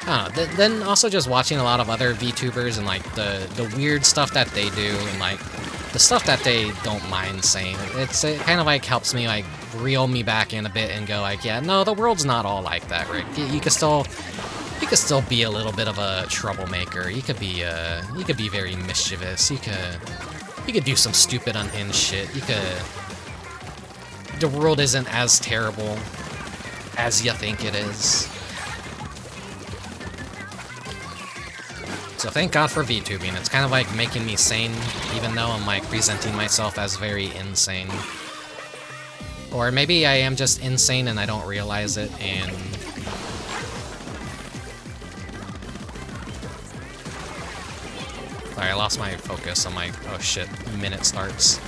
I don't know. Then also just watching a lot of other VTubers and like the weird stuff that they do and like the stuff that they don't mind saying, it kind of like helps me like reel me back in a bit and go like, yeah, no, the world's not all like that, Rick. You could still be a little bit of a troublemaker. You could be very mischievous. You could do some stupid unhinged shit. The world isn't as terrible as you think it is. So thank God for VTubing. It's kind of like making me sane, even though I'm like presenting myself as very insane. Or maybe I am just insane and I don't realize it, and sorry, I lost my focus. I'm like, oh shit, minute starts.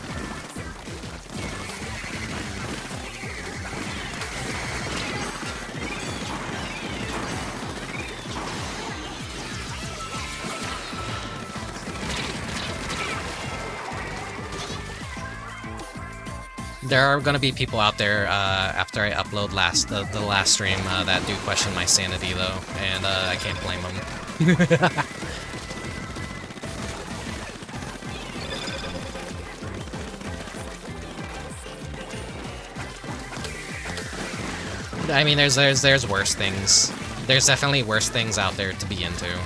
There are gonna be people out there after I upload the last stream that do question my sanity though, and I can't blame them. I mean, there's worse things. There's definitely worse things out there to be into.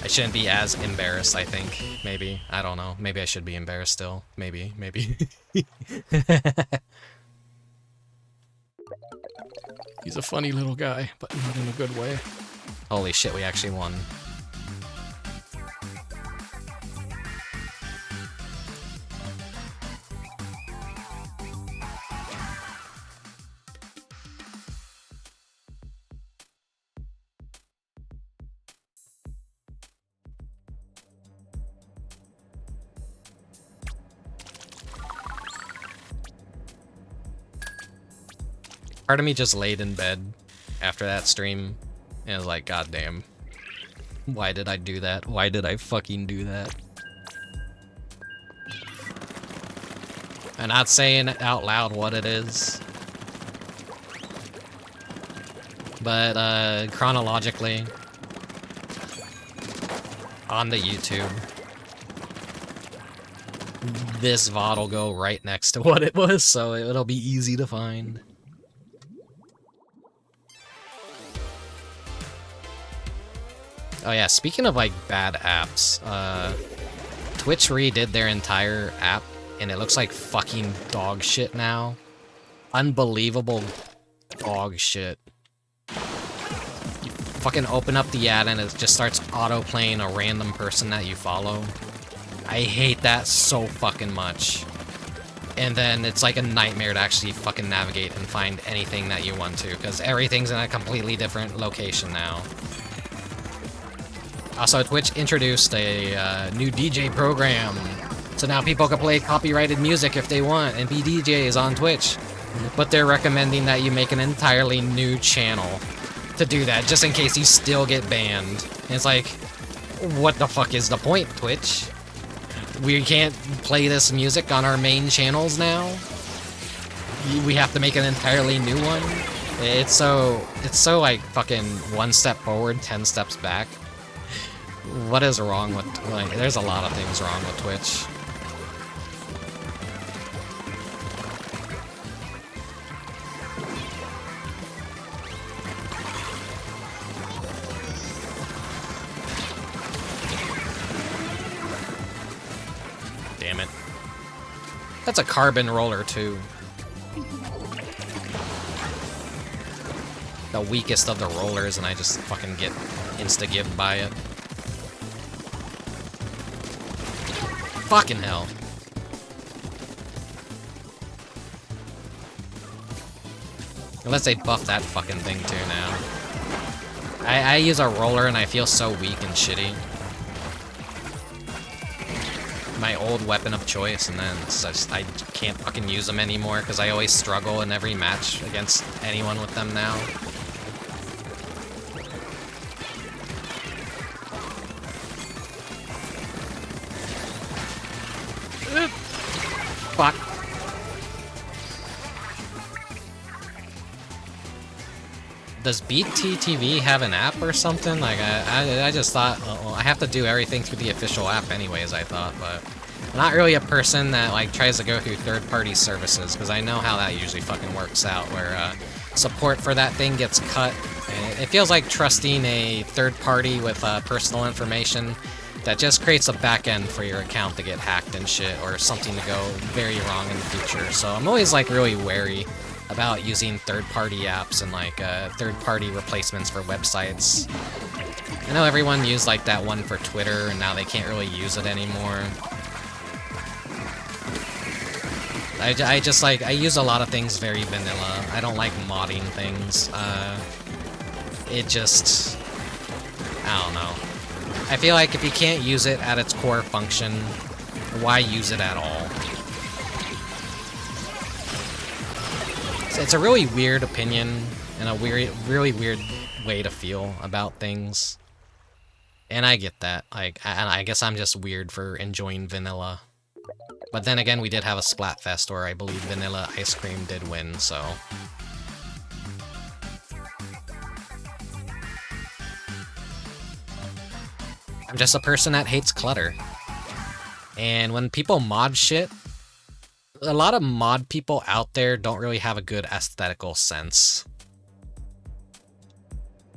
I shouldn't be as embarrassed, I think. Maybe. I don't know. Maybe I should be embarrassed still. Maybe. He's a funny little guy, but not in a good way. Holy shit, we actually won. Part of me just laid in bed after that stream and was like, God damn. Why did I do that? Why did I fucking do that? I'm not saying out loud what it is. But chronologically, on the YouTube, this VOD will go right next to what it was, so it'll be easy to find. Oh yeah, speaking of like bad apps, Twitch redid their entire app, and it looks like fucking dog shit now. Unbelievable dog shit. You fucking open up the ad and it just starts auto-playing a random person that you follow. I hate that so fucking much. And then it's like a nightmare to actually fucking navigate and find anything that you want to, because everything's in a completely different location now. Also, Twitch introduced a new DJ program, so now people can play copyrighted music if they want and be DJs on Twitch. But they're recommending that you make an entirely new channel to do that, just in case you still get banned. And it's like, what the fuck is the point, Twitch? We can't play this music on our main channels now? We have to make an entirely new one? It's so like fucking 1 step forward, 10 steps back. What is wrong with, like, there's a lot of things wrong with Twitch. Damn it. That's a carbon roller too. The weakest of the rollers, and I just fucking get insta-gibbed by it. Fucking hell. Unless they buff that fucking thing too now. I use a roller and I feel so weak and shitty. My old weapon of choice, and then it's just, I can't fucking use them anymore because I always struggle in every match against anyone with them now. Fuck. Does BTTV have an app or something? Like, I just thought, well, I have to do everything through the official app anyways, I thought, but I'm not really a person that, like, tries to go through third-party services, because I know how that usually fucking works out, where, support for that thing gets cut, and it feels like trusting a third party with, personal information that just creates a back end for your account to get hacked and shit, or something to go very wrong in the future. So I'm always like really wary about using third-party apps and like third-party replacements for websites. I know everyone used like that one for Twitter, and now they can't really use it anymore. I just like, I use a lot of things very vanilla. I don't like modding things. It just, I don't know. I feel like if you can't use it at its core function, why use it at all? It's a really weird opinion, and a really weird way to feel about things. And I get that. Like, I guess I'm just weird for enjoying vanilla. But then again, we did have a Splatfest where I believe vanilla ice cream did win, so... I'm just a person that hates clutter. And when people mod shit, a lot of mod people out there don't really have a good aesthetical sense.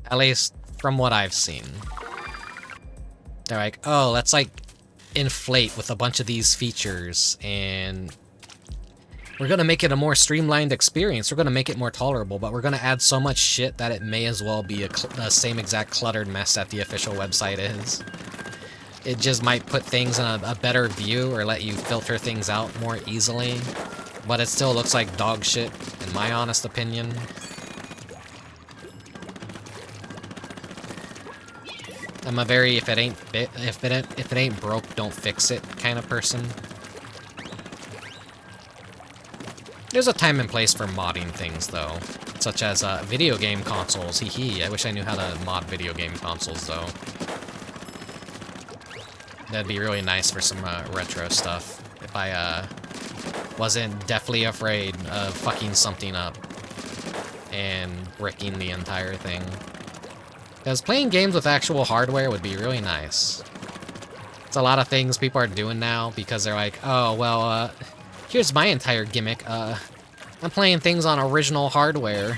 At least from what I've seen. They're like, oh, let's like inflate with a bunch of these features, and we're gonna make it a more streamlined experience, we're gonna make it more tolerable, but we're gonna add so much shit that it may as well be a same exact cluttered mess that the official website is. It just might put things in a better view or let you filter things out more easily, but it still looks like dog shit, in my honest opinion. I'm a very if it ain't broke, don't fix it kind of person. There's a time and place for modding things though, such as video game consoles. Hee. I wish I knew how to mod video game consoles though. That'd be really nice for some retro stuff if I wasn't deathly afraid of fucking something up and bricking the entire thing. Because playing games with actual hardware would be really nice. It's a lot of things people are doing now because they're like, oh, well, here's my entire gimmick. I'm playing things on original hardware.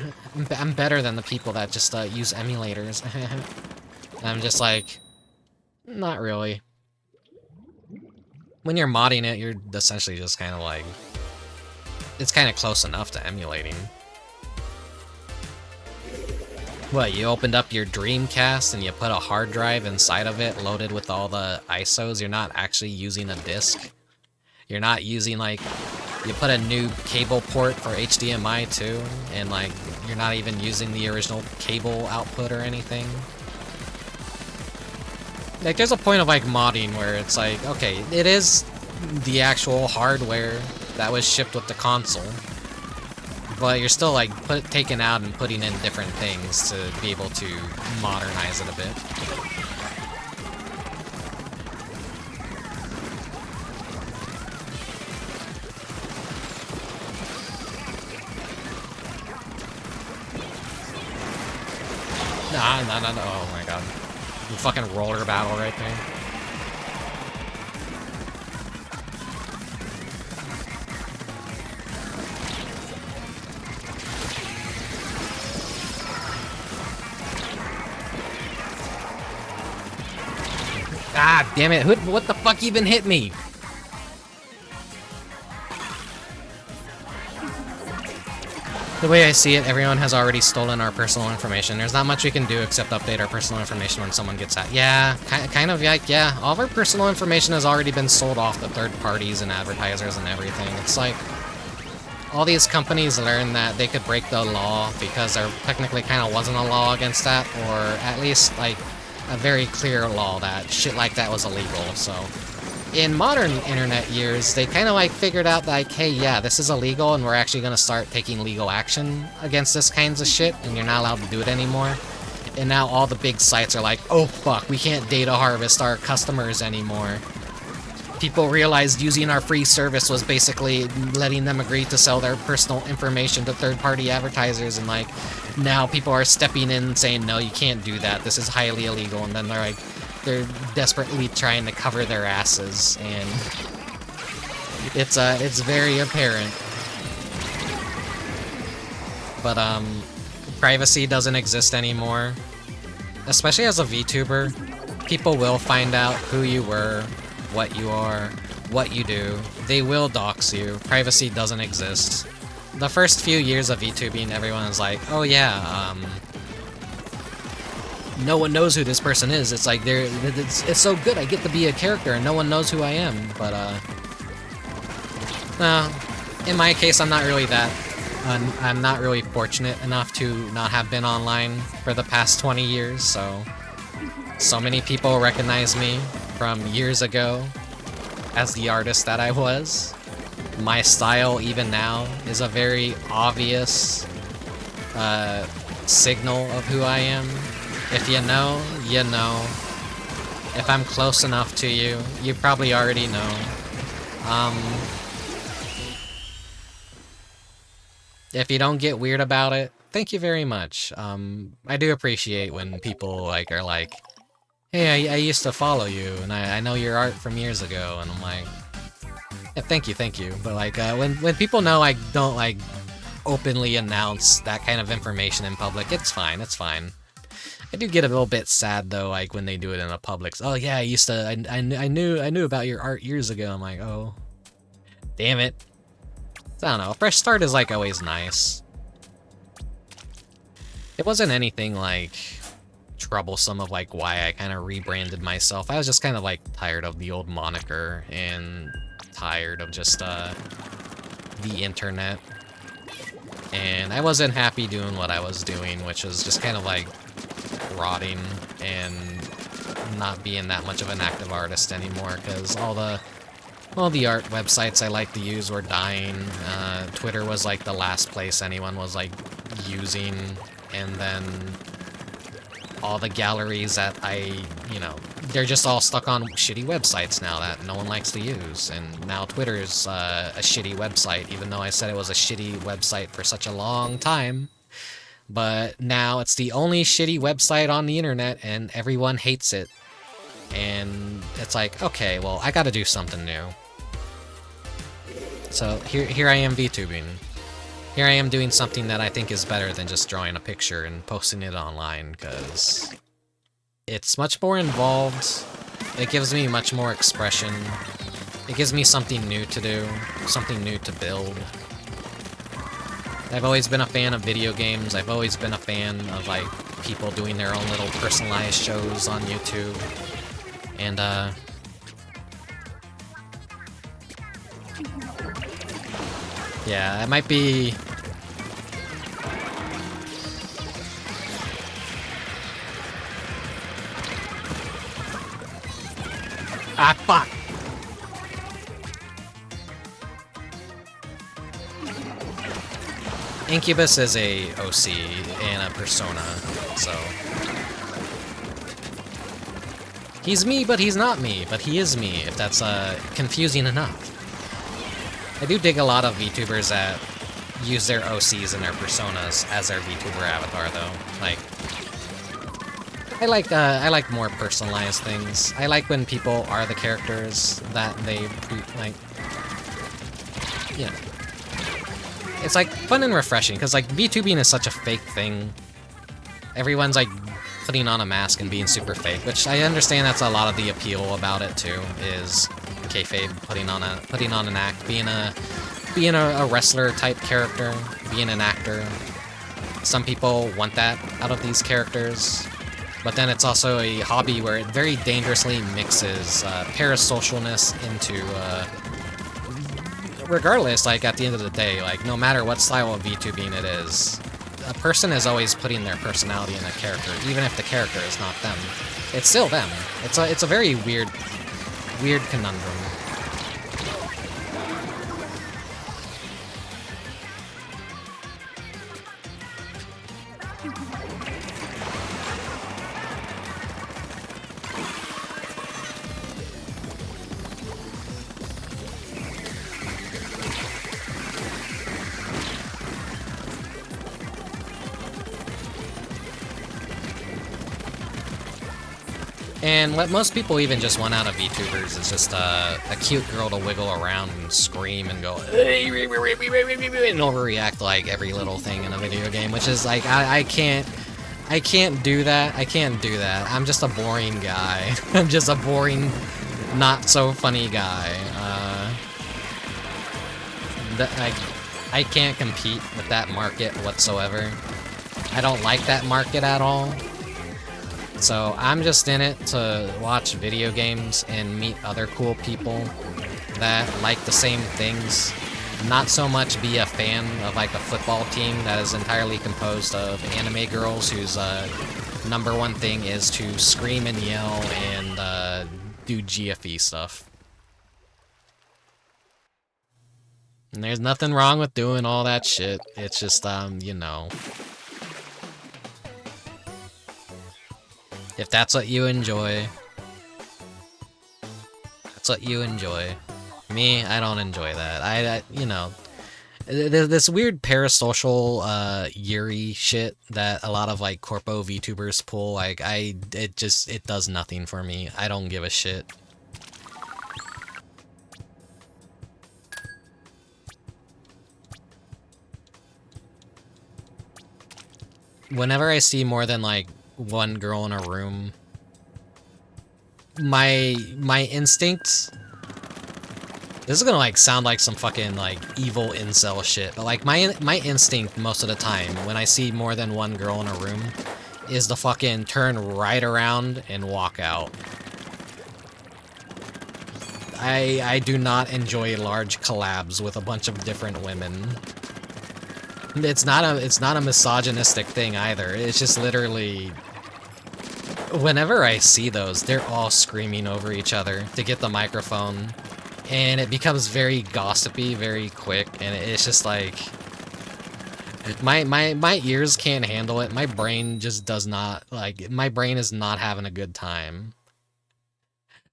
I'm better than the people that just use emulators. And I'm just like, not really. When you're modding it, you're essentially just kind of like, it's kind of close enough to emulating. What, you opened up your Dreamcast and you put a hard drive inside of it loaded with all the ISOs? You're not actually using a disc? You're not using, like, you put a new cable port for HDMI too, and, like, you're not even using the original cable output or anything? Like, there's a point of, like, modding where it's like, okay, it is the actual hardware that was shipped with the console, but you're still, like, taking out and putting in different things to be able to modernize it a bit. No, oh my god. The fucking roller battle right there. Ah, damn it. What the fuck even hit me? The way I see it, everyone has already stolen our personal information. There's not much we can do except update our personal information when someone gets out. Yeah, kind of like, yeah. All of our personal information has already been sold off to third parties and advertisers and everything. It's like, all these companies learned that they could break the law because there technically kind of wasn't a law against that, or at least, like, a very clear law that shit like that was illegal, so... In modern internet years, they kind of like figured out like, hey, yeah, this is illegal and we're actually going to start taking legal action against this kinds of shit, and you're not allowed to do it anymore. And now all the big sites are like, oh fuck, we can't data harvest our customers anymore. People realized using our free service was basically letting them agree to sell their personal information to third-party advertisers, and like, now people are stepping in and saying, no, you can't do that, this is highly illegal, and then they're like, they're desperately trying to cover their asses, and it's very apparent. But, privacy doesn't exist anymore. Especially as a VTuber, people will find out who you were, what you are, what you do. They will dox you. Privacy doesn't exist. The first few years of VTubing, everyone is like, oh yeah, no one knows who this person is. It's like, it's so good, I get to be a character and no one knows who I am. But, no, in my case, I'm not really that, I'm not really fortunate enough to not have been online for the past 20 years, so many people recognize me from years ago as the artist that I was. My style, even now, is a very obvious, signal of who I am. If you know, you know. If I'm close enough to you, you probably already know. If you don't get weird about it, thank you very much. I do appreciate when people like are like, hey, I used to follow you, and I know your art from years ago, and I'm like, yeah, thank you. But like, when people know I don't like openly announce that kind of information in public, it's fine. I do get a little bit sad though, like when they do it in a public. Oh yeah, I knew about your art years ago. I'm like, oh, damn it. I don't know. A fresh start is like always nice. It wasn't anything like troublesome of like why I kind of rebranded myself. I was just kind of like tired of the old moniker and tired of just the internet. And I wasn't happy doing what I was doing, which was just kind of like rotting and not being that much of an active artist anymore, because all the art websites I like to use were dying. Twitter was like the last place anyone was like using, and then all the galleries that they're just all stuck on shitty websites now that no one likes to use. And now Twitter's a shitty website, even though I said it was a shitty website for such a long time. But now it's the only shitty website on the internet, and everyone hates it. and it's like, okay, well, I gotta do something new. So here I am VTubing. Here I am doing something that I think is better than just drawing a picture and posting it online, because it's much more involved. It gives me much more expression. It gives me something new to do, something new to build. I've always been a fan of video games. I've always been a fan of, like, people doing their own little personalized shows on YouTube. And, yeah, it might be... Ah, fuck! Incubus is a OC and a persona, so... He's me, but he's not me, but he is me, if that's, confusing enough. I do dig a lot of VTubers that use their OCs and their personas as their VTuber avatar, though. Like, I like more personalized things. I like when people are the characters that they, like, you know. It's, like, fun and refreshing, because, like, VTubing is such a fake thing. Everyone's, like, putting on a mask and being super fake, which I understand that's a lot of the appeal about it, too, is kayfabe, putting on an act, being a wrestler-type character, being an actor. Some people want that out of these characters, but then it's also a hobby where it very dangerously mixes parasocialness into... regardless, like, at the end of the day, like, no matter what style of VTubing it is, a person is always putting their personality in a character, even if the character is not them. It's still them. It's a very weird conundrum. And what most people even just want out of VTubers is just a cute girl to wiggle around and scream and go and overreact like every little thing in a video game, which is like, I can't do that. I can't do that. I'm just a boring guy. I'm just a boring, not so funny guy. I can't compete with that market whatsoever. I don't like that market at all. So I'm just in it to watch video games and meet other cool people that like the same things. Not so much be a fan of like a football team that is entirely composed of anime girls whose number one thing is to scream and yell and do GFE stuff. And there's nothing wrong with doing all that shit. It's just, you know. If that's what you enjoy, that's what you enjoy. Me, I don't enjoy that. I you know, this weird parasocial, Yuri shit that a lot of, like, corpo VTubers pull, like, it does nothing for me. I don't give a shit. Whenever I see more than, like, one girl in a room, my instinct, this is gonna like sound like some fucking like evil incel shit, but like my instinct most of the time when I see more than one girl in a room is to fucking turn right around and walk out. I do not enjoy large collabs with a bunch of different women. It's not a misogynistic thing either. It's just literally, whenever I see those, they're all screaming over each other to get the microphone, and it becomes very gossipy very quick, and it's just like, my ears can't handle it. My brain just does not, like, my brain is not having a good time.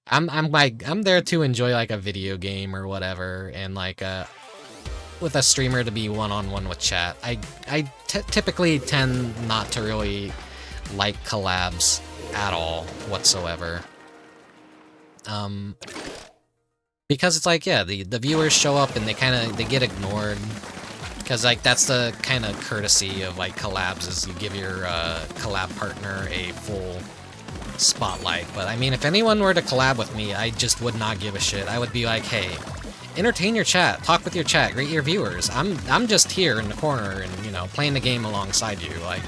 I'm there to enjoy like a video game or whatever, and like with a streamer to be one-on-one with chat. I typically tend not to really like collabs at all whatsoever. Because it's like, yeah, the viewers show up and they get ignored. Because, like, that's the kind of courtesy of, like, collabs, is you give your collab partner a full spotlight. But, I mean, if anyone were to collab with me, I just would not give a shit. I would be like, hey, entertain your chat, talk with your chat, greet your viewers. I'm just here in the corner and, you know, playing the game alongside you. Like,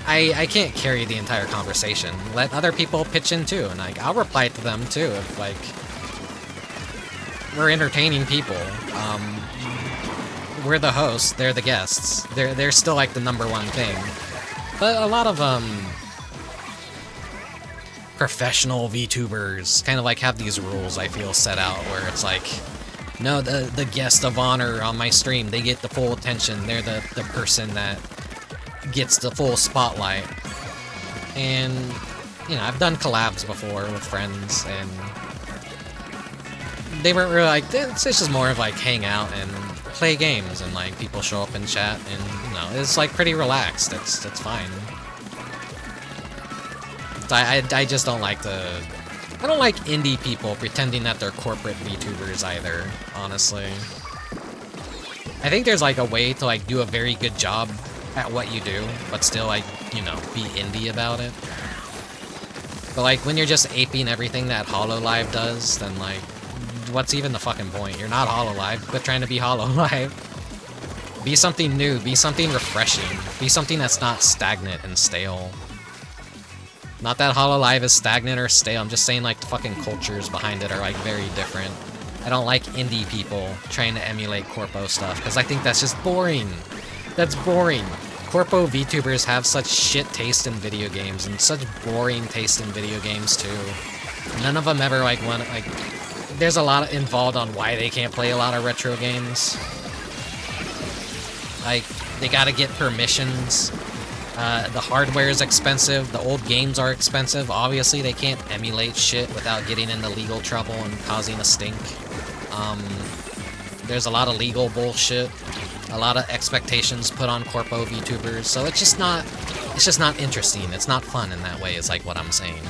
I can't carry the entire conversation. Let other people pitch in, too, and, like, I'll reply to them, too, if, like, we're entertaining people. We're the hosts, they're the guests. They're still like the #1 thing. But a lot of professional VTubers kind of like have these rules, I feel, set out where it's like, no, the guest of honor on my stream, they get the full attention. They're the person that gets the full spotlight. And, you know, I've done collabs before with friends, and they weren't really like, it's just more of like hang out and play games, and like people show up in chat, and you know, it's like pretty relaxed. It's fine. I just don't like I don't like indie people pretending that they're corporate VTubers either, honestly. I think there's like a way to like do a very good job at what you do, but still like, you know, be indie about it. But like when you're just aping everything that HoloLive does, then like, what's even the fucking point? You're not HoloLive, quit trying to be HoloLive. Be something new, be something refreshing, be something that's not stagnant and stale. Not that HoloLive is stagnant or stale, I'm just saying like the fucking cultures behind it are like very different. I don't like indie people trying to emulate Corpo stuff, because I think that's just boring. That's boring. Corpo VTubers have such shit taste in video games, and such boring taste in video games too. None of them ever like want, like, there's a lot involved on why they can't play a lot of retro games. Like, they gotta get permissions. The hardware is expensive, the old games are expensive. Obviously, they can't emulate shit without getting into legal trouble and causing a stink. There's a lot of legal bullshit, a lot of expectations put on Corpo VTubers, so it's just not interesting. It's not fun in that way, is like what I'm saying.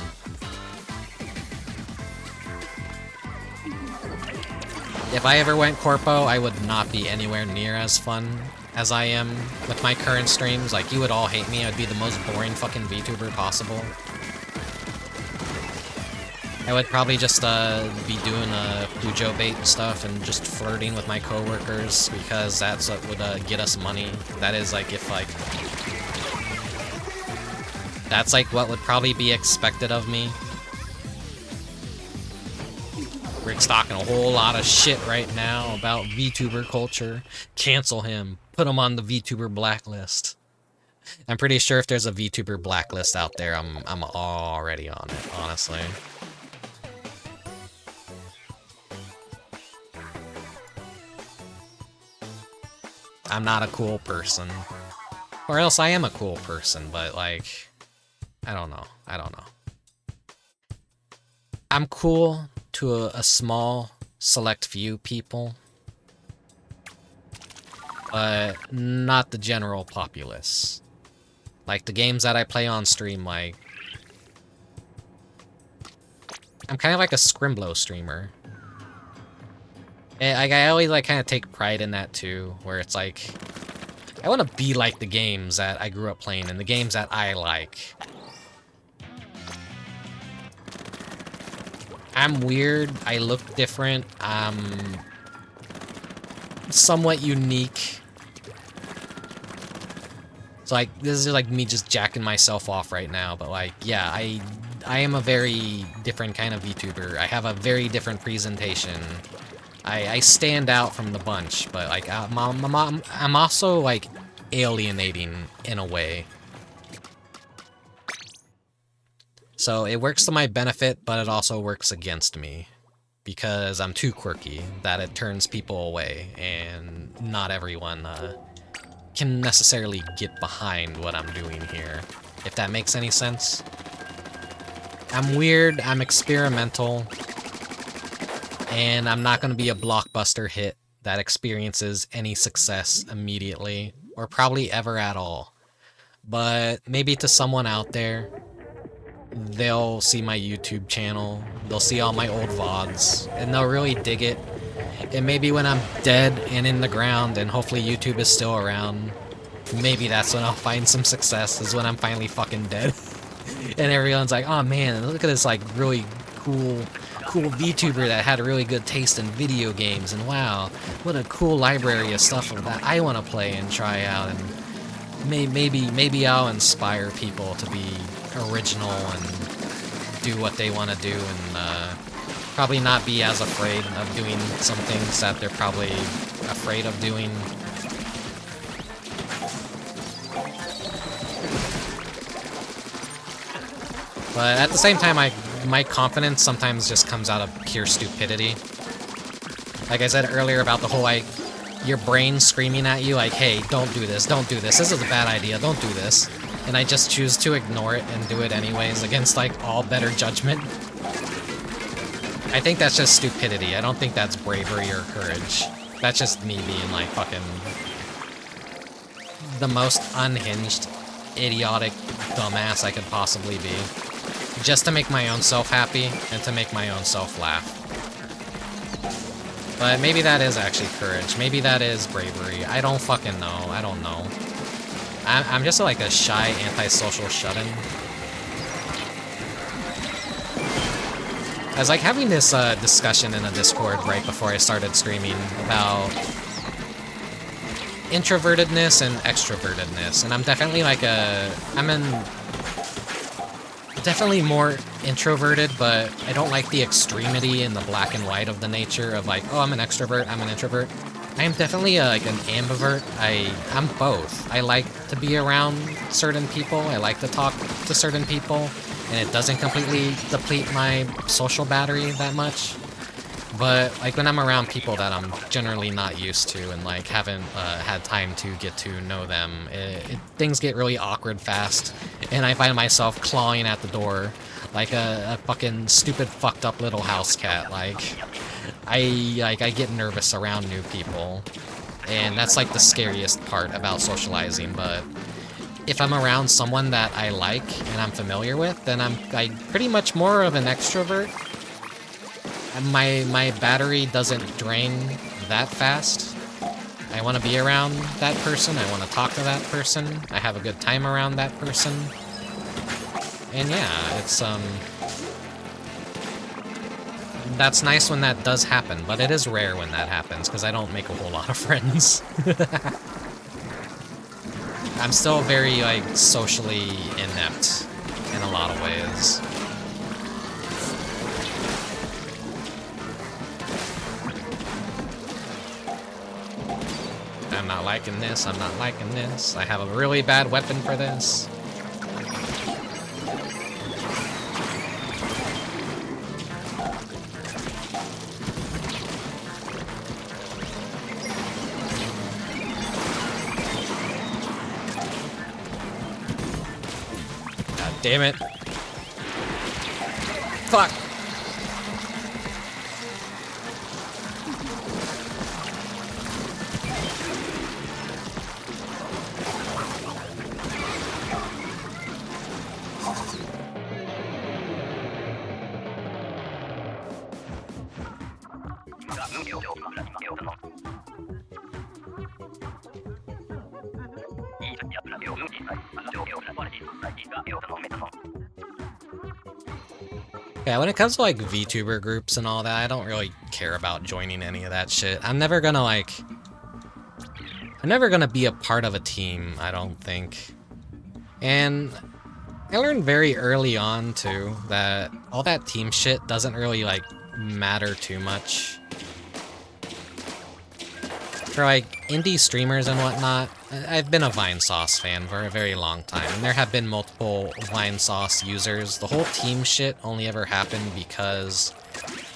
If I ever went Corpo, I would not be anywhere near as fun as I am with my current streams. Like, you would all hate me. I'd be the most boring fucking VTuber possible. I would probably just be doing Bujo bait stuff and just flirting with my coworkers, because that's what would get us money. That is like, if like, that's like what would probably be expected of me. Rick's talking a whole lot of shit right now about VTuber culture. Cancel him. Put him on the VTuber blacklist. I'm pretty sure if there's a VTuber blacklist out there, I'm already on it, honestly. I'm not a cool person. Or else I am a cool person, but like, I don't know. I'm cool to a small, select few people, but not the general populace. Like, the games that I play on stream, like, I'm kind of like a Scrimblow streamer. And I always, like, kind of take pride in that, too, where it's like, I want to be like the games that I grew up playing and the games that I like. I'm weird, I look different, I'm somewhat unique. So like, this is like me just jacking myself off right now, but like, yeah, I am a very different kind of VTuber. I have a very different presentation. I stand out from the bunch, but like, I'm also like alienating in a way. So it works to my benefit, but it also works against me, because I'm too quirky that it turns people away, and not everyone can necessarily get behind what I'm doing here, if that makes any sense. I'm weird, I'm experimental, and I'm not going to be a blockbuster hit that experiences any success immediately, or probably ever at all. But maybe to someone out there, they'll see my YouTube channel, they'll see all my old VODs, and they'll really dig it. And maybe when I'm dead and in the ground and hopefully YouTube is still around, maybe that's when I'll find some success, is when I'm finally fucking dead. And everyone's like, oh man, look at this like really cool VTuber that had a really good taste in video games, and wow, what a cool library of stuff that I want to play and try out, and maybe I'll inspire people to be original and do what they want to do, and probably not be as afraid of doing some things that they're probably afraid of doing. But at the same time, my confidence sometimes just comes out of pure stupidity. Like I said earlier about the whole, like, your brain screaming at you, like, hey, don't do this, this is a bad idea, don't do this. And I just choose to ignore it and do it anyways against, like, all better judgment. I think that's just stupidity. I don't think that's bravery or courage. That's just me being, like, fucking the most unhinged, idiotic dumbass I could possibly be. Just to make my own self happy, and to make my own self laugh. But maybe that is actually courage. Maybe that is bravery. I don't fucking know. I don't know. I'm just like a shy, antisocial shut-in. I was like having this discussion in a Discord right before I started streaming about introvertedness and extrovertedness, and I'm definitely like definitely more introverted, but I don't like the extremity and the black and white of the nature of like, oh, I'm an extrovert, I'm an introvert. I am definitely like an ambivert. I'm both. I like to be around certain people, I like to talk to certain people, and it doesn't completely deplete my social battery that much. But like when I'm around people that I'm generally not used to and like haven't had time to get to know them, things get really awkward fast, and I find myself clawing at the door like a fucking stupid fucked up little house cat. I get nervous around new people, and that's like the scariest part about socializing. But if I'm around someone that I like and I'm familiar with, then I'm pretty much more of an extrovert. My battery doesn't drain that fast. I want to be around that person, I want to talk to that person, I have a good time around that person. And yeah, it's that's nice when that does happen, but it is rare when that happens, because I don't make a whole lot of friends. I'm still very, like, socially inept in a lot of ways. I'm not liking this, I'm not liking this. I have a really bad weapon for this. God damn it. Fuck. Yeah, when it comes to like VTuber groups and all that, I don't really care about joining any of that shit. I'm never gonna be a part of a team, I don't think. And I learned very early on too that all that team shit doesn't really like matter too much. For like indie streamers and whatnot, I've been a Vinesauce fan for a very long time, and there have been multiple Vinesauce users. The whole team shit only ever happened because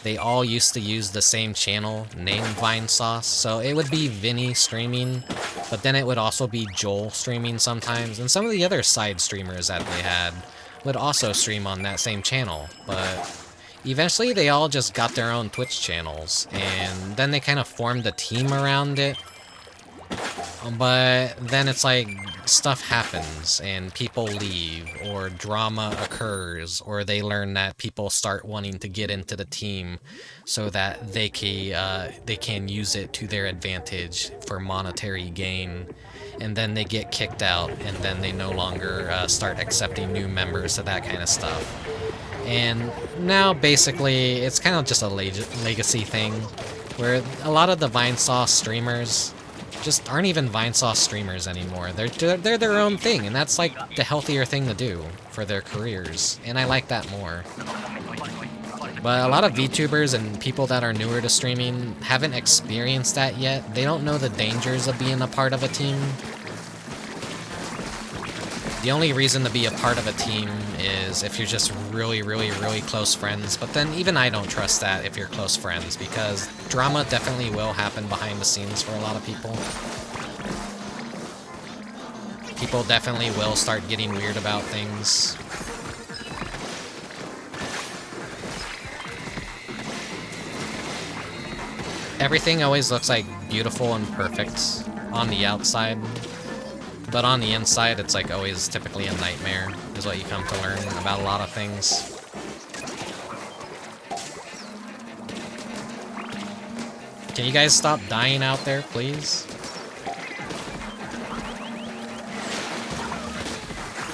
they all used to use the same channel named Vinesauce. So it would be Vinny streaming, but then it would also be Joel streaming sometimes, and some of the other side streamers that they had would also stream on that same channel. But eventually they all just got their own Twitch channels, and then they kind of formed a team around it. But then it's like stuff happens and people leave, or drama occurs, or they learn that people start wanting to get into the team so that they can use it to their advantage for monetary gain. And then they get kicked out, and then they no longer start accepting new members to that kind of stuff. And now basically it's kind of just a legacy thing, where a lot of the Vinesauce streamers just aren't even Vinesauce streamers anymore. They're their own thing, and that's like the healthier thing to do for their careers, and I like that more. But a lot of VTubers and people that are newer to streaming haven't experienced that yet. They don't know the dangers of being a part of a team. The only reason to be a part of a team is if you're just really, really, really close friends. But then even I don't trust that if you're close friends, because drama definitely will happen behind the scenes for a lot of people. People definitely will start getting weird about things. Everything always looks like beautiful and perfect on the outside. But on the inside, it's like always typically a nightmare, is what you come to learn about a lot of things. Can you guys stop dying out there, please?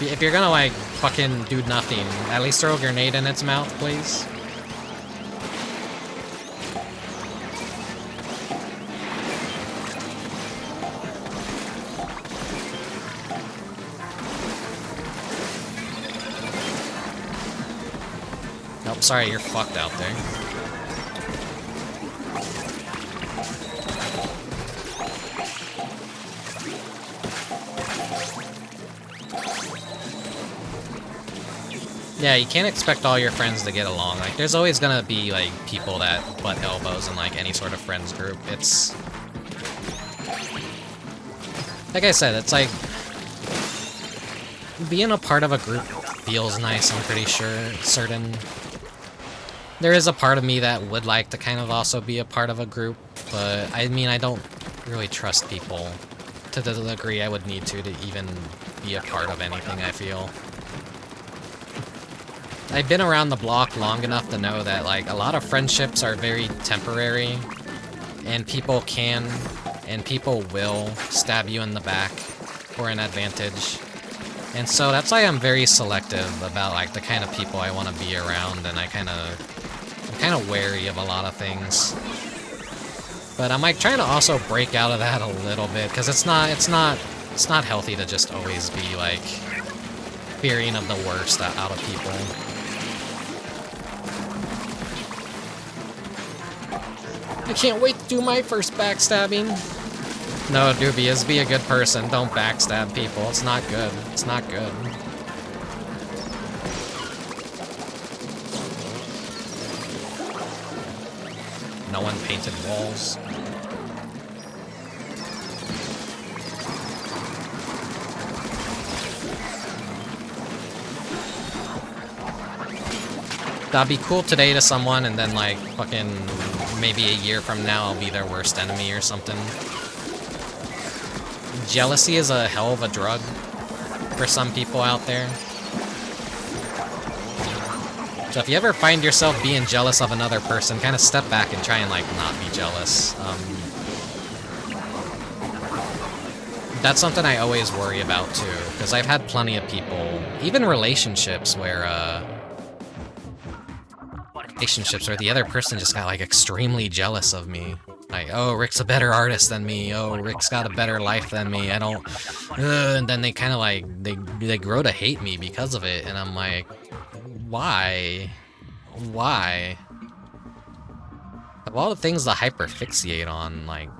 If you're gonna, like, fucking do nothing, at least throw a grenade in its mouth, please. Nope, sorry, you're fucked out there. Yeah, you can't expect all your friends to get along. Like, there's always gonna be, like, people that butt elbows in, like, any sort of friends group. It's... like I said, it's like... being a part of a group feels nice, I'm pretty certain. There is a part of me that would like to kind of also be a part of a group, but I mean, I don't really trust people to the degree I would need to even be a part of anything, I feel. I've been around the block long enough to know that, like, a lot of friendships are very temporary, and people can, and people will stab you in the back for an advantage. And so that's why I'm very selective about, like, the kind of people I want to be around, and I'm kind of wary of a lot of things. But I'm, like, trying to also break out of that a little bit, because it's not healthy to just always be, like, fearing of the worst out of people. I can't wait to do my first backstabbing. No, Dubious, be a good person. Don't backstab people. It's not good. It's not good. No one painted walls. That'd be cool today to someone, and then, like, fucking maybe a year from now I'll be their worst enemy or something. Jealousy is a hell of a drug for some people out there. So if you ever find yourself being jealous of another person, kind of step back and try and, like, not be jealous. That's something I always worry about, too, because I've had plenty of people, even relationships where the other person just got, like, extremely jealous of me. Like, oh, Rick's a better artist than me. Oh, Rick's got a better life than me. I don't... and then they kind of, like, they grow to hate me because of it. And I'm like, why? Why? Of all the things to hyperfixate on, like,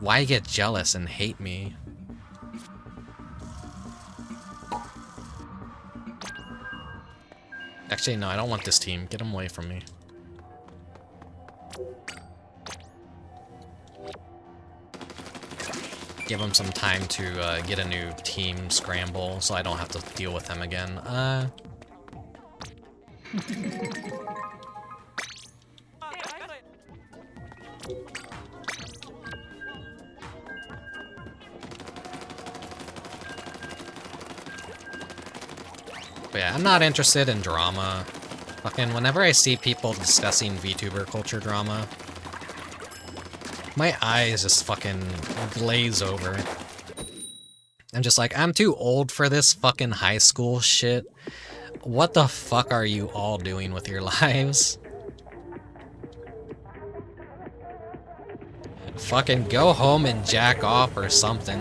why get jealous and hate me? Actually, no, I don't want this team. Get them away from me. Give them some time to get a new team scramble, so I don't have to deal with them again. But yeah, I'm not interested in drama. Fucking whenever I see people discussing VTuber culture drama, my eyes just fucking glaze over. I'm just like, I'm too old for this fucking high school shit. What the fuck are you all doing with your lives? Fucking go home and jack off or something.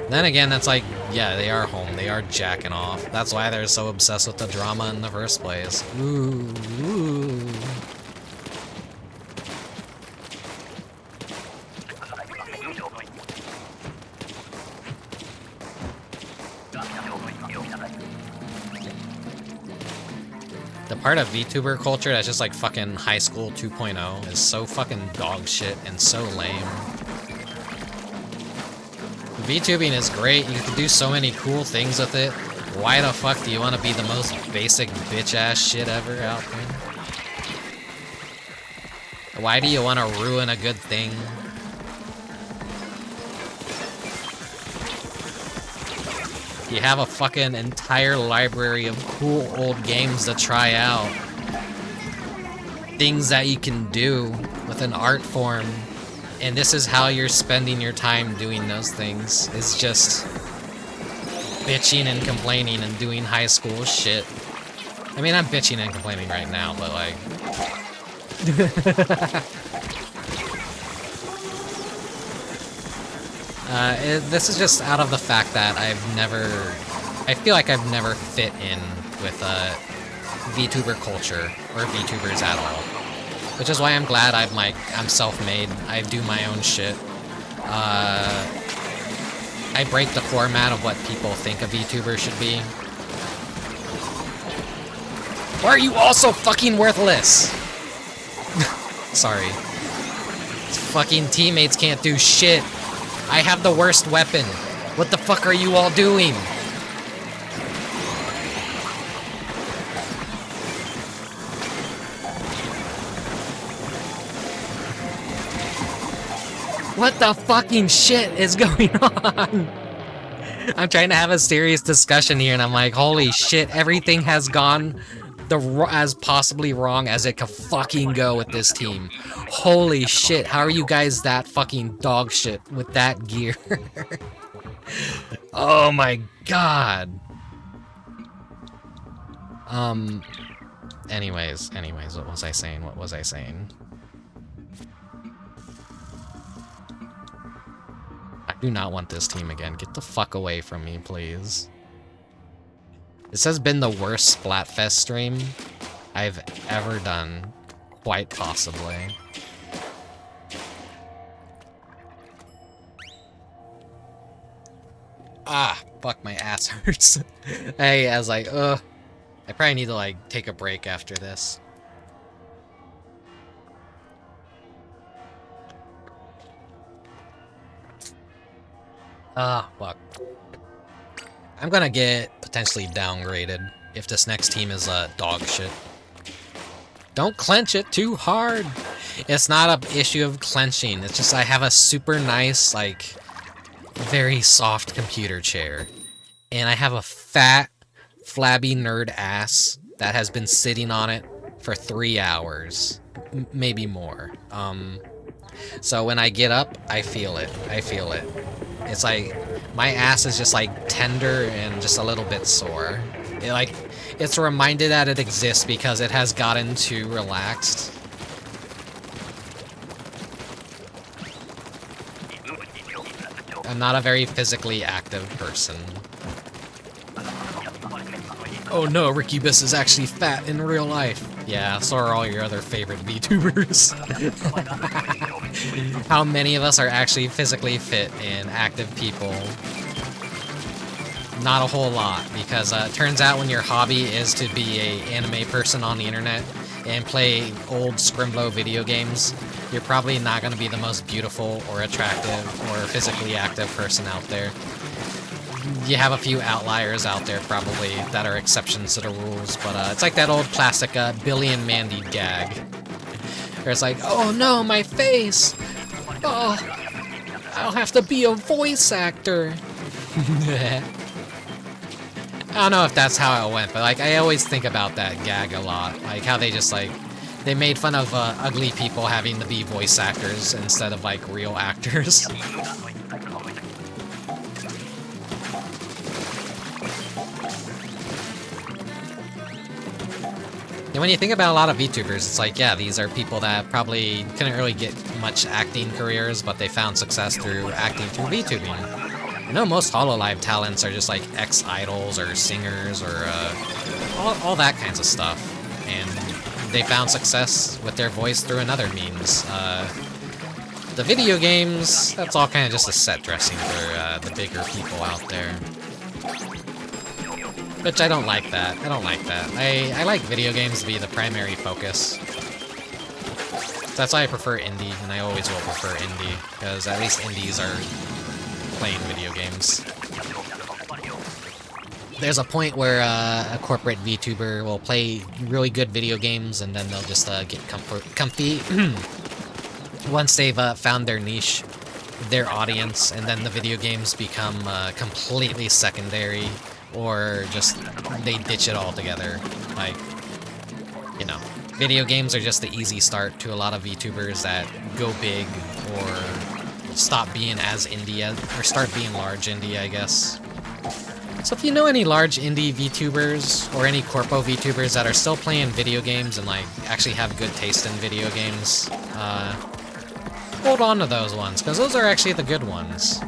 Then again, that's like, yeah, they are home. They are jacking off. That's why they're so obsessed with the drama in the first place. Ooh, ooh. The part of VTuber culture that's just like fucking high school 2.0 is so fucking dog shit and so lame. VTubing is great, you can do so many cool things with it. Why the fuck do you want to be the most basic bitch-ass shit ever out there? Why do you want to ruin a good thing? You have a fucking entire library of cool old games to try out. Things that you can do with an art form. And this is how you're spending your time doing those things. Is just bitching and complaining and doing high school shit. I mean, I'm bitching and complaining right now, but like... this is just out of the fact that I feel like I've never fit in with VTuber culture or VTubers at all. Which is why I'm glad I'm self-made. I do my own shit. I break the format of what people think a VTuber should be. Why are you all so fucking worthless? Sorry. Fucking teammates can't do shit. I have the worst weapon. What the fuck are you all doing? What the fucking shit is going on? I'm trying to have a serious discussion here and I'm like, holy shit, everything has gone as possibly wrong as it could fucking go with this team. Holy shit, how are you guys that fucking dog shit with that gear? Oh my god. Anyways, what was I saying? I do not want this team again. Get the fuck away from me, please. This has been the worst Splatfest stream I've ever done, quite possibly. Ah, fuck, my ass hurts. I was like, ugh. I probably need to, like, take a break after this. Ah, fuck. I'm gonna get potentially downgraded if this next team is dog shit. Don't clench it too hard. It's not an issue of clenching. It's just I have a super nice, like, very soft computer chair. And I have a fat, flabby nerd ass that has been sitting on it for 3 hours. Maybe more. So when I get up, I feel it. It's like, my ass is just like tender and just a little bit sore. It's reminded that it exists because it has gotten too relaxed. I'm not a very physically active person. Oh no, Rickubus is actually fat in real life. Yeah, so are all your other favorite VTubers. How many of us are actually physically fit and active people? Not a whole lot, because it turns out when your hobby is to be an anime person on the internet and play old Scrimblow video games, you're probably not going to be the most beautiful or attractive or physically active person out there. You have a few outliers out there, probably, that are exceptions to the rules, but it's like that old classic Billy and Mandy gag. Where it's like, oh no, my face! Oh, I'll have to be a voice actor! I don't know if that's how it went, but like I always think about that gag a lot. Like how they just like they made fun of ugly people having to be voice actors instead of like real actors. And when you think about a lot of VTubers, it's like, yeah, these are people that probably couldn't really get much acting careers, but they found success through acting through VTubing. I know most HoloLive talents are just like ex-idols or singers or all that kinds of stuff. And they found success with their voice through another means. The video games, that's all kind of just a set dressing for the bigger people out there. Which I don't like that. I don't like that. I like video games to be the primary focus. That's why I prefer indie, and I always will prefer indie, because at least indies are playing video games. There's a point where a corporate VTuber will play really good video games, and then they'll just get comfy once they've found their niche, their audience, and then the video games become completely secondary. Or just, they ditch it altogether. Like, you know, video games are just the easy start to a lot of VTubers that go big or stop being as indie, or start being large indie, I guess. So if you know any large indie VTubers, or any corpo VTubers that are still playing video games and like actually have good taste in video games, hold on to those ones, because those are actually the good ones.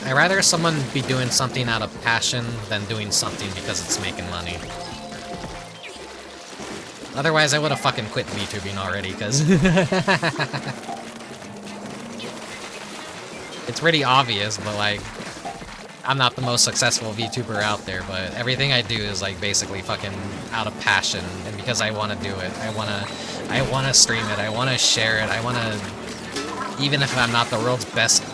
I'd rather someone be doing something out of passion than doing something because it's making money. Otherwise, I would have fucking quit VTubing already, because... it's pretty obvious, but like... I'm not the most successful VTuber out there, but everything I do is like basically fucking out of passion, and because I want to do it. I want to stream it, I want to share it, I want to... Even if I'm not the world's best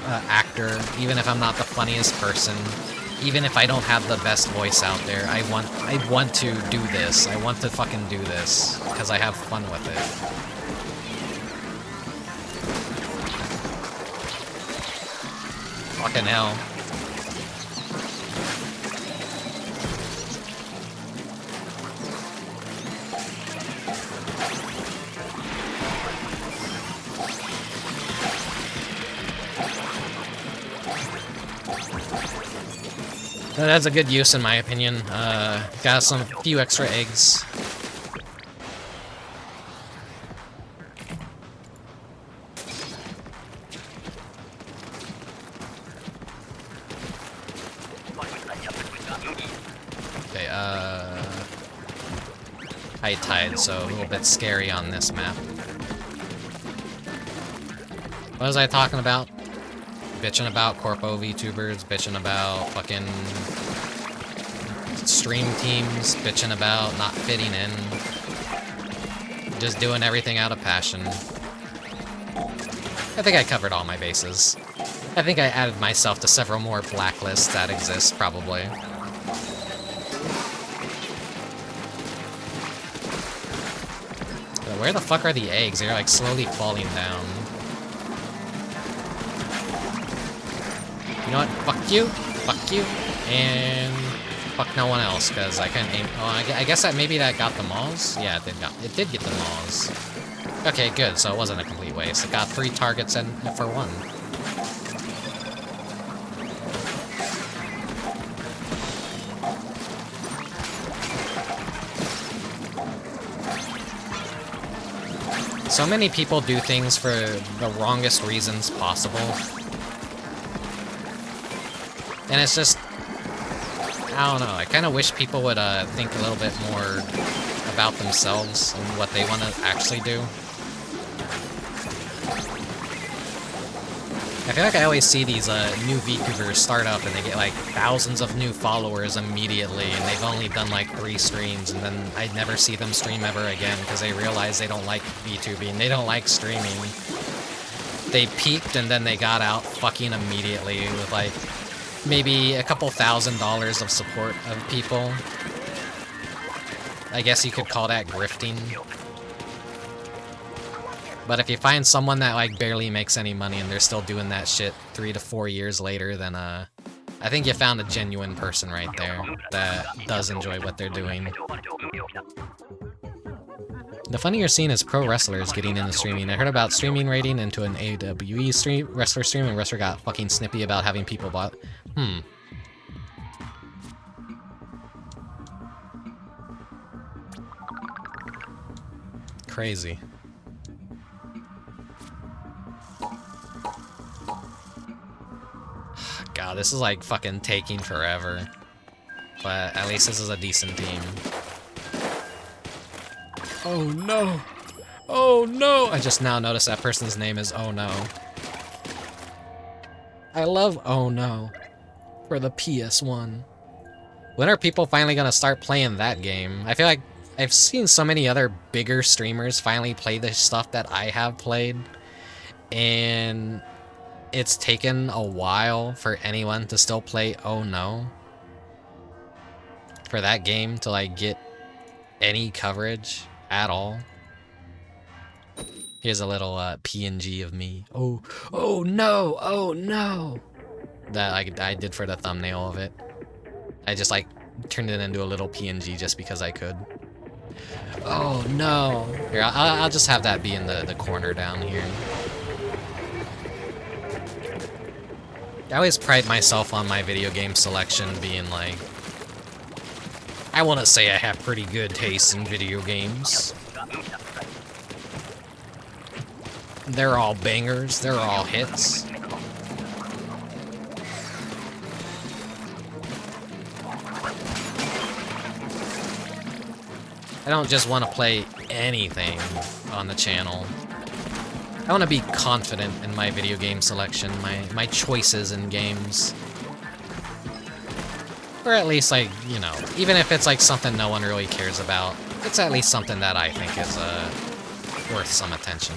actor, even if I'm not the funniest person, even if I don't have the best voice out there, I want to do this. I want to fucking do this, because I have fun with it. Fucking hell. That's a good use in my opinion. Got some few extra eggs. Okay, high tide, so a little bit scary on this map. What was I talking about? Bitching about corpo VTubers, bitching about fucking stream teams, bitching about not fitting in, just doing everything out of passion. I think I covered all my bases. I think I added myself to several more blacklists that exist, probably. But where the fuck are the eggs? They're like slowly falling down. You know what? Fuck you, and fuck no one else, because I couldn't aim. Oh, I guess that maybe that got the Maws? Yeah, it did get the Maws. Okay, good, so it wasn't a complete waste. It got 3 targets and for 1. So many people do things for the wrongest reasons possible. And it's just, I don't know, I kind of wish people would think a little bit more about themselves and what they want to actually do. I feel like I always see these new VTubers start up and they get like thousands of new followers immediately, and they've only done like 3 streams, and then I never see them stream ever again because they realize they don't like VTubing, they don't like streaming. They peaked and then they got out fucking immediately with like maybe a couple $1,000s of support of people. I guess you could call that grifting. But if you find someone that like barely makes any money and they're still doing that shit 3 to 4 years later, then I think you found a genuine person right there that does enjoy what they're doing. The funnier scene is pro wrestlers getting into streaming. I heard about streaming rating into an AWE wrestler stream, and wrestler got fucking snippy about having people bought. Crazy. God, this is like fucking taking forever. But at least this is a decent team. Oh no! Oh no! I just now noticed that person's name is Oh No. I love Oh No for the PS1. When are people finally gonna start playing that game? I feel like I've seen so many other bigger streamers finally play the stuff that I have played, and it's taken a while for anyone to still play Oh No. For that game to like get any coverage at all. Here's a little PNG of me. Oh no, oh no. That I did for the thumbnail of it. I just like turned it into a little PNG just because I could. Oh no. Here, I'll just have that be in the corner down here. I always pride myself on my video game selection being like, I want to say I have pretty good taste in video games. They're all bangers, they're all hits. I don't just want to play anything on the channel. I want to be confident in my video game selection, my choices in games. Or at least, like, you know, even if it's like something no one really cares about, it's at least something that I think is worth some attention.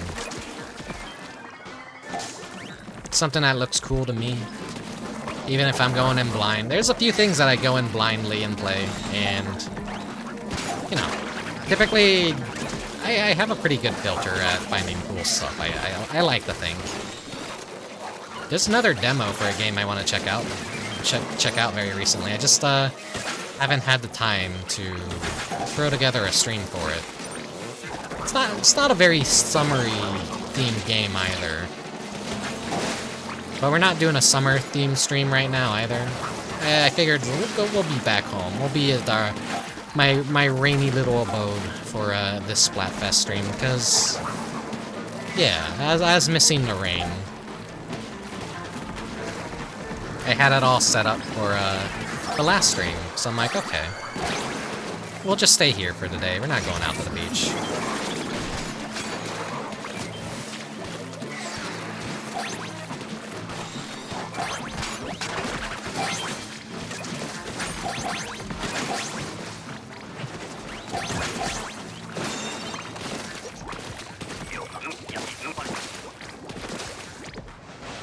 Something that looks cool to me, even if I'm going in blind. There's a few things that I go in blindly and play, and, you know, typically I have a pretty good filter at finding cool stuff. I like to think. There's another demo for a game I want to check out very recently. I just haven't had the time to throw together a stream for it. It's not a very summery themed game either. But we're not doing a summer themed stream right now either. I figured we'll be back home. We'll be at my rainy little abode for this Splatfest stream because, yeah, I was missing the rain. I had it all set up for the last stream, so I'm like, okay, we'll just stay here for today. We're not going out to the beach.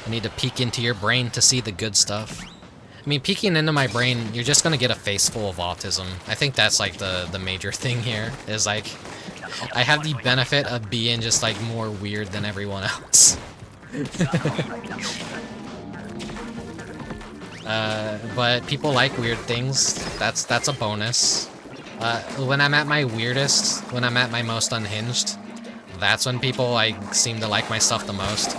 I need to peek into your brain to see the good stuff. I mean, peeking into my brain, you're just gonna get a face full of autism. I think that's like the major thing here, is like, I have the benefit of being just like more weird than everyone else. But people like weird things. That's a bonus. When I'm at my weirdest, when I'm at my most unhinged, that's when people like seem to like my stuff the most.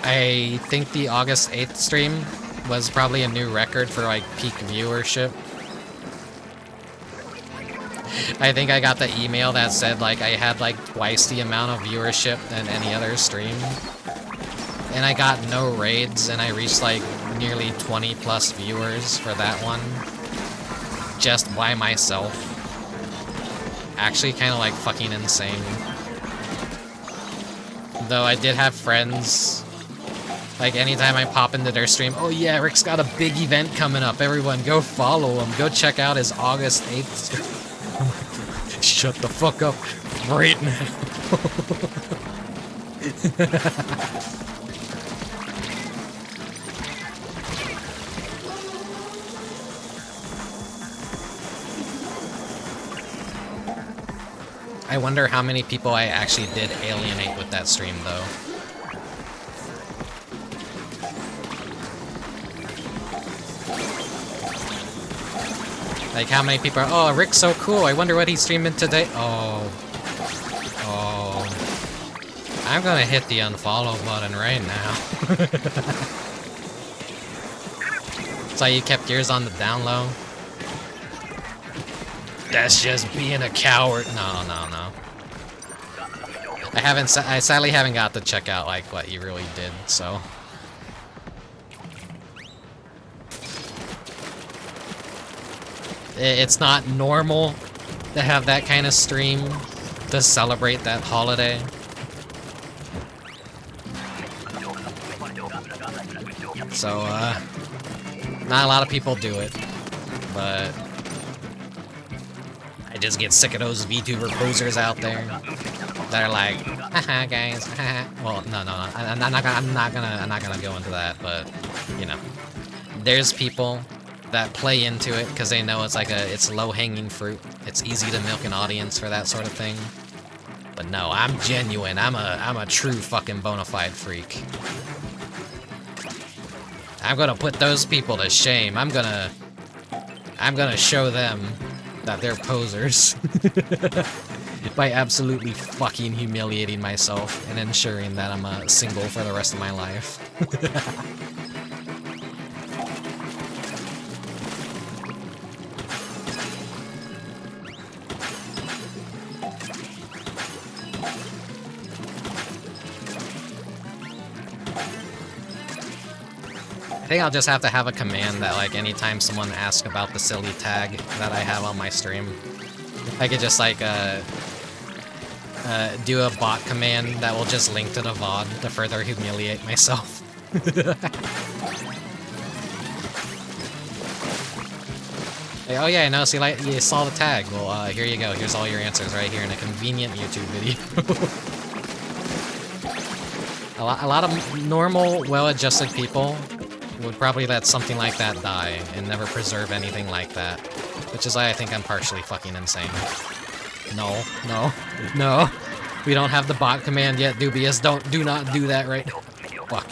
I think the August 8th stream was probably a new record for like peak viewership. I think I got the email that said like I had like twice the amount of viewership than any other stream. And I got no raids, and I reached like nearly 20 plus viewers for that one. Just by myself. Actually kind of like fucking insane. Though I did have friends, like anytime I pop into their stream, oh yeah, Rick's got a big event coming up, everyone go follow him, go check out his August 8th stream. Shut the fuck up right now. I wonder how many people I actually did alienate with that stream, though. Like, how many people are, oh, Rick's so cool, I wonder what he's streaming today. Oh. I'm gonna hit the unfollow button right now. So you kept yours on the down low? That's just being a coward. No. I sadly haven't got to check out, like, what you really did, so. It's not normal to have that kind of stream to celebrate that holiday. So, not a lot of people do it, but I just get sick of those VTuber posers out there that are like, haha, guys, haha. Well, no, I'm not gonna go into that, but you know, there's people that play into it because they know it's low-hanging fruit. It's easy to milk an audience for that sort of thing. But no, I'm genuine. I'm a true fucking bona fide freak. I'm gonna put those people to shame. I'm gonna show them that they're posers by absolutely fucking humiliating myself and ensuring that I'm single for the rest of my life. I think I'll just have to have a command that, like, anytime someone asks about the silly tag that I have on my stream, I could just, like, do a bot command that will just link to the VOD to further humiliate myself. Like, oh yeah, no, see, like, you saw the tag. Well, here you go. Here's all your answers right here in a convenient YouTube video. A lot of normal, well-adjusted people would probably let something like that die and never preserve anything like that. Which is why I think I'm partially fucking insane. No. We don't have the bot command yet, Dubious. Do not do that right now. Fuck.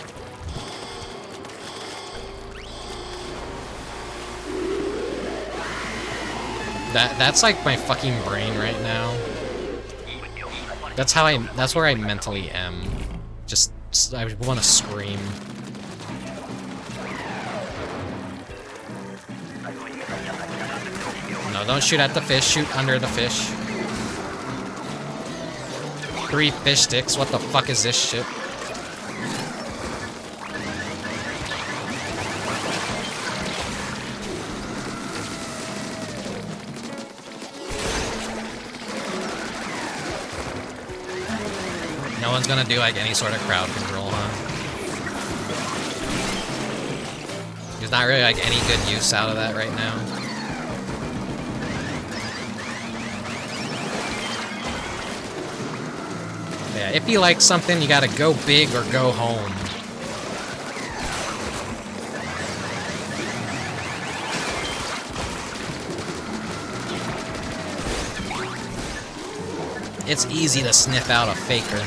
That's like my fucking brain right now. That's where I mentally am. Just, I want to scream. No, don't shoot at the fish, shoot under the fish. 3 fish sticks, what the fuck is this shit? No one's gonna do like any sort of crowd control, huh? There's not really like any good use out of that right now. Yeah, if you like something, you gotta go big or go home. It's easy to sniff out a faker.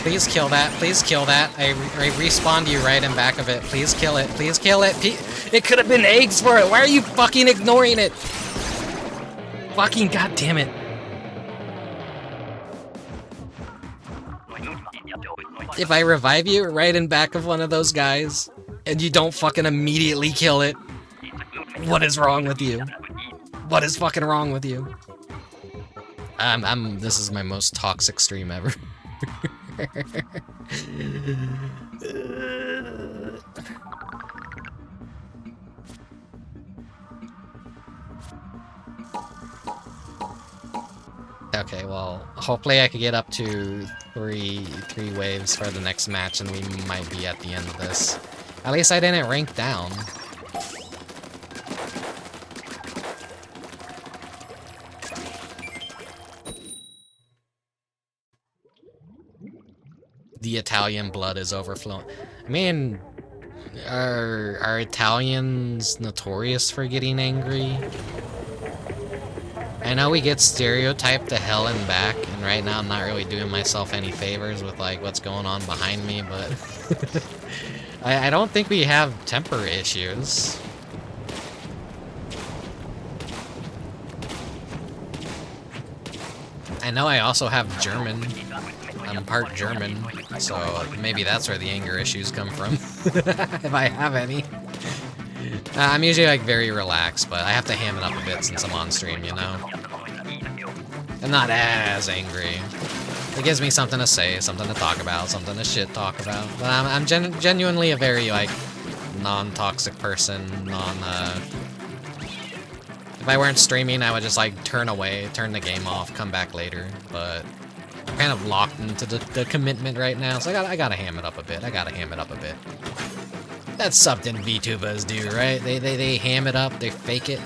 Please kill that. Please kill that. I respawned you right in back of it. Please kill it. Please kill it. It could have been eggs for it. Why are you fucking ignoring it? Fucking goddamn it. If I revive you right in back of one of those guys, and you don't fucking immediately kill it, what is wrong with you? What is fucking wrong with you? This is my most toxic stream ever. Hopefully I could get up to three waves for the next match and we might be at the end of this. At least I didn't rank down. The Italian blood is overflowing. I mean, are Italians notorious for getting angry? I know we get stereotyped to hell and back, and right now I'm not really doing myself any favors with like what's going on behind me, but I don't think we have temper issues. I know I also have German. I'm part German, so maybe that's where the anger issues come from, if I have any. I'm usually like very relaxed, but I have to ham it up a bit since I'm on stream, you know? I'm not as angry. It gives me something to say, something to talk about, something to shit talk about. But I'm genuinely a very like non-toxic person, If I weren't streaming, I would just like turn away, turn the game off, come back later. But I'm kind of locked into the commitment right now, so I gotta ham it up a bit. That's something VTubers do, right? They ham it up, they fake it.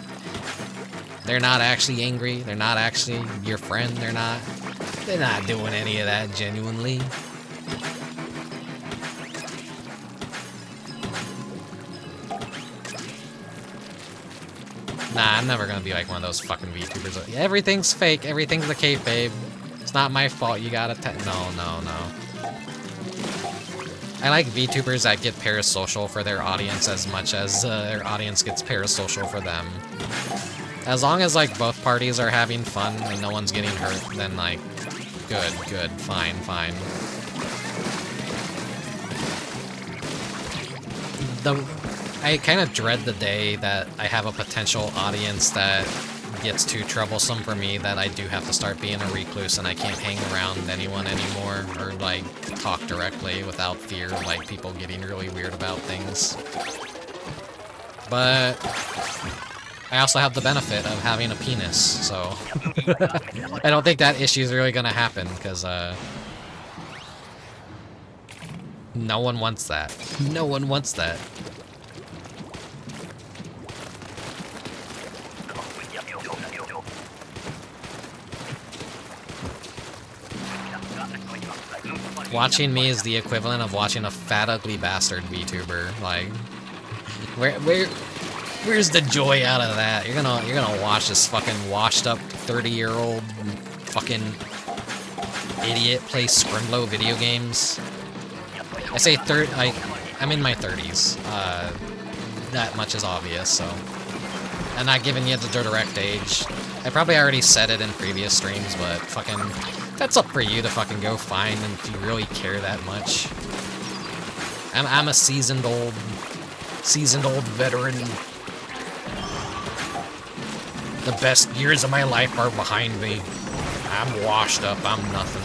They're not actually angry. They're not actually your friend. They're not doing any of that genuinely. Nah, I'm never gonna be like one of those fucking VTubers. Everything's fake. Everything's the kayfabe. It's not my fault. You gotta no. I like VTubers that get parasocial for their audience as much as their audience gets parasocial for them. As long as like both parties are having fun and no one's getting hurt, then like, good, fine. I kind of dread the day that I have a potential audience that gets too troublesome for me that I do have to start being a recluse and I can't hang around anyone anymore or like talk directly without fear of like people getting really weird about things. But I also have the benefit of having a penis, so I don't think that issue is really gonna happen because no one wants that. No one wants that. Watching me is the equivalent of watching a fat, ugly bastard VTuber. Like, where's the joy out of that? You're gonna watch this fucking washed-up 30-year-old fucking idiot play Scrimlow video games. I say I'm in my 30s. That much is obvious. So, I'm not giving you the direct age. I probably already said it in previous streams, but fucking. That's up for you to fucking go find and if you really care that much. I'm a seasoned old veteran. The best years of my life are behind me. I'm washed up, I'm nothing.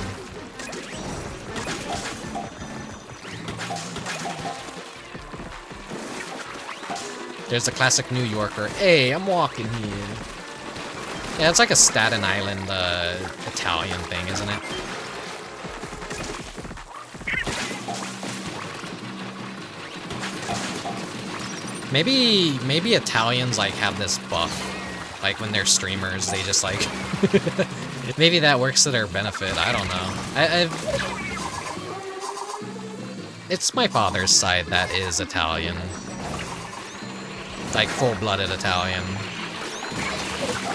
There's the classic New Yorker. Hey, I'm walking here. Yeah, it's like a Staten Island Italian thing, isn't it? Maybe Italians like have this buff, like when they're streamers, they just like maybe that works to their benefit. I don't know. It's my father's side that is Italian, like full-blooded Italian.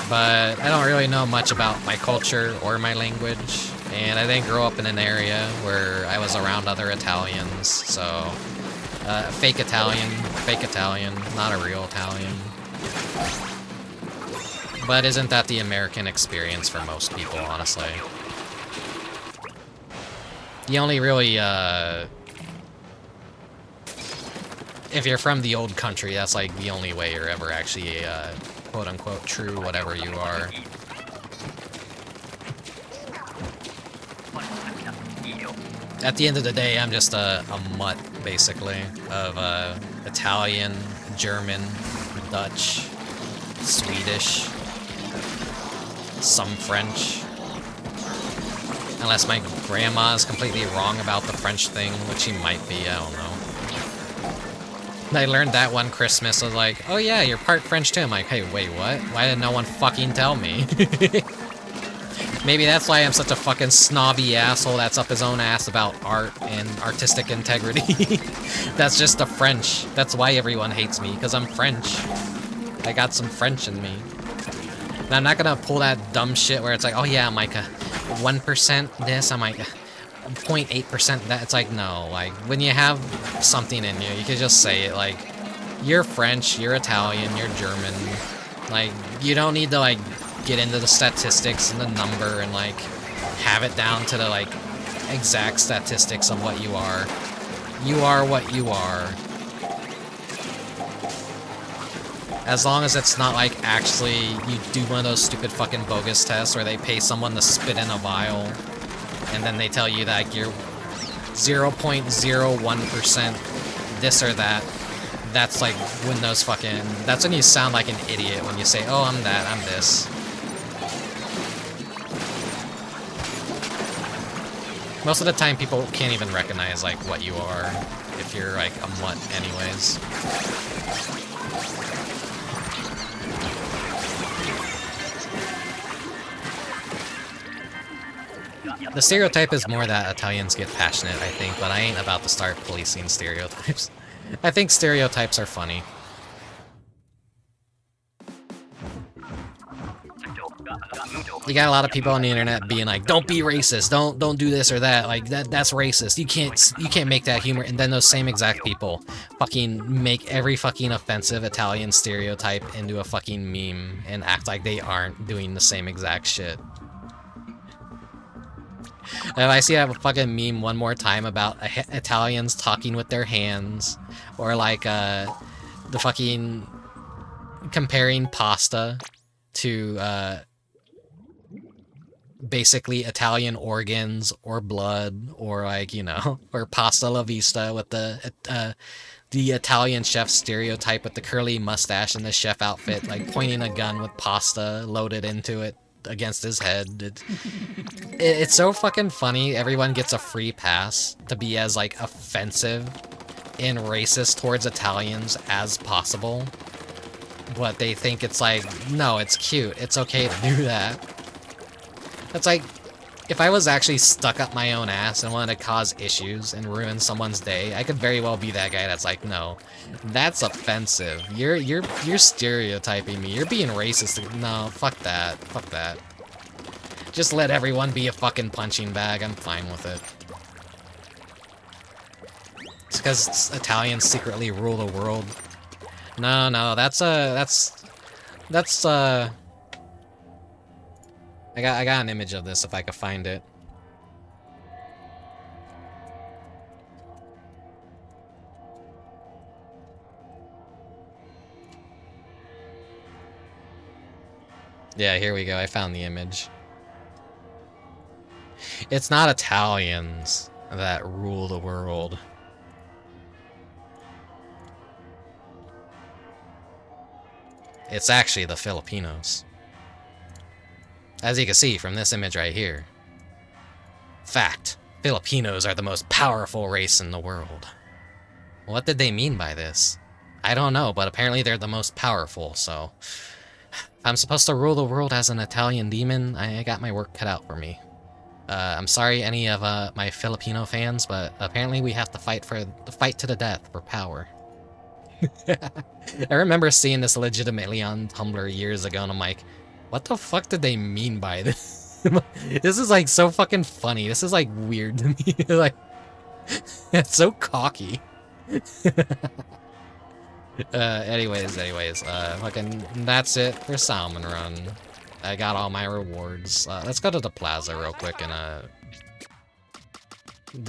But I don't really know much about my culture or my language, and I didn't grow up in an area where I was around other Italians, so fake Italian, not a real Italian. But isn't that the American experience for most people, honestly? You only really, if you're from the old country, that's like the only way you're ever actually quote-unquote true whatever you are. At the end of the day, I'm just a mutt, basically, of Italian, German, Dutch, Swedish, some French. Unless my grandma is completely wrong about the French thing, which she might be, I don't know. I learned that one Christmas, I was like, oh yeah, you're part French too. I'm like, hey, wait, what? Why did no one fucking tell me? Maybe that's why I'm such a fucking snobby asshole that's up his own ass about art and artistic integrity. That's just the French. That's why everyone hates me, because I'm French. I got some French in me. And I'm not gonna pull that dumb shit where it's like, oh yeah, I'm like a 1% this, I'm like 0.8% that. It's like, no, like, when you have something in you can just say it, like, you're French, you're Italian, you're German. Like, you don't need to, like, get into the statistics and the number and, like, have it down to the, like, exact statistics of what you are. You are what you are. As long as it's not, like, actually you do one of those stupid fucking bogus tests where they pay someone to spit in a vial, and then they tell you that you're 0.01% this or that. That's, like, when those fucking... That's when you sound like an idiot, when you say, oh, I'm that, I'm this. Most of the time, people can't even recognize, like, what you are, if you're, like, a mutt anyways. The stereotype is more that Italians get passionate, I think, but I ain't about to start policing stereotypes. I think stereotypes are funny. You got a lot of people on the internet being like, "Don't be racist. Don't do this or that. Like that's racist. You can't make that humor." And then those same exact people fucking make every fucking offensive Italian stereotype into a fucking meme and act like they aren't doing the same exact shit. If I see a fucking meme one more time about Italians talking with their hands, or like the fucking comparing pasta to basically Italian organs or blood, or like, you know, or pasta la vista with the Italian chef stereotype with the curly mustache and the chef outfit, like pointing a gun with pasta loaded into it against his head. It's so fucking funny. Everyone gets a free pass to be as like offensive and racist towards Italians as possible, but they think it's like, no, it's cute, it's okay to do that. It's like, if I was actually stuck up my own ass and wanted to cause issues and ruin someone's day, I could very well be that guy that's like, no, that's offensive. You're stereotyping me. You're being racist. No, fuck that. Fuck that. Just let everyone be a fucking punching bag. I'm fine with it. It's because Italians secretly rule the world. No, that's I got an image of this if I could find it. Yeah, here we go. I found the image. It's not Italians that rule the world. It's actually the Filipinos. As you can see from this image right here. Fact, Filipinos are the most powerful race in the world. What did they mean by this? I don't know, but apparently they're the most powerful, so... If I'm supposed to rule the world as an Italian demon, I got my work cut out for me. I'm sorry any of my Filipino fans, but apparently we have to fight to the death for power. I remember seeing this legitimately on Tumblr years ago, and I'm like, what the fuck did they mean by this? This is like so fucking funny. This is like weird to me. Like, it's so cocky. Anyways, fucking that's it for Salmon Run. I got all my rewards. Let's go to the plaza real quick and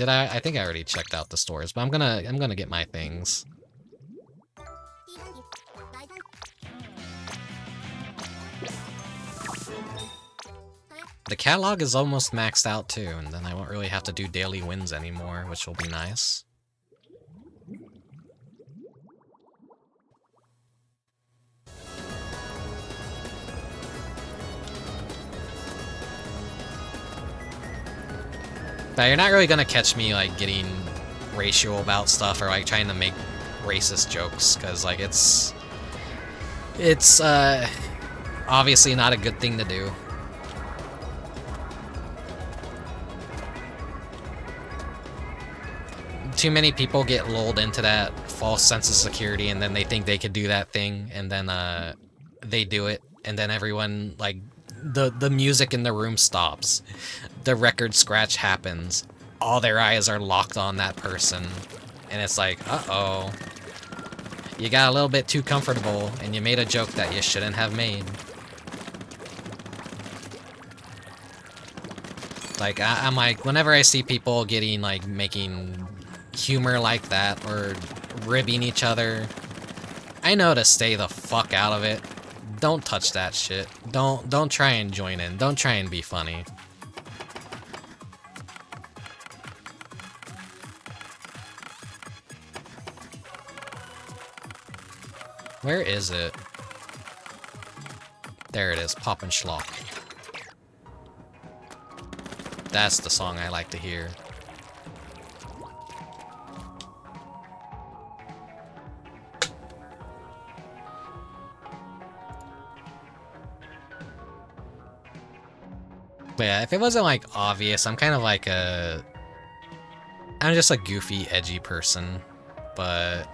I think I already checked out the stores, but I'm gonna get my things. The catalog is almost maxed out too, and then I won't really have to do daily wins anymore, which will be nice. But you're not really gonna catch me like getting racial about stuff or like trying to make racist jokes, because like it's obviously not a good thing to do. Too many people get lulled into that false sense of security, and then they think they could do that thing, and then they do it, and then everyone, like, the music in the room stops. The record scratch happens. All their eyes are locked on that person, and it's like, uh-oh. You got a little bit too comfortable, and you made a joke that you shouldn't have made. Like, I'm like, whenever I see people getting, like, making humor like that, or ribbing each other, I know to stay the fuck out of it. Don't touch that shit. Don't try and join in. Don't try and be funny. Where is it? There it is, Poppin' Schlock. That's the song I like to hear. But yeah, if it wasn't like obvious, I'm kind of like I'm just a goofy, edgy person, but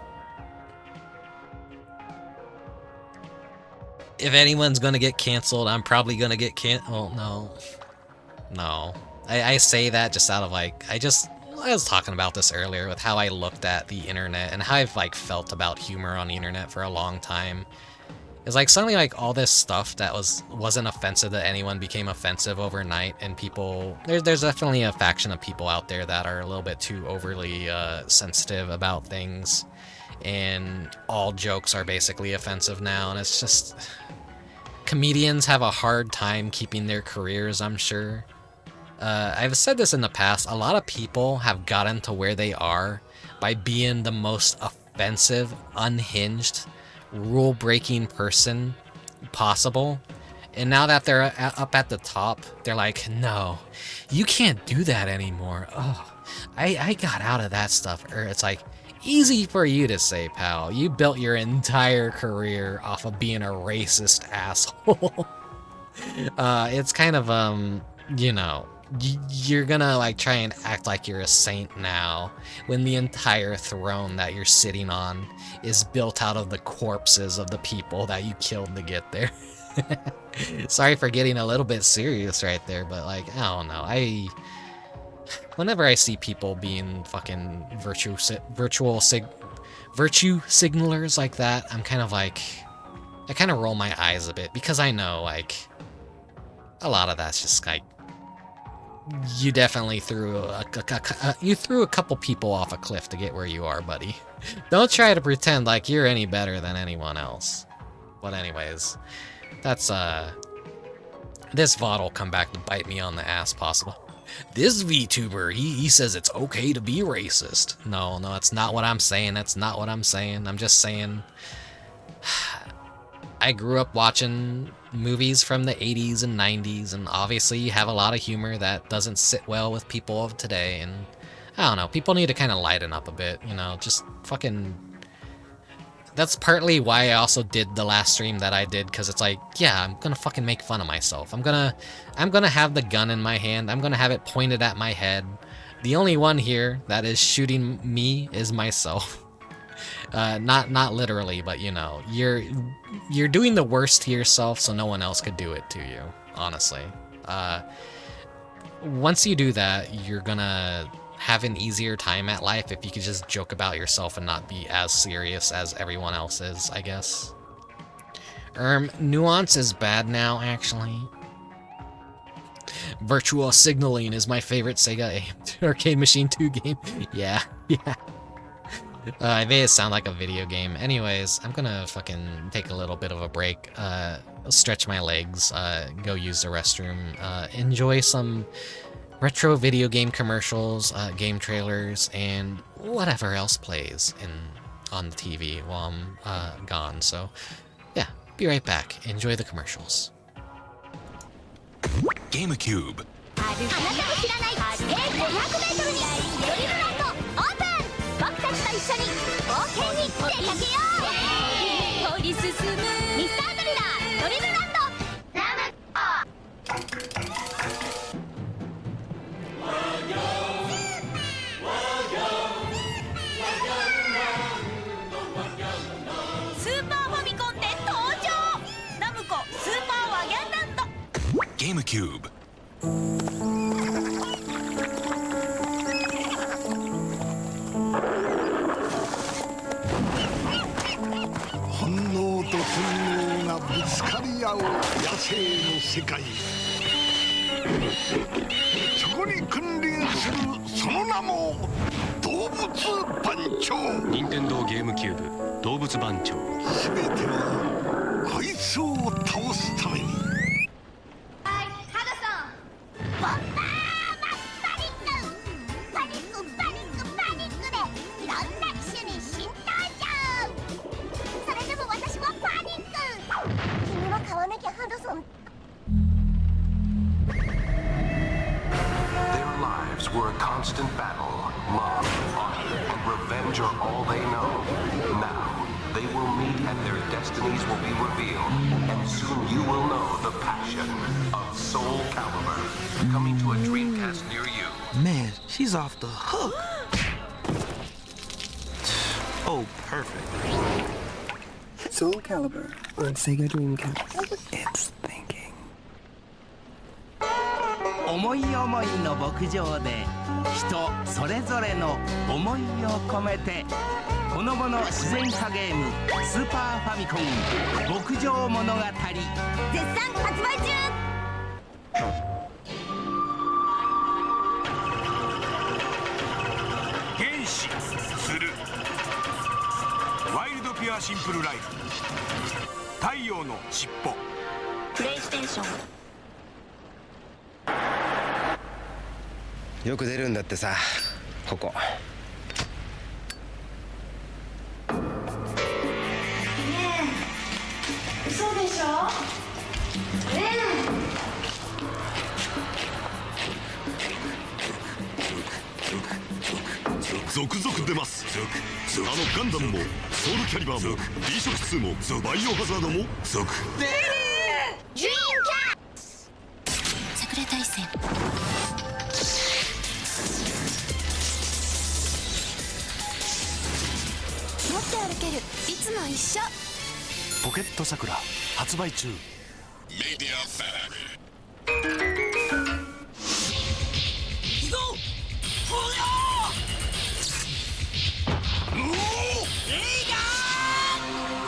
if anyone's gonna get canceled, I'm probably gonna get canceled. Oh, no. I say that just out of like, I was talking about this earlier with how I looked at the internet and how I've like felt about humor on the internet for a long time. It's like suddenly like all this stuff that wasn't offensive to anyone became offensive overnight, and people, there's definitely a faction of people out there that are a little bit too overly sensitive about things, and all jokes are basically offensive now, and it's just, comedians have a hard time keeping their careers, I'm sure. I've said this in the past, a lot of people have gotten to where they are by being the most offensive, unhinged, rule-breaking person possible, and now that they're up at the top, they're like, no, you can't do that anymore. Oh, I got out of that stuff. Or it's like, easy for you to say, pal. You built your entire career off of being a racist asshole. It's kind of, you know, you're gonna like try and act like you're a saint now when the entire throne that you're sitting on is built out of the corpses of the people that you killed to get there. Sorry for getting a little bit serious right there, but like, I don't know. Whenever I see people being fucking virtue signalers like that, I'm kind of like, I kind of roll my eyes a bit, because I know like a lot of that's just like, you definitely threw a couple people off a cliff to get where you are, buddy. Don't try to pretend like you're any better than anyone else. But anyways, that's this VOD will come back to bite me on the ass possible. This VTuber, he says it's okay to be racist. No, that's not what I'm saying. That's not what I'm saying. I'm just saying I grew up watching movies from the 80s and 90s, and obviously you have a lot of humor that doesn't sit well with people of today, and I don't know, people need to kind of lighten up a bit, you know, just fucking... That's partly why I also did the last stream that I did, because it's like, yeah, I'm gonna fucking make fun of myself. I'm gonna have the gun in my hand, I'm gonna have it pointed at my head. The only one here that is shooting me is myself. Not literally, but you know, you're doing the worst to yourself so no one else could do it to you, honestly. Once you do that, you're gonna have an easier time at life if you could just joke about yourself and not be as serious as everyone else is, I guess. Nuance is bad now, actually. Virtual Signaling is my favorite Sega Arcade Machine 2 game. Yeah. I made it sound like a video game. Anyways, I'm gonna fucking take a little bit of a break, stretch my legs, go use the restroom, enjoy some retro video game commercials, game trailers, and whatever else plays on the TV while I'm gone. So, yeah, be right back. Enjoy the commercials. GameCube も知らない地底 500m にドリルランドオープン。僕たちと一緒に冒険に出かけよう。掘り進むミスタードリラードリルランドスーパーファミコンで登場。ナムコスーパーワギャンランド。ゲームキューブ。本能と本能がぶつかり合う野生の世界。そこに君臨するその名も動物番長。任天堂ゲームキューブ動物番長。全てはあいつを倒すために。はい、ハドソン。ボンバーマスパニック。パニックパニックパニックでいろんな機種に新登場。それでも私はパニック。君は買わなきゃハドソン。Their lives were a constant battle. Love, honor, and revenge are all they know. Now, they will meet and their destinies will be revealed. And soon you will know the passion of Soul Calibur. Coming to a Dreamcast near you. Man, she's off the hook. Oh, perfect. Soul Calibur on Sega Dreamcast. It's thinking. 思い思いの牧場で人それぞれの思いを込めてほのぼの自然派ゲームスーパーファミコン牧場物語絶賛発売中。原始するワイルドピュアシンプルライフ。太陽の尻尾。プレイステーション。よく出るんだってさ、ここ。嘘でしょ。続々出ます。あのガンダムもソウルキャリバーも B ショック2もバイオハザードも続ドリームキャッツ。桜大戦。持って歩けるいつも一緒。ポケットサクラ発売中。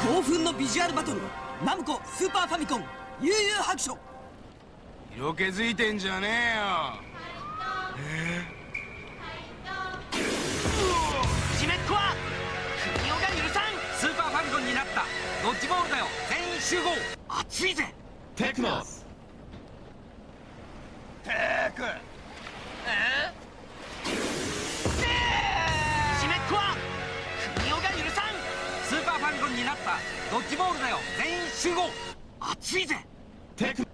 興奮のビジュアルバトルナムコスーパーファミコン悠々白書。色気づいてんじゃねえよ。締めっこは国をが許さん。スーパーファミコンになったドッジボールだよ。全員集合。熱いぜテクノス。締めっこは国をが許さん。スーパーファミコンになったドッジボールだよ。全員集合。熱いぜテクよ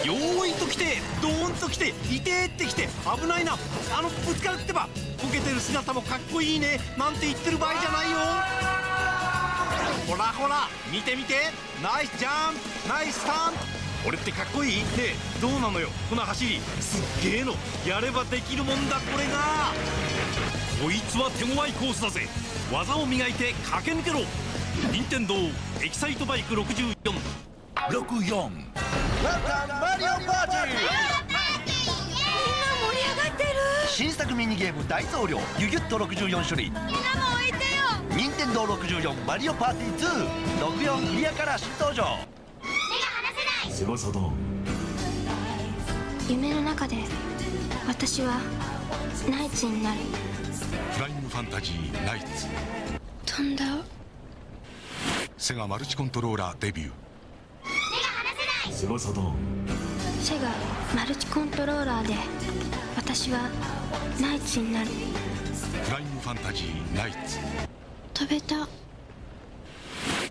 ーいと来てドーンと来ていてーって来て危ないな。ぶつかるってば。こけてる姿もかっこいいねなんて言ってる場合じゃないよ。ほらほら見て見て。ナイスジャンプナイスターン。俺ってかっこいいねえ。どうなのよこの走り。すっげえのやればできるもんだこれが。こいつは手強いコースだぜ。技を磨いて駆け抜けろ。任天堂エキサイトバイク64。マリオパーティー。みんな盛り上がってる。新作ミニゲーム大増量ギュギュッと64種類。みんなも置いてよ。任天堂64マリオパーティー264クリアから新登場。目が離せない。翼だ。夢の中で私はナイツになる。フライングファンタジーナイツ。飛んだ。セガマルチコントローラーデビュー。翼だ。セガマルチコントローラーで私はナイツになる。フライングファンタジーナイツ。飛べた。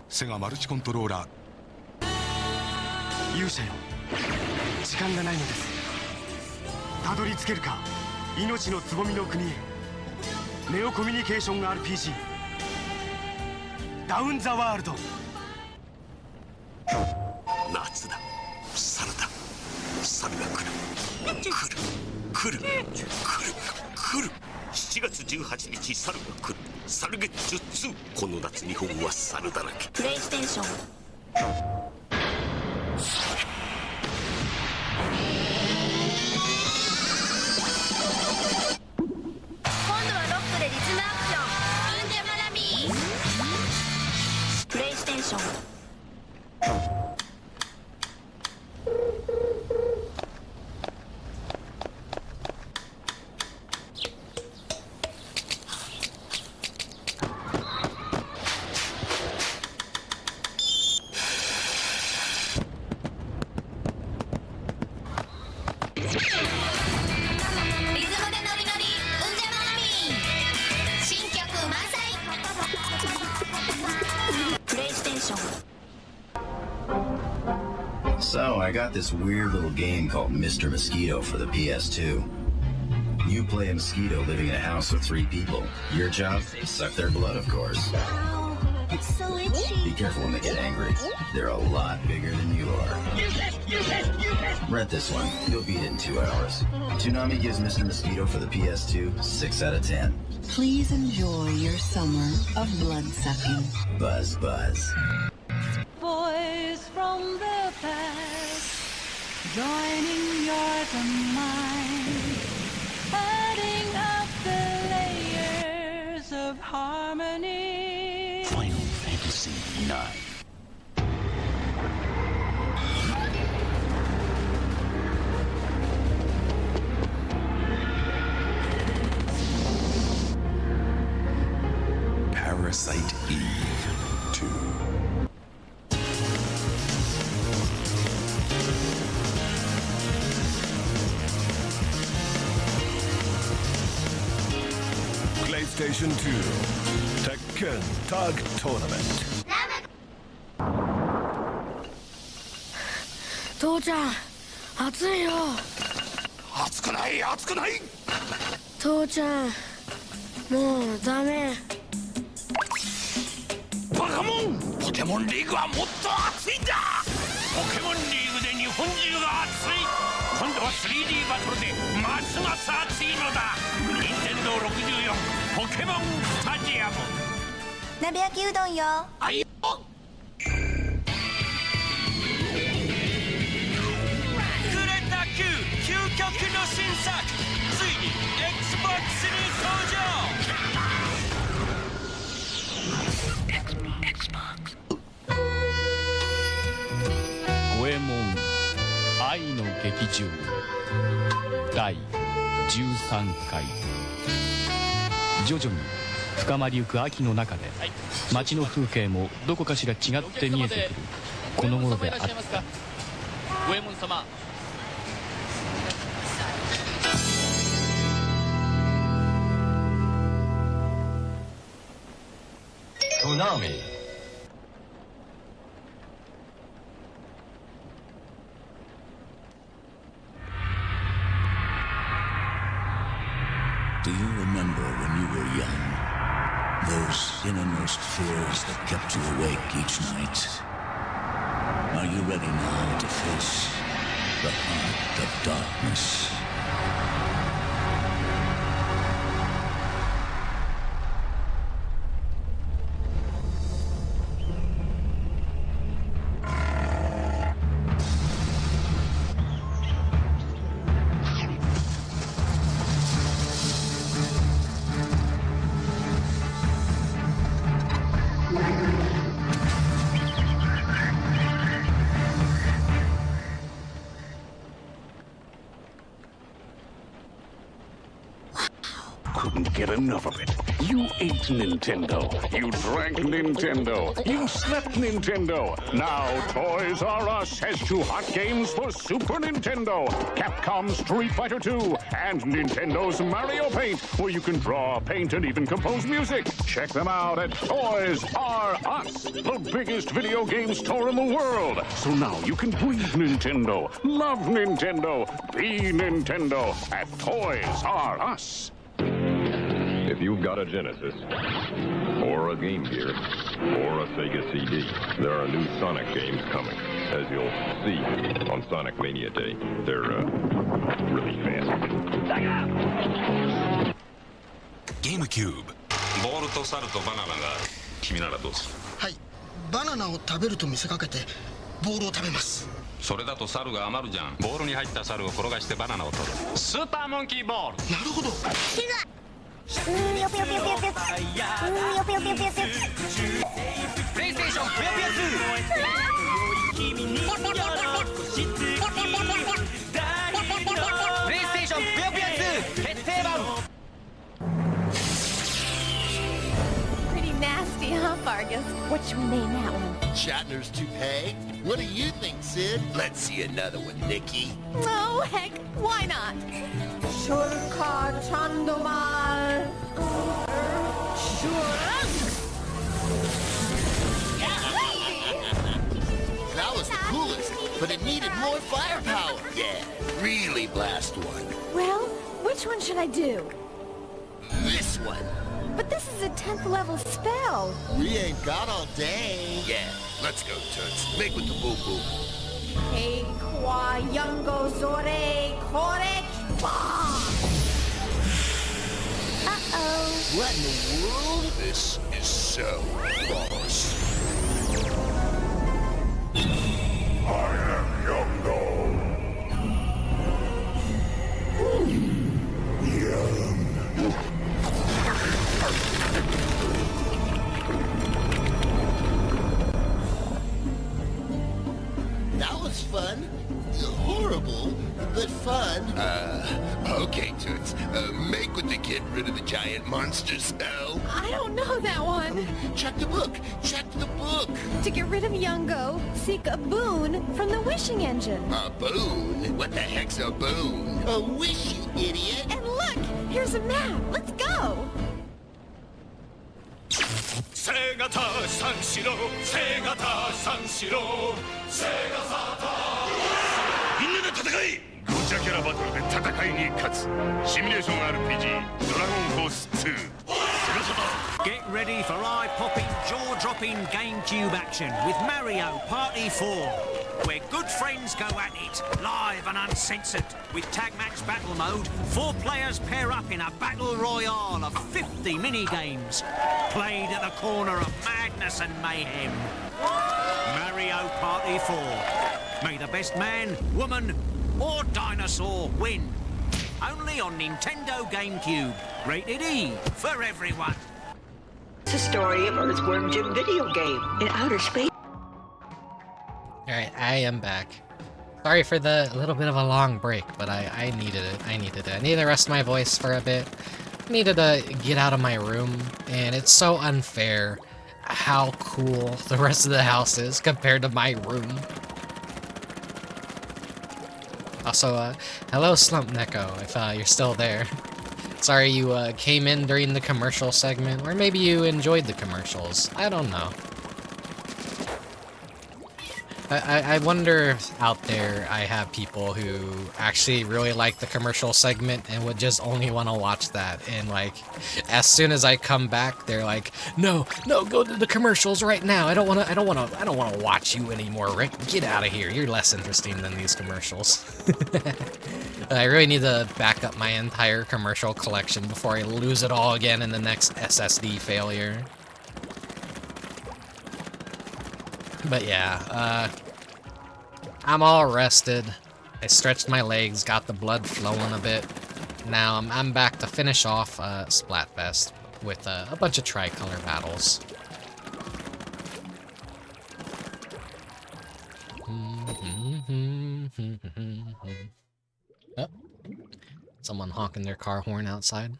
セガマルチコントローラー。勇者よ時間がないのです。たどり着けるか命のつぼみの国へ。ネオコミュニケーション RPG ダウンザワールド。夏だ、猿だ、猿が来る来る来る来る来る。7月18日猿が来る。猿月10。この夏日本は猿だらけ。プレイステーション。今度はロックでリズムアクション。うんじゃまらみー。プレイステーション。So, I got this weird little game called Mr. Mosquito for the PS2. You play a mosquito living in a house with 3 people. Your job? Suck their blood, of course. It's so itchy. Be careful when they get angry. They're a lot bigger than you are. Rent this one. You'll beat it in 2 hours. Toonami gives Mr. Mosquito for the PS2 6 out of 10. Please enjoy your summer of blood-sucking. Buzz, buzz. Boys from the past, joining yours and mine, adding up the layers of harmony. Final Fantasy IX. Parasite Eve 2. PlayStation 2 Tekken Tag Tournament。 父ちゃん、暑いよ。熱くない熱くない。父ちゃん、もうダメ。バカモン、ポケモンリーグはもっと熱いんだ。ポケモンリーグで日本中が熱い。今度は 3D バトルでますます熱いのだ。任天堂64ポケモンスタジアム。鍋焼きうどんよ。あいよ。クレタ Q 究極の新作、ついに Xbox に登場。五右衛門愛の劇場第13回。徐々に深まりゆく秋の中で街の風景もどこかしら違って見えてくるこの頃であった。五右衛門様、Toonami。Do you remember when you were young? Those innermost fears that kept you awake each night? Are you ready now to face the heart of darkness? couldn't get enough of it. You ate Nintendo. You drank Nintendo. You slept Nintendo. Now Toys R Us has 2 hot games for Super Nintendo. Capcom's Street Fighter 2 and Nintendo's Mario Paint, where you can draw, paint, and even compose music. Check them out at Toys R Us, the biggest video game store in the world. So now you can breathe Nintendo, love Nintendo, be Nintendo at Toys R Us. If you've got a Genesis, or a Game Gear, or a Sega CD, there are new Sonic games coming. As you'll see on Sonic Mania Day, they're really fast. GameCube。ボールと猿とバナナが君ならどうする？はい、バナナを食べると見せかけてボールを食べます。それだと猿が余るじゃん。ボールに入った猿を転がしてバナナを取る。スーパーモンキーボール。なるほど。よぷよぷよぷよぷよぷよぷよぷよぷよぷプレイステーションぷよぷよ2プレイステーションぷよぷよ2決定版。Pretty nasty, huh, Vargas? What should we name that one? Shatner's toupee? What do you think, Sid? Let's see another one, Nikki. Oh, heck, why not? Shurka Chandomal. That was the coolest, but it needed more firepower. Yeah, really blast one. Well, which one should I do? This one. But this is a 10th level spell. We ain't got all day. Yeah, let's go, Toots. Make with the boo-boo. Hey, qua yungo zore korek ba. Uh-oh. What in the world? This is so boss. I am Yongo. That was fun. Horrible, but fun. Okay, Toots. Make with the get rid of the giant monster spell. I don't know that one. Check the book. Check the book. To get rid of Yungo, seek a boon from the wishing engine. A boon? What the heck's a boon? A wish, you idiot. And look, here's a map. Let's go. セガタ三四郎セガタ三四郎セガサタみんなで戦いゴチャキャラバトルで戦いに勝つシミュレーション RPG ドラゴンフォース2セガサタ Get ready for eye-popping, jaw-dropping GameCube action with Mario Party 4, where good friends go at it, live and uncensored, with tag match battle mode. 4 players pair up in a battle royale of 50 mini-games, played at the corner of madness and mayhem. Mario Party 4. May the best man, woman, or dinosaur win. Only on Nintendo GameCube. Rated E for everyone. It's the story of Earthworm Jim video game in outer space. Alright, I am back. Sorry for the little bit of a long break, but I needed it. I needed to rest my voice for a bit. I needed to get out of my room, and it's so unfair how cool the rest of the house is compared to my room. Also, hello Slump Neko, if you're still there. Sorry you came in during the commercial segment, or maybe you enjoyed the commercials. I don't know. I wonder if out there I have people who actually really like the commercial segment and would just only want to watch that, and like as soon as I come back they're like, no, go to the commercials right now. I don't want to watch you anymore, Rick. Get out of here. You're less interesting than these commercials. I really need to back up my entire commercial collection before I lose it all again in the next SSD failure. But yeah, I'm all rested. I stretched my legs, got the blood flowing a bit. Now I'm back to finish off Splatfest with a bunch of Tricolor battles. Oh, someone honking their car horn outside.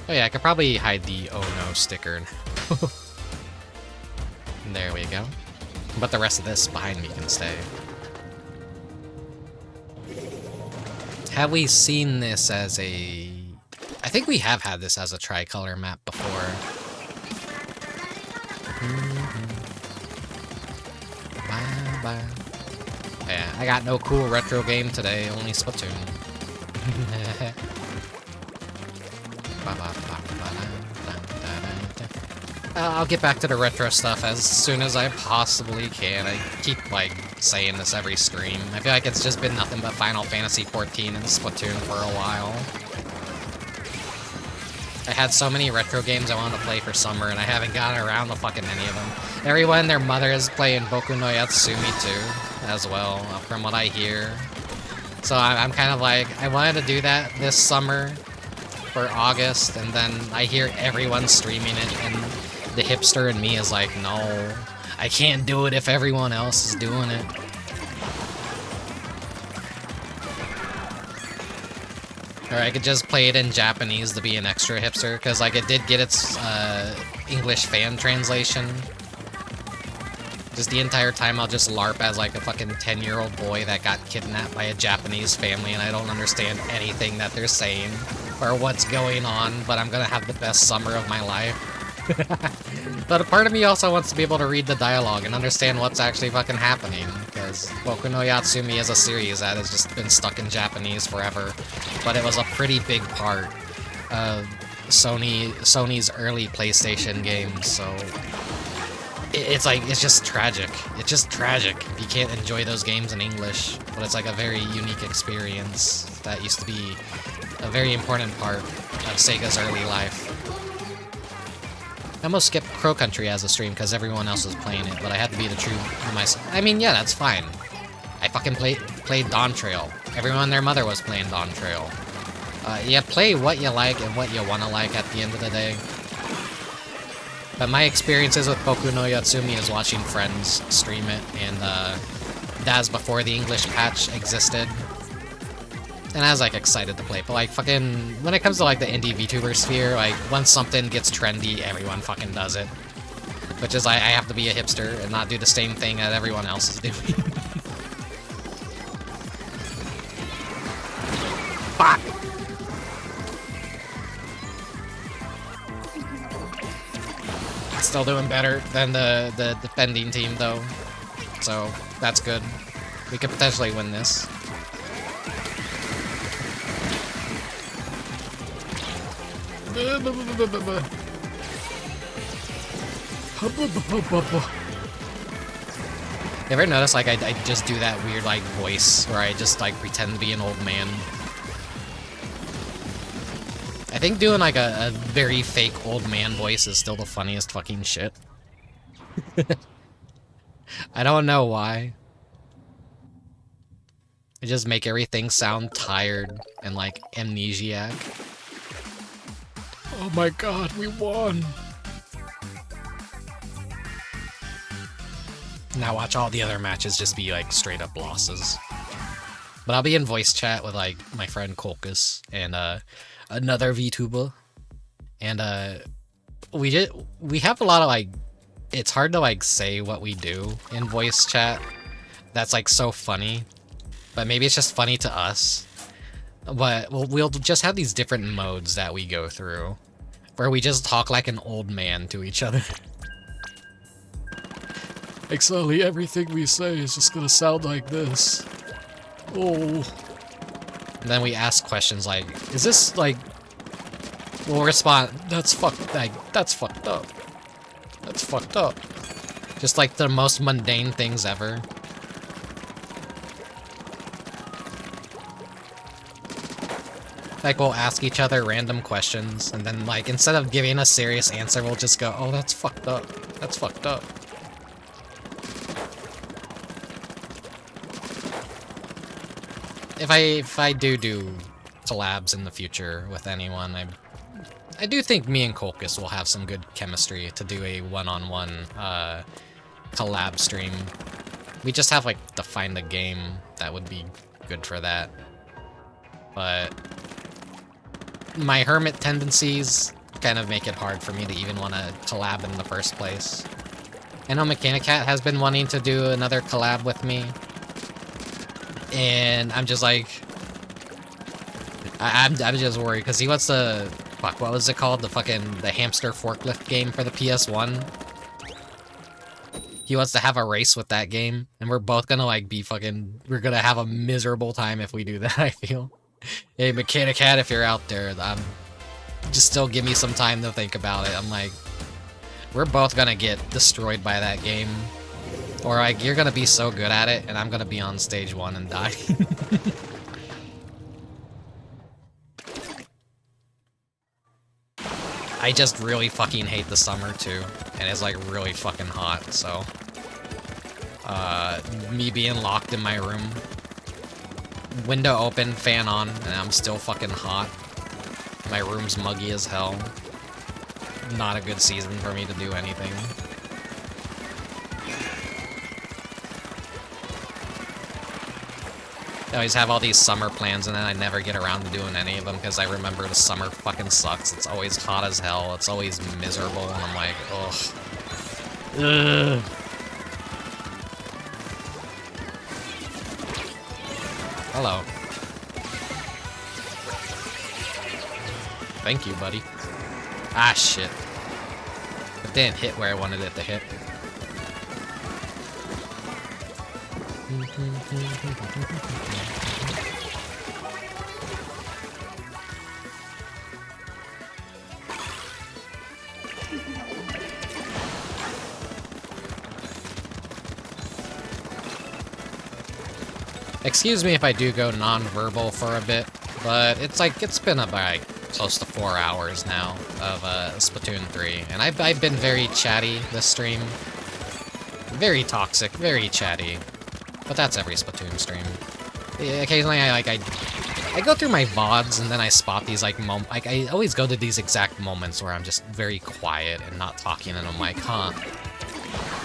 Oh yeah, I could probably hide the "oh no" sticker. There we go. But the rest of this behind me can stay. Have we seen this as a... I think we have had this as a tricolor map before. Bye. Yeah, I got no cool retro game today, only Splatoon. I'll get back to the retro stuff as soon as I possibly can. I keep, like, saying this every stream. I feel like it's just been nothing but Final Fantasy XIV and Splatoon for a while. I had so many retro games I wanted to play for summer, and I haven't gotten around to fucking any of them. Everyone and their mother is playing Boku no Yatsumi too, as well, from what I hear. So I'm kind of like, I wanted to do that this summer for August, and then I hear everyone streaming it, and the hipster in me is like, no, I can't do it if everyone else is doing it. Or I could just play it in Japanese to be an extra hipster, because like it did get its English fan translation. Just the entire time I'll just LARP as like a fucking 10-year-old boy that got kidnapped by a Japanese family and I don't understand anything that they're saying or what's going on, but I'm gonna have the best summer of my life. But a part of me also wants to be able to read the dialogue and understand what's actually fucking happening, because Boku no Yatsumi is a series that has just been stuck in Japanese forever, but it was a pretty big part of Sony's early PlayStation games, so it's like, it's just tragic. It's just tragic if you can't enjoy those games in English, but it's like a very unique experience that used to be a very important part of Sega's early life. I almost skipped Crow Country as a stream because everyone else was playing it, but I had to be the true myself. I mean, yeah, that's fine. I fucking played Dawn Trail. Everyone and their mother was playing Dawn Trail. Yeah, play what you like and what you want to like at the end of the day. But my experiences with Boku no Yatsumi is watching friends stream it, and that was before the English patch existed. And I was like excited to play, but like fucking, when it comes to like the indie VTuber sphere, like once something gets trendy, everyone fucking does it. Which is I have to be a hipster and not do the same thing that everyone else is doing. Fuck! Still doing better than the defending team though, so that's good. We could potentially win this. You ever notice like I just do that weird like voice where I just like pretend to be an old man? I think doing like a very fake old man voice is still the funniest fucking shit. I don't know why. It just make everything sound tired and like amnesiac. Oh my god, we won! Now watch all the other matches just be like straight up losses. But I'll be in voice chat with like my friend Kolkus and another VTuber. And we have a lot of like, it's hard to like say what we do in voice chat. That's like so funny. But maybe it's just funny to us. But we'll just have these different modes that we go through, where we just talk like an old man to each other. Like slowly everything we say is just gonna sound like this. Oh. And then we ask questions like, is this like... We'll respond, that's fucked, like, that's fucked up. That's fucked up. Just like the most mundane things ever. Like, we'll ask each other random questions, and then, like, instead of giving a serious answer, we'll just go, oh, that's fucked up. That's fucked up. If I do collabs in the future with anyone, I do think me and Kolkus will have some good chemistry to do a one-on-one collab stream. We just have, like, to find a game that would be good for that. But my hermit tendencies kind of make it hard for me to even want to collab in the first place. I know Mechanicat has been wanting to do another collab with me, and I'm just like, I'm just worried because he wants to, fuck, what was it called? The hamster forklift game for the PS1. He wants to have a race with that game, and we're both gonna like be fucking, we're gonna have a miserable time if we do that, I feel. Hey, Mechanicat, if you're out there, just still give me some time to think about it. I'm like, we're both gonna get destroyed by that game. Or like, you're gonna be so good at it, and I'm gonna be on stage 1 and die. I just really fucking hate the summer too, and it's like really fucking hot, so... me being locked in my room, window open, fan on, and I'm still fucking hot. My room's muggy as hell. Not a good season for me to do anything. I always have all these summer plans and then I never get around to doing any of them because I remember the summer fucking sucks. It's always hot as hell. It's always miserable and I'm like, ugh. Ugh. Hello. Thank you, buddy. Ah, shit. It didn't hit where I wanted it to hit. Excuse me if I do go non-verbal for a bit, but it's like, it's been about close to 4 hours now of Splatoon 3, and I've been very chatty this stream. Very toxic, very chatty. But that's every Splatoon stream. Occasionally I go through my VODs and then I spot these like I always go to these exact moments where I'm just very quiet and not talking and I'm like, huh.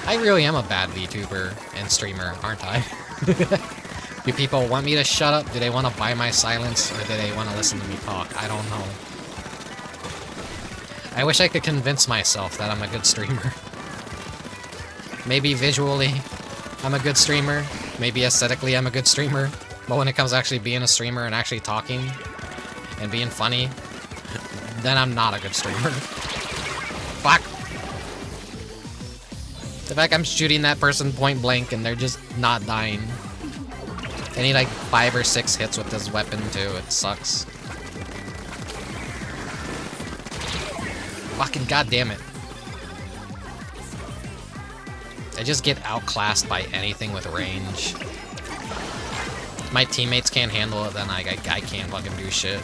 I really am a bad VTuber and streamer, aren't I? Do people want me to shut up? Do they want to buy my silence? Or do they want to listen to me talk? I don't know. I wish I could convince myself that I'm a good streamer. Maybe visually, I'm a good streamer. Maybe aesthetically, I'm a good streamer. But when it comes to actually being a streamer and actually talking and being funny, then I'm not a good streamer. Fuck! The fact I'm shooting that person point blank and they're just not dying. I need like 5 or 6 hits with this weapon too, it sucks. Fucking goddammit. I just get outclassed by anything with range. If my teammates can't handle it, then I can't fucking do shit.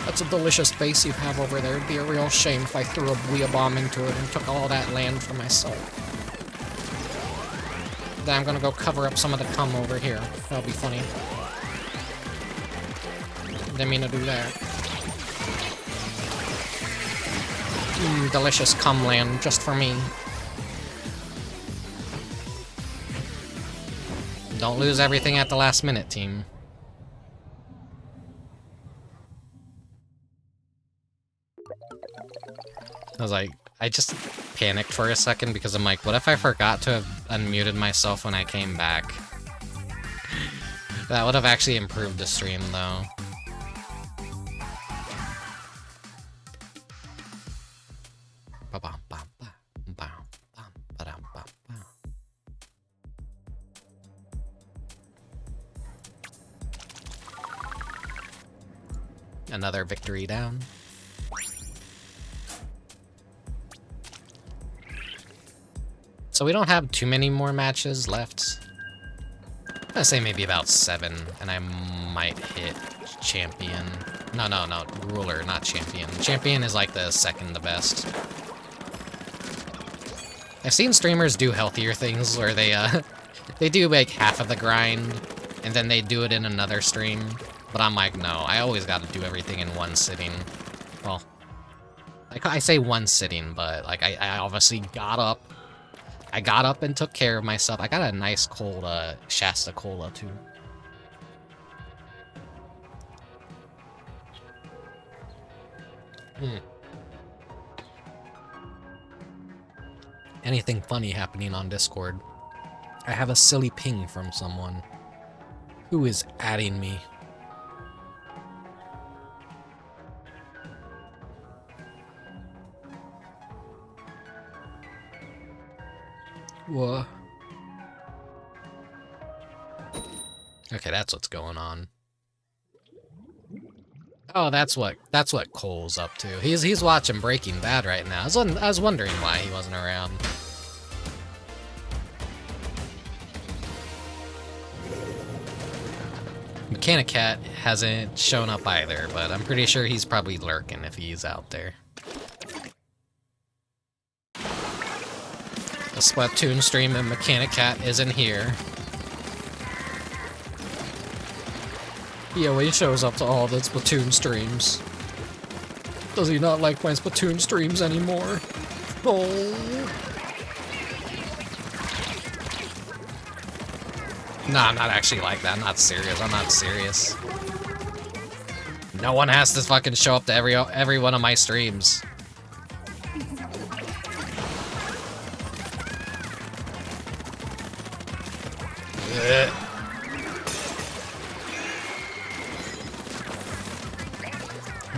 That's a delicious base you have over there. It'd be a real shame if I threw a Booyah bomb into it and took all that land for myself. Then I'm gonna go cover up some of the cum over here. That'll be funny. Didn't mean to do that. Delicious cum land just for me. Don't lose everything at the last minute, team. I was like, I just panicked for a second because I'm like, what if I forgot to have unmuted myself when I came back? That would have actually improved the stream, though. Another victory down. So we don't have too many more matches left. I'm gonna say maybe about 7, and I might hit champion. No, ruler, not champion. Champion is like the second the best. I've seen streamers do healthier things where they they do like half of the grind, and then they do it in another stream. But I'm like, no, I always gotta do everything in one sitting. Well, I say one sitting, but like I obviously got up, I got up and took care of myself. I got a nice cold Shasta Cola too. Anything funny happening on Discord? I have a silly ping from someone. Who is adding me? What? Okay, that's what's going on. Oh, that's what Cole's up to. He's watching Breaking Bad right now. I was wondering why he wasn't around. Mechanic Cat hasn't shown up either, but I'm pretty sure he's probably lurking if he's out there. The Splatoon stream and Mechanic Cat isn't here. He always shows up to all the Splatoon streams. Does he not like my Splatoon streams anymore? Oh. Nah, I'm not actually like that. I'm not serious. I'm not serious. No one has to fucking show up to every one of my streams. Ugh.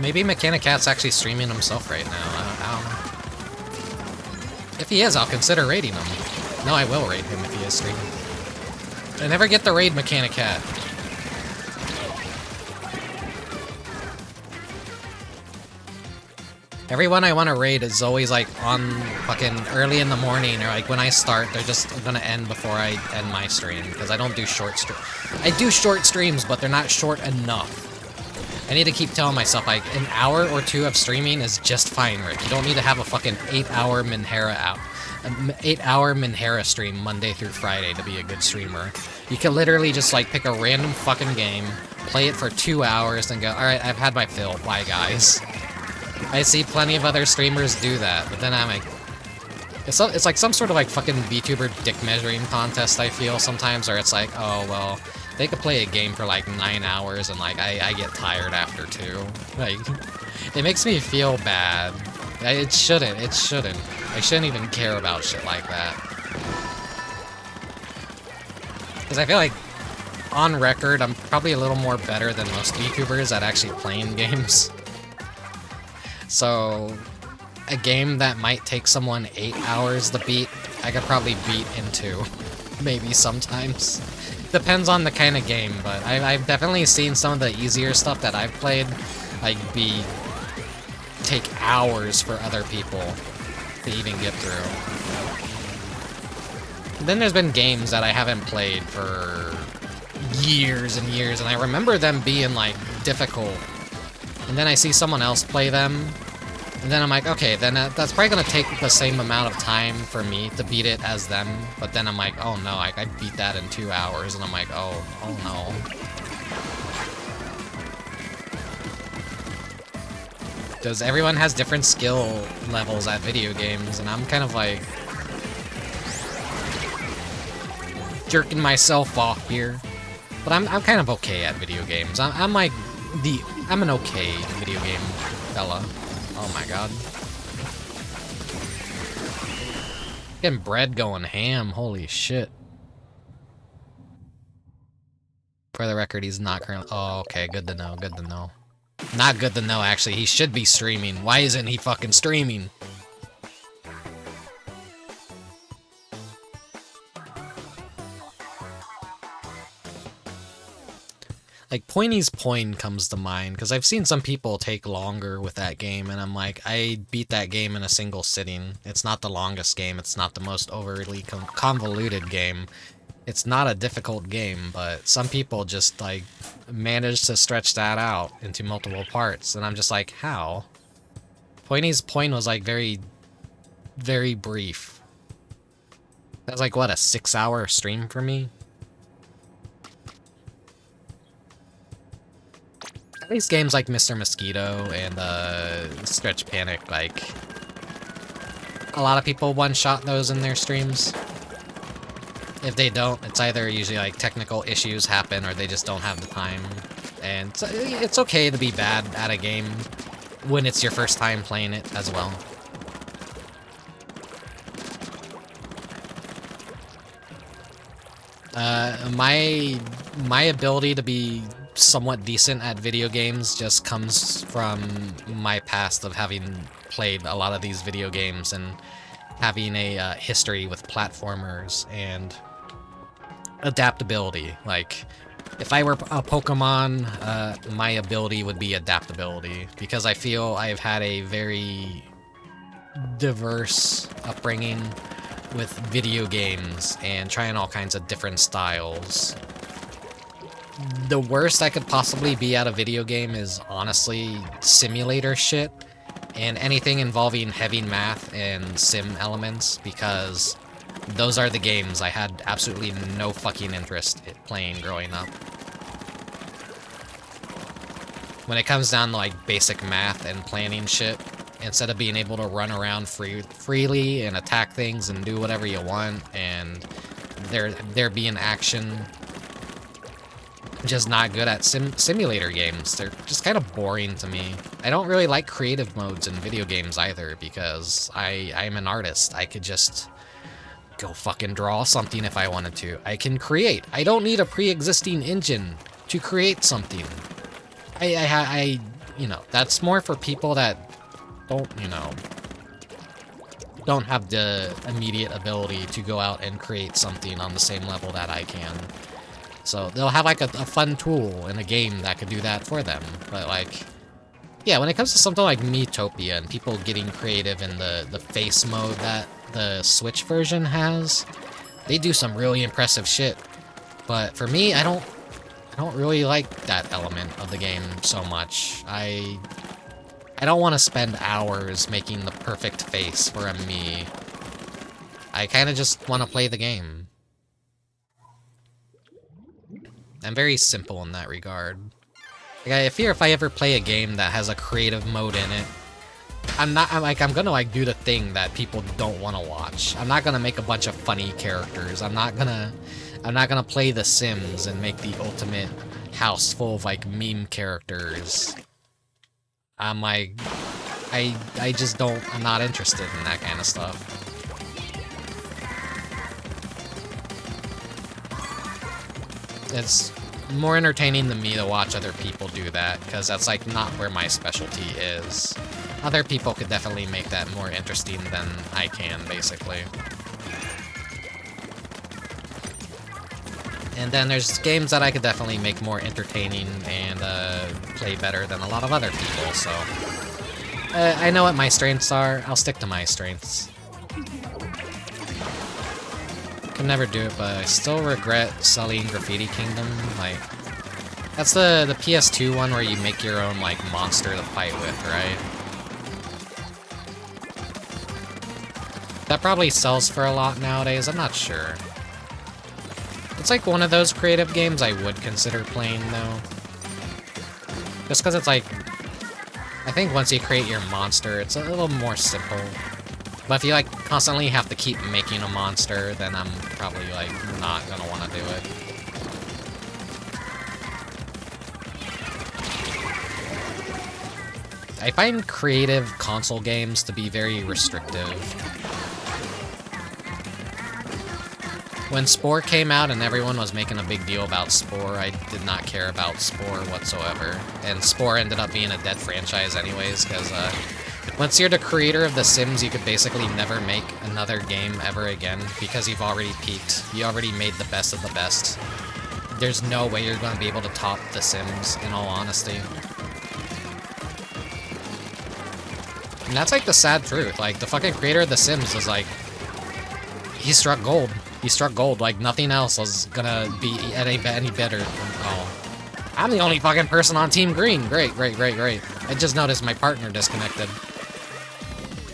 Maybe Mechanic Cat's actually streaming himself right now. I don't know. If he is, I'll consider raiding him. No, I will raid him if he is streaming. I never get the raid Mechanic Cat. Everyone I want to raid is always like on fucking early in the morning, or like when I start, they're just gonna end before I end my stream, because I don't do short streams. I do short streams, but they're not short enough. I need to keep telling myself, like, an hour or two of streaming is just fine, Rick. You don't need to have a fucking 8-hour Minhera out. An 8-hour Minhera stream Monday through Friday to be a good streamer. You can literally just, like, pick a random fucking game, play it for 2 hours, and go, alright, I've had my fill. Bye, guys. I see plenty of other streamers do that, but then I'm like... It's like some sort of, like, fucking VTuber dick measuring contest, I feel, sometimes, where it's like, oh, well... They could play a game for like 9 hours and like I get tired after 2. Like, it makes me feel bad. It shouldn't. I shouldn't even care about shit like that. Because I feel like, on record, I'm probably a little more better than most VTubers at actually playing games. So, a game that might take someone 8 hours to beat, I could probably beat in 2. Maybe sometimes. Depends on the kind of game, but I've definitely seen some of the easier stuff that I've played, like, take hours for other people to even get through. And then there's been games that I haven't played for years and years, and I remember them being, like, difficult. And then I see someone else play them, and then I'm like, okay, then that's probably gonna take the same amount of time for me to beat it as them. But then I'm like, oh no, I beat that in 2 hours, and I'm like, oh no. Because everyone has different skill levels at video games, and I'm kind of like jerking myself off here. But I'm kind of okay at video games. I'm an okay video game fella. Oh my god. Getting bread going ham, holy shit. For the record, he's not currently— oh, okay, good to know, good to know. Not good to know, actually, he should be streaming. Why isn't he fucking streaming? Like, Pointy's Point comes to mind, because I've seen some people take longer with that game, and I'm like, I beat that game in a single sitting. It's not the longest game, it's not the most overly convoluted game. It's not a difficult game, but some people just, like, manage to stretch that out into multiple parts, and I'm just like, how? Pointy's Point was, like, very, very brief. That was, like, what, a 6-hour stream for me? At least games like Mr. Mosquito and Stretch Panic, like, a lot of people one-shot those in their streams. If they don't, it's either usually like technical issues happen or they just don't have the time. And it's okay to be bad at a game when it's your first time playing it as well. My ability to be somewhat decent at video games just comes from my past of having played a lot of these video games and having a history with platformers and adaptability. Like, if I were a Pokemon, my ability would be adaptability, because I feel I've had a very diverse upbringing with video games and trying all kinds of different styles. The worst I could possibly be at a video game is honestly simulator shit and anything involving heavy math and sim elements, because those are the games I had absolutely no fucking interest in playing growing up. When it comes down to like basic math and planning shit, instead of being able to run around freely and attack things and do whatever you want, and there being action, I'm just not good at simulator games. They're just kind of boring to me. I don't really like creative modes in video games either, because I'm an artist. I could just go fucking draw something if I wanted to. I can create. I don't need a pre-existing engine to create something. I you know, that's more for people that don't, you know, don't have the immediate ability to go out and create something on the same level that I can. So they'll have like a fun tool in a game that could do that for them. But like, yeah, when it comes to something like Miitopia and people getting creative in the face mode that the Switch version has, they do some really impressive shit. But for me, I don't really like that element of the game so much. I don't want to spend hours making the perfect face for a me. I kind of just want to play the game. I'm very simple in that regard. Like, I fear if I ever play a game that has a creative mode in it, I'm gonna like do the thing that people don't want to watch. I'm not gonna make a bunch of funny characters. I'm not gonna play The Sims and make the ultimate house full of like meme characters. I'm like, I just don't, I'm not interested in that kind of stuff. It's more entertaining to me to watch other people do that, because that's like not where my specialty is. Other people could definitely make that more interesting than I can, basically. And then there's games that I could definitely make more entertaining and play better than a lot of other people, so... I know what my strengths are, I'll stick to my strengths. Can never do it, but I still regret selling Graffiti Kingdom. Like, that's the PS2 one where you make your own, like, monster to fight with, right? That probably sells for a lot nowadays, I'm not sure. It's like one of those creative games I would consider playing, though. Just because it's like... I think once you create your monster, it's a little more simple. But if you, like, constantly have to keep making a monster, then I'm probably, like, not gonna want to do it. I find creative console games to be very restrictive. When Spore came out and everyone was making a big deal about Spore, I did not care about Spore whatsoever. And Spore ended up being a dead franchise anyways, because once you're the creator of The Sims, you could basically never make another game ever again, because you've already peaked. You already made the best of the best. There's no way you're going to be able to top The Sims, in all honesty. And that's like the sad truth. Like, the fucking creator of The Sims is like... he struck gold. He struck gold. Like, nothing else was gonna be any better than... oh. I'm the only fucking person on Team Green. Great, great, great, great. I just noticed my partner disconnected.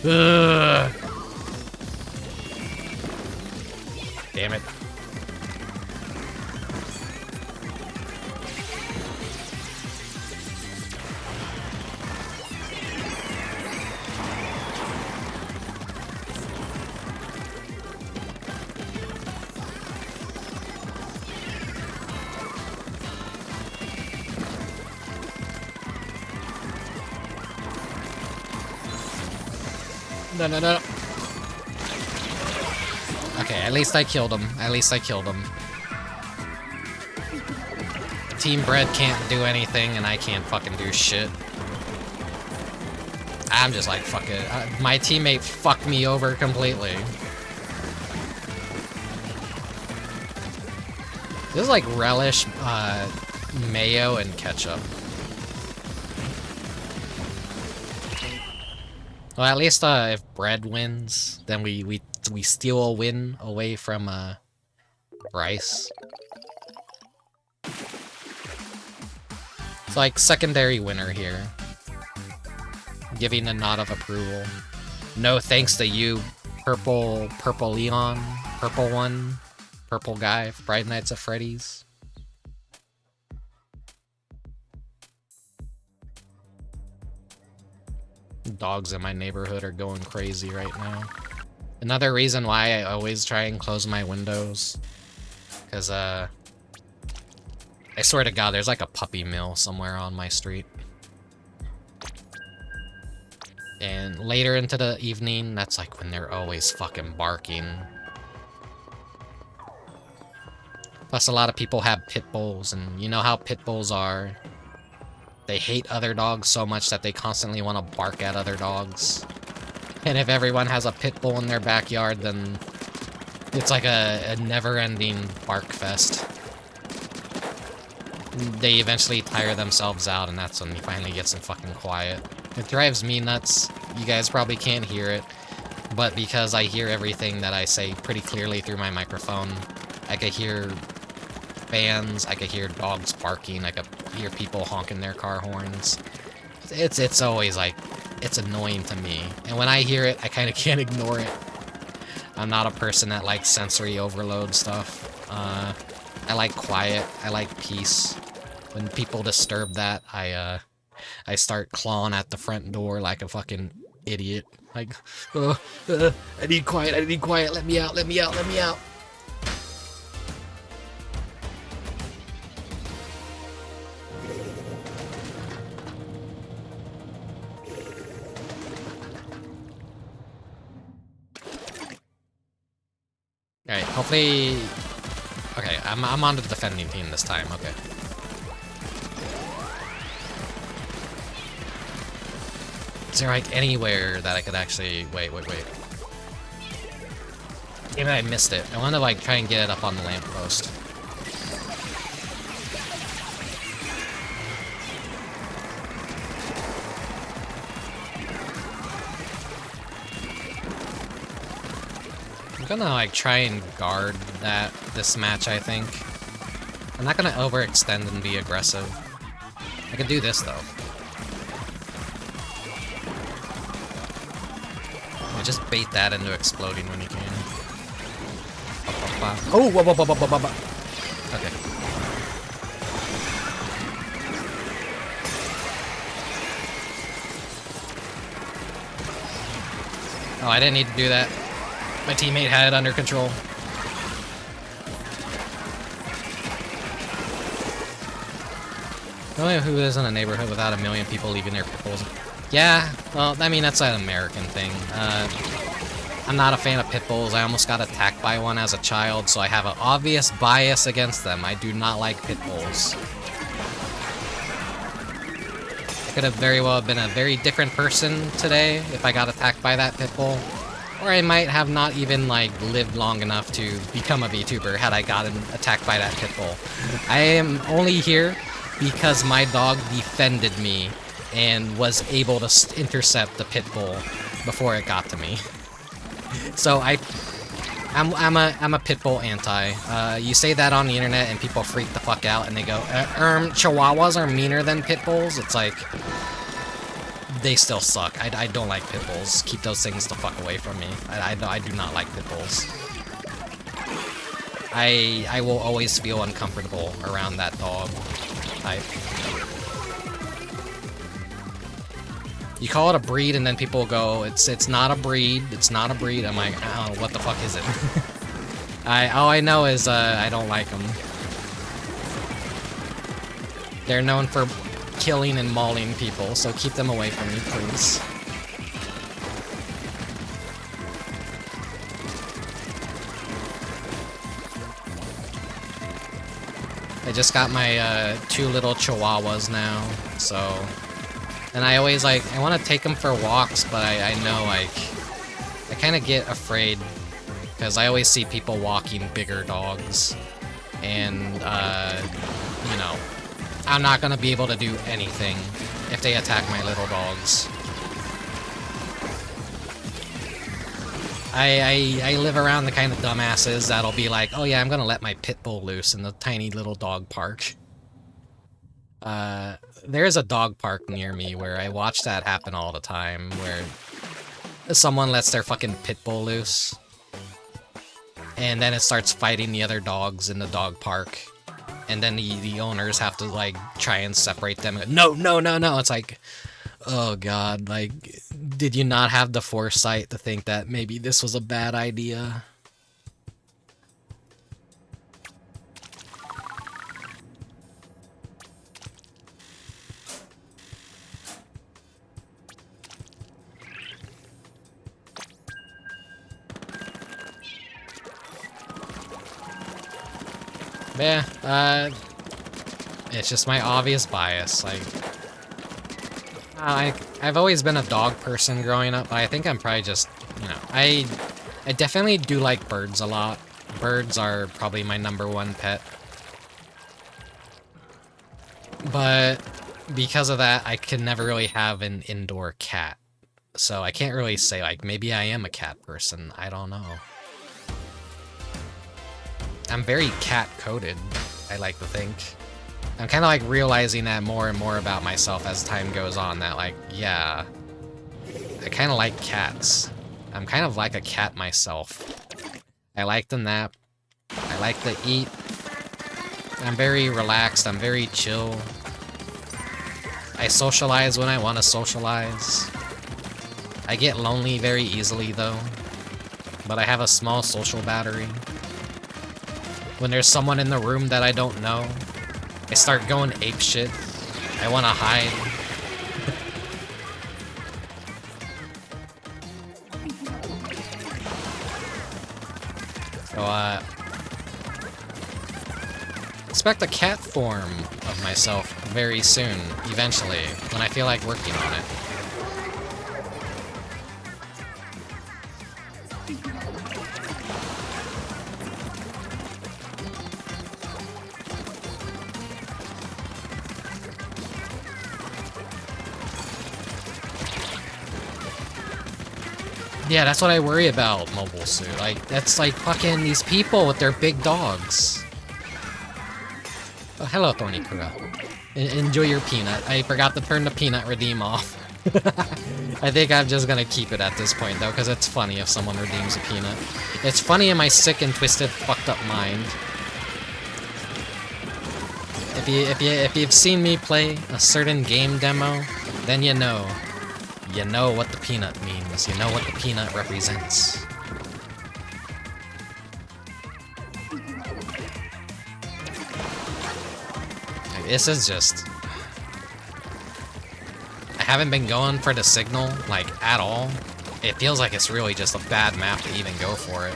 Ugh. Damn it. No, no, no. Okay, at least I killed him. At least I killed him. Team Bread can't do anything, and I can't fucking do shit. I'm just like, fuck it. My teammate fucked me over completely. This is like relish, mayo, and ketchup. Well, at least if Bread wins, then we steal a win away from Rice. It's like secondary winner here. Giving a nod of approval. No thanks to you, purple Leon, purple one, purple guy, Friday Nights at Freddy's. Dogs in my neighborhood are going crazy right now. Another reason why I always try and close my windows, because I swear to God, there's like a puppy mill somewhere on my street. And later into the evening, that's like when they're always fucking barking. Plus, a lot of people have pit bulls, and you know how pit bulls are. They hate other dogs so much that they constantly want to bark at other dogs. And if everyone has a pit bull in their backyard, then it's like a never-ending bark fest. They eventually tire themselves out, and that's when he finally gets them fucking quiet. It drives me nuts. You guys probably can't hear it, but because I hear everything that I say pretty clearly through my microphone, I could hear fans, I could hear dogs barking, I could hear people honking their car horns. It's always like, it's annoying to me. And when I hear it, I kind of can't ignore it. I'm not a person that likes sensory overload stuff. I like quiet, I like peace. When people disturb that, I start clawing at the front door like a fucking idiot. Like, I need quiet, let me out, let me out, let me out. Alright, hopefully... Okay, I'm on the defending team this time, okay. Is there like anywhere that I could actually... Wait. Damn it, I missed it. I want to like try and get it up on the lamppost. I'm gonna like try and guard this match, I think. I'm not gonna overextend and be aggressive. I can do this though. Just bait that into exploding when you can. Oh, whoa. Okay. Oh, I didn't need to do that. My teammate had it under control. I don't know who is in a neighborhood without a million people leaving their pit bulls. Yeah, well, I mean, that's an American thing. I'm not a fan of pit bulls. I almost got attacked by one as a child, so I have an obvious bias against them. I do not like pit bulls. I could have very well been a very different person today if I got attacked by that pit bull. Or I might have not even, like, lived long enough to become a VTuber had I gotten attacked by that pit bull. I am only here because my dog defended me and was able to intercept the pit bull before it got to me. So I'm a pit bull anti. You say that on the internet and people freak the fuck out and they go, Chihuahuas are meaner than pit bulls. It's like, they still suck. I don't like pit bulls. Keep those things the fuck away from me. I do not like pit bulls. I will always feel uncomfortable around that dog type. You call it a breed, and then people go, it's not a breed, it's not a breed. I'm like, oh, what the fuck is it? All I know is, I don't like them. They're known for killing and mauling people, so keep them away from me, please. I just got my 2 little chihuahuas now, so... And I always, like, I want to take them for walks, but I know, like... I kind of get afraid, because I always see people walking bigger dogs. And, you know, I'm not going to be able to do anything if they attack my little dogs. I live around the kind of dumbasses that'll be like, oh yeah, I'm gonna let my pit bull loose in the tiny little dog park. There's a dog park near me where I watch that happen all the time, where someone lets their fucking pit bull loose, and then it starts fighting the other dogs in the dog park, and then the owners have to, like, try and separate them. No, no, no, no! It's like, oh god, like, did you not have the foresight to think that maybe this was a bad idea? Yeah, it's just my obvious bias, like... I've always been a dog person growing up, but I think I'm probably just, you know, I definitely do like birds a lot. Birds are probably my #1 pet. But because of that, I could never really have an indoor cat. So I can't really say, like, maybe I am a cat person. I don't know. I'm very cat-coded, I like to think. I'm kind of like realizing that more and more about myself as time goes on, that like, yeah, I kind of like cats. I'm kind of like a cat myself. I like to nap. I like to eat. I'm very relaxed. I'm very chill. I socialize when I want to socialize. I get lonely very easily though, but I have a small social battery. When there's someone in the room that I don't know, I start going apeshit. I want to hide. So, expect a cat form of myself very soon, eventually, when I feel like working on it. Yeah, that's what I worry about, Mobile Suit. Like, that's like fucking these people with their big dogs. Oh, hello, Thorny-kura. Enjoy your peanut. I forgot to turn the peanut redeem off. I think I'm just gonna keep it at this point, though, because it's funny if someone redeems a peanut. It's funny in my sick and twisted, fucked up mind. If you've seen me play a certain game demo, then you know. You know what the peanut means. You know what the peanut represents. Like, this is just... I haven't been going for the signal, like, at all. It feels like it's really just a bad map to even go for it.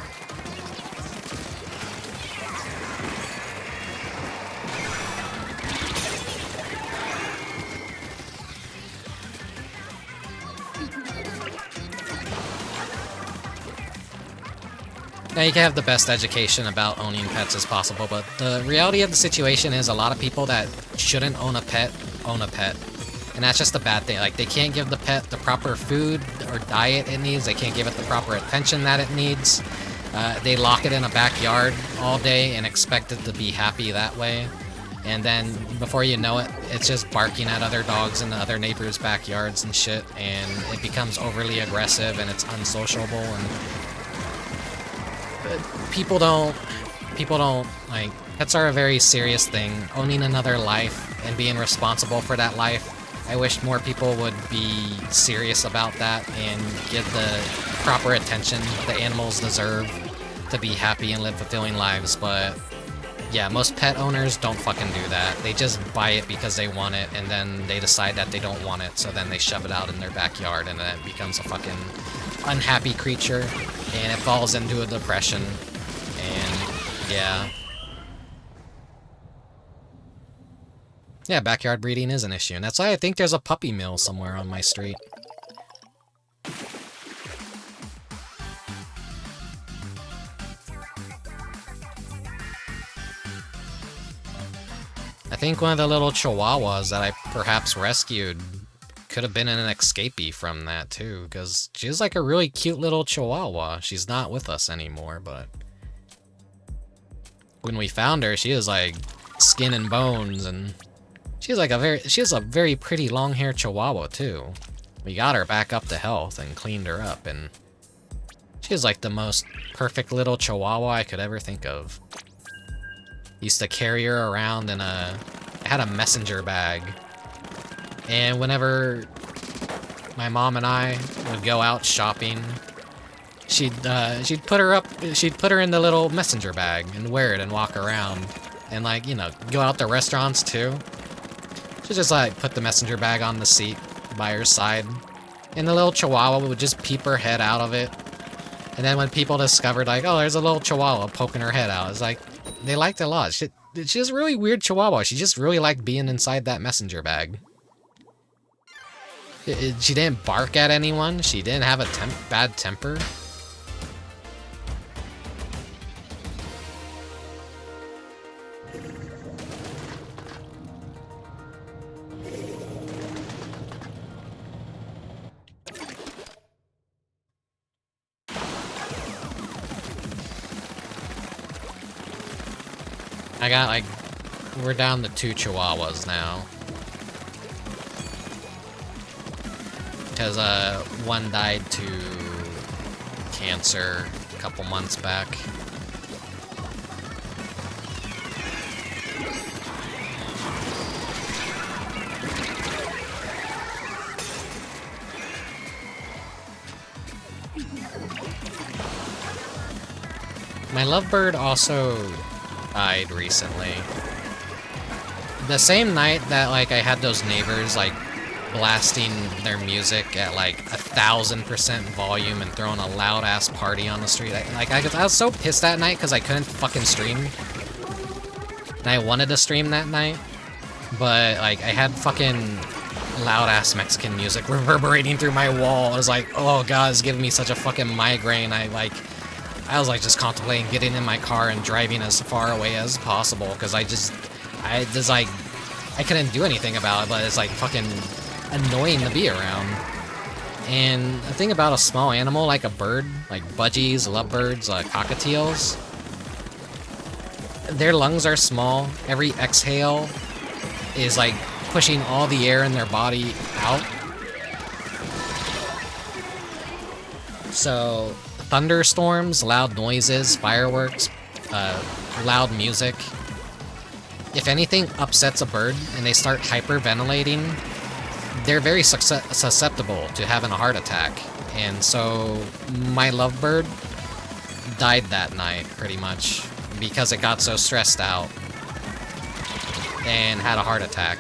Now, you can have the best education about owning pets as possible, but the reality of the situation is a lot of people that shouldn't own a pet, own a pet. And that's just a bad thing. Like, they can't give the pet the proper food or diet it needs, they can't give it the proper attention that it needs. They lock it in a backyard all day and expect it to be happy that way. And then, before you know it, it's just barking at other dogs in the other neighbors' backyards and shit, and it becomes overly aggressive and it's unsociable, and... People don't, like, pets are a very serious thing. Owning another life and being responsible for that life, I wish more people would be serious about that and give the proper attention the animals deserve to be happy and live fulfilling lives, but yeah, most pet owners don't fucking do that. They just buy it because they want it, and then they decide that they don't want it, so then they shove it out in their backyard, and then it becomes a fucking unhappy creature, and it falls into a depression, and yeah. Yeah, backyard breeding is an issue, and that's why I think there's a puppy mill somewhere on my street. I think one of the little chihuahuas that I perhaps rescued could have been an escapee from that too, because she's like a really cute little chihuahua. She's not with us anymore, but when we found her, she was like skin and bones, and she's a very pretty long-haired chihuahua too. We got her back up to health and cleaned her up, and she's like the most perfect little chihuahua I could ever think of. Used to carry her around in I had a messenger bag, and whenever my mom and I would go out shopping, she'd put her in the little messenger bag and wear it and walk around, and like, you know, go out to restaurants too. She'd just like put the messenger bag on the seat by her side, and the little chihuahua would just peep her head out of it. And then when people discovered like, oh, there's a little chihuahua poking her head out, it's like, they liked it a lot. She's a really weird chihuahua. She just really liked being inside that messenger bag. She didn't bark at anyone. She didn't have a bad temper. I got like, we're down to 2 chihuahuas now. Because one died to cancer a couple months back. My lovebird also died recently. The same night that like I had those neighbors like blasting their music at like 1,000% volume and throwing a loud ass party on the street. I was so pissed that night because I couldn't fucking stream. And I wanted to stream that night, but like I had fucking loud ass Mexican music reverberating through my wall. I was like, oh god, it's giving me such a fucking migraine. I was like just contemplating getting in my car and driving as far away as possible because I couldn't do anything about it, but it's like fucking annoying to be around. And the thing about a small animal like a bird, like budgies, lovebirds, cockatiels, their lungs are small. Every exhale is like pushing all the air in their body out. So thunderstorms, loud noises, fireworks, loud music. If anything upsets a bird and they start hyperventilating, they're very susceptible to having a heart attack. And so my lovebird died that night, pretty much, because it got so stressed out and had a heart attack.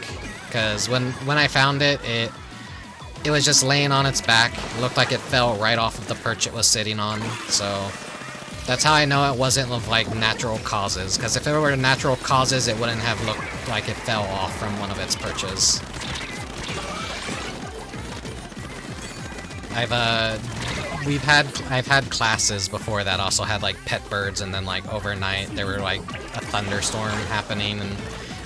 Because when I found it, it was just laying on its back. It looked like it fell right off of the perch it was sitting on. So that's how I know it wasn't of like natural causes. Because if it were natural causes, it wouldn't have looked like it fell off from one of its perches. I've had classes before that also had like pet birds, and then like overnight there were like a thunderstorm happening, and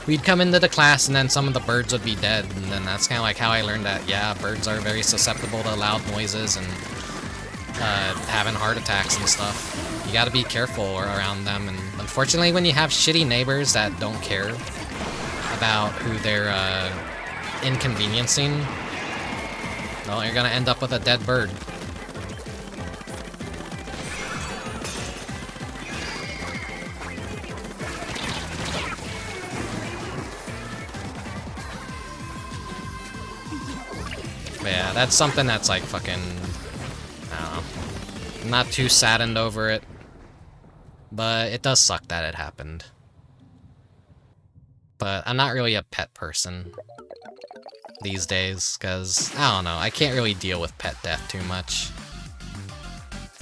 we'd come into the class and then some of the birds would be dead, and then that's kind of like how I learned that, yeah, birds are very susceptible to loud noises and having heart attacks and stuff. You gotta be careful around them, and unfortunately when you have shitty neighbors that don't care about who they're inconveniencing, well, you're gonna end up with a dead bird. But yeah, that's something that's like fucking, I don't know. I'm not too saddened over it, but it does suck that it happened. But I'm not really a pet person these days, because, I don't know, I can't really deal with pet death too much.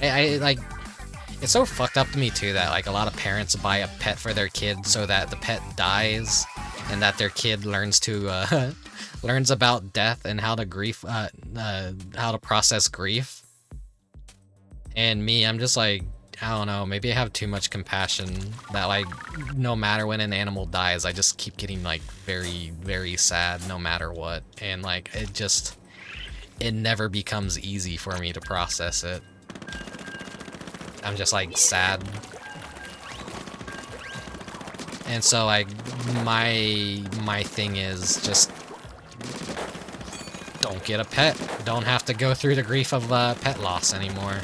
I like, it's so fucked up to me too that like a lot of parents buy a pet for their kid so that the pet dies, and that their kid learns to learns about death and how to how to process grief. And me, I'm just like, I don't know, maybe I have too much compassion that like no matter when an animal dies, I just keep getting like very, very sad no matter what. And like it never becomes easy for me to process it. I'm just like sad. And so like my thing is just don't get a pet. Don't have to go through the grief of pet loss anymore.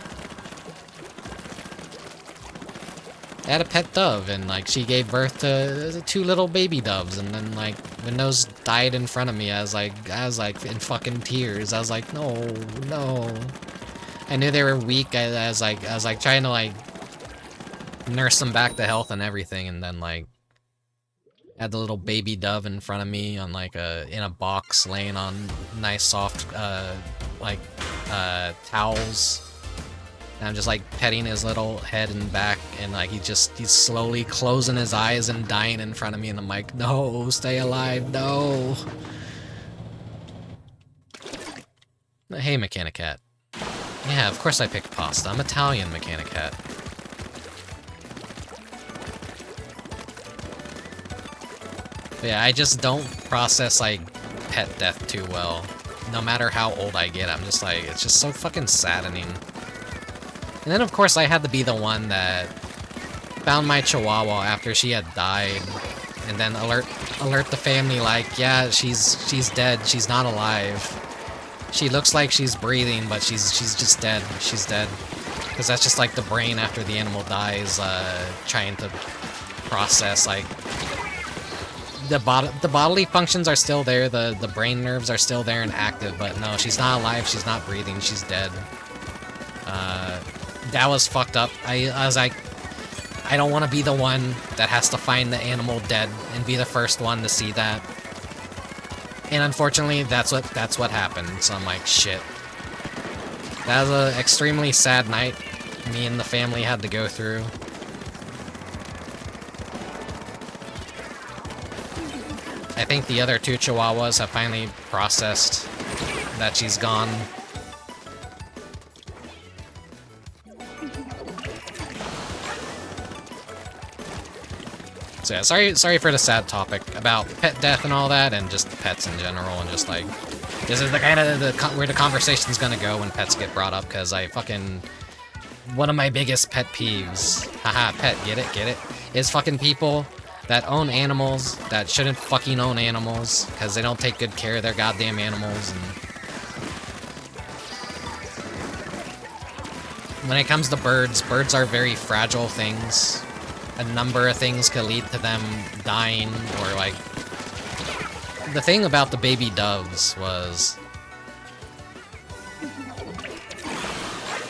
I had a pet dove, and like she gave birth to 2 little baby doves, and then like when those died in front of me, I was like in fucking tears. I was like, no. I knew they were weak. I was like trying to like nurse them back to health and everything, and then like had the little baby dove in front of me on like in a box, laying on nice soft towels. And I'm just like petting his little head and back, and like he's slowly closing his eyes and dying in front of me, and I'm like, no, stay alive, no. Hey, Mechanicat. Yeah, of course I picked pasta. I'm Italian, Mechanicat. But yeah, I just don't process like pet death too well. No matter how old I get, I'm just like, it's just so fucking saddening. And then, of course, I had to be the one that found my chihuahua after she had died, and then alert the family like, yeah, she's dead. She's not alive. She looks like she's breathing, but she's just dead. She's dead. Because that's just like the brain after the animal dies, trying to process like the bodily functions are still there. The brain nerves are still there and active, but no, she's not alive. She's not breathing. She's dead. That was fucked up. I was like, I don't want to be the one that has to find the animal dead and be the first one to see that. And unfortunately, that's what happened. So I'm like, shit. That was an extremely sad night me and the family had to go through. I think the other 2 chihuahuas have finally processed that she's gone. So yeah, sorry for the sad topic about pet death and all that, and just pets in general, and just like, this is the kind of where the conversation's gonna go when pets get brought up, because one of my biggest pet peeves, haha, pet, get it, is fucking people that own animals that shouldn't fucking own animals, because they don't take good care of their goddamn animals. And when it comes to birds are very fragile things. A number of things could lead to them dying, or like... The thing about the baby doves was...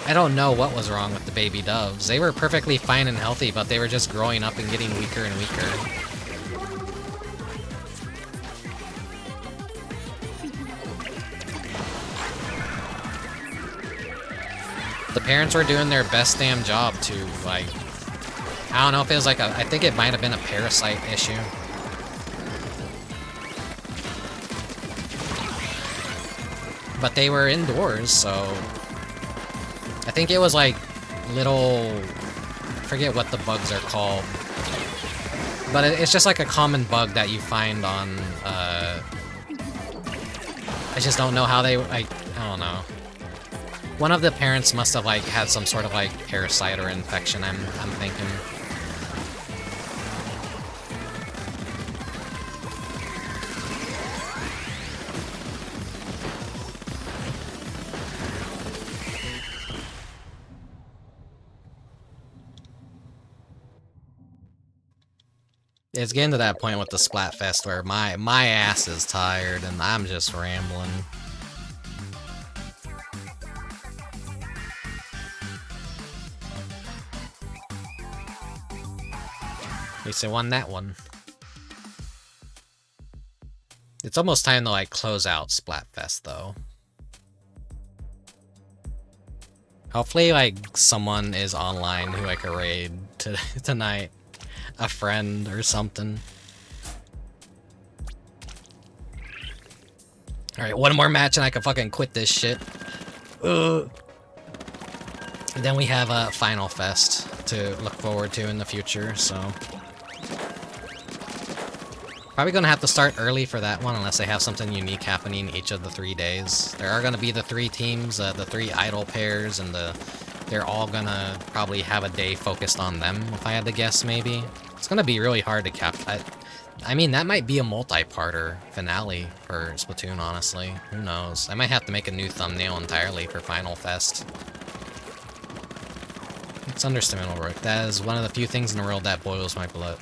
I don't know what was wrong with the baby doves. They were perfectly fine and healthy, but they were just growing up and getting weaker and weaker. The parents were doing their best damn job to, like... I don't know if it was like I think it might have been a parasite issue. But they were indoors, so... I think it was like little... I forget what the bugs are called. But it's just like a common bug that you find on... I just don't know how they... I don't know. One of the parents must have like had some sort of like parasite or infection, I'm thinking. It's getting to that point with the Splatfest where my ass is tired and I'm just rambling. At least I won that one. It's almost time to like close out Splatfest though. Hopefully like someone is online who I can raid tonight. A friend or something. Alright, one more match and I can fucking quit this shit. And then we have a Final Fest to look forward to in the future, so... Probably gonna have to start early for that one unless they have something unique happening each of the 3 days. There are gonna be the 3 teams, the 3 idol pairs, and they're all gonna probably have a day focused on them, if I had to guess, maybe. It's gonna be really hard to capture. I mean, that might be a multi-parter finale for Splatoon, honestly. Who knows? I might have to make a new thumbnail entirely for Final Fest. It's understandable, Rick. That is one of the few things in the world that boils my blood.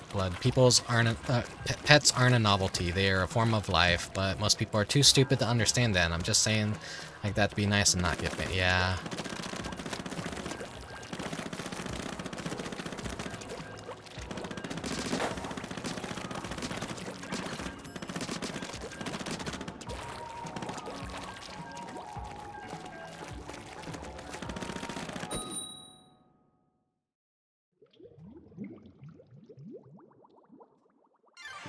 Pets aren't a novelty. They are a form of life, but most people are too stupid to understand that. And I'm just saying, like, that'd be nice and not get me. Yeah.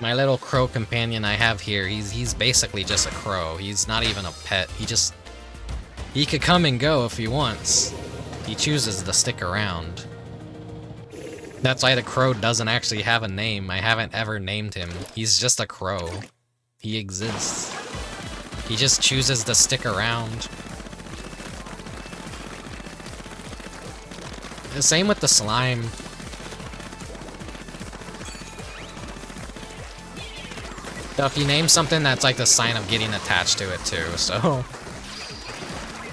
My little crow companion I have here, he's basically just a crow. He's not even a pet. He could come and go if he wants. He chooses to stick around. That's why the crow doesn't actually have a name. I haven't ever named him. He's just a crow. He exists. He just chooses to stick around. The same with the slime. So if you name something, that's like the sign of getting attached to it too, so...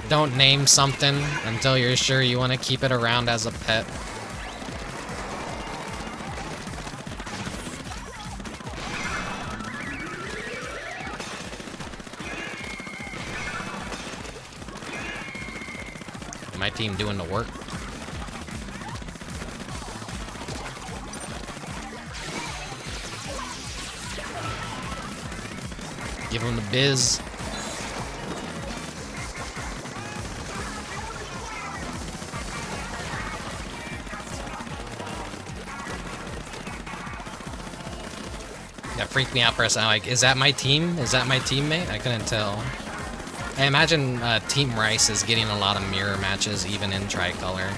Don't name something until you're sure you want to keep it around as a pet. My team doing the work. Give him the biz. That freaked me out for a second. Like, is that my team? Is that my teammate? I couldn't tell. I imagine Team Rice is getting a lot of mirror matches, even in Tricolor.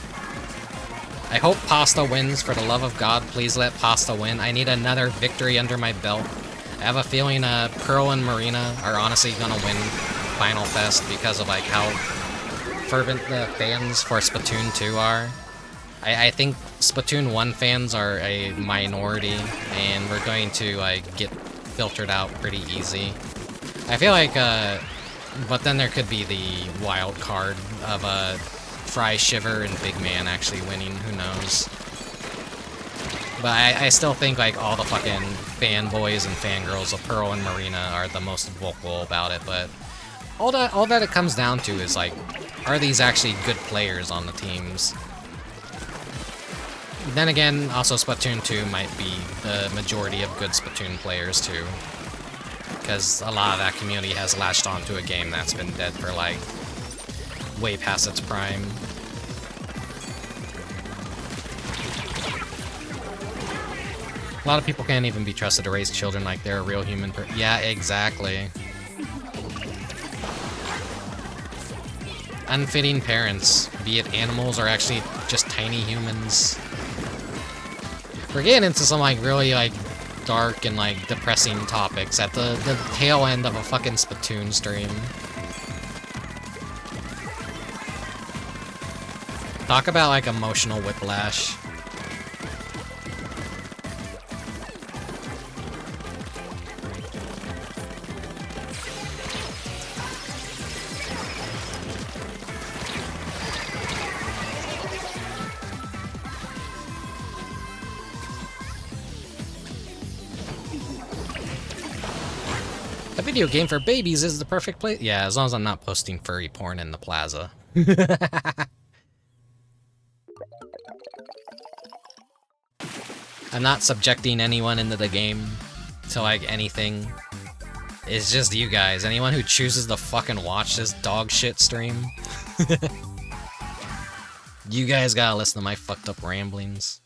I hope Pasta wins. For the love of God, please let Pasta win. I need another victory under my belt. I have a feeling Pearl and Marina are honestly gonna win Final Fest because of like how fervent the fans for Splatoon 2 are. I think Splatoon 1 fans are a minority, and we're going to like get filtered out pretty easy. I feel like, but then there could be the wild card of Fry, Shiver, and Big Man actually winning. Who knows? But I still think like all the fucking fanboys and fangirls of Pearl and Marina are the most vocal about it. But all that it comes down to is like, are these actually good players on the teams? Then again, also Splatoon 2 might be the majority of good Splatoon players too, because a lot of that community has latched onto a game that's been dead for like way past its prime. A lot of people can't even be trusted to raise children like they're a real human yeah, exactly. Unfitting parents, be it animals or actually just tiny humans. We're getting into some like really like dark and like depressing topics at the tail end of a fucking Splatoon stream. Talk about like emotional whiplash. A video game for babies is the perfect place. Yeah, as long as I'm not posting furry porn in the plaza. I'm not subjecting anyone into the game to like anything. It's just you guys. Anyone who chooses to fucking watch this dog shit stream. You guys gotta listen to my fucked up ramblings.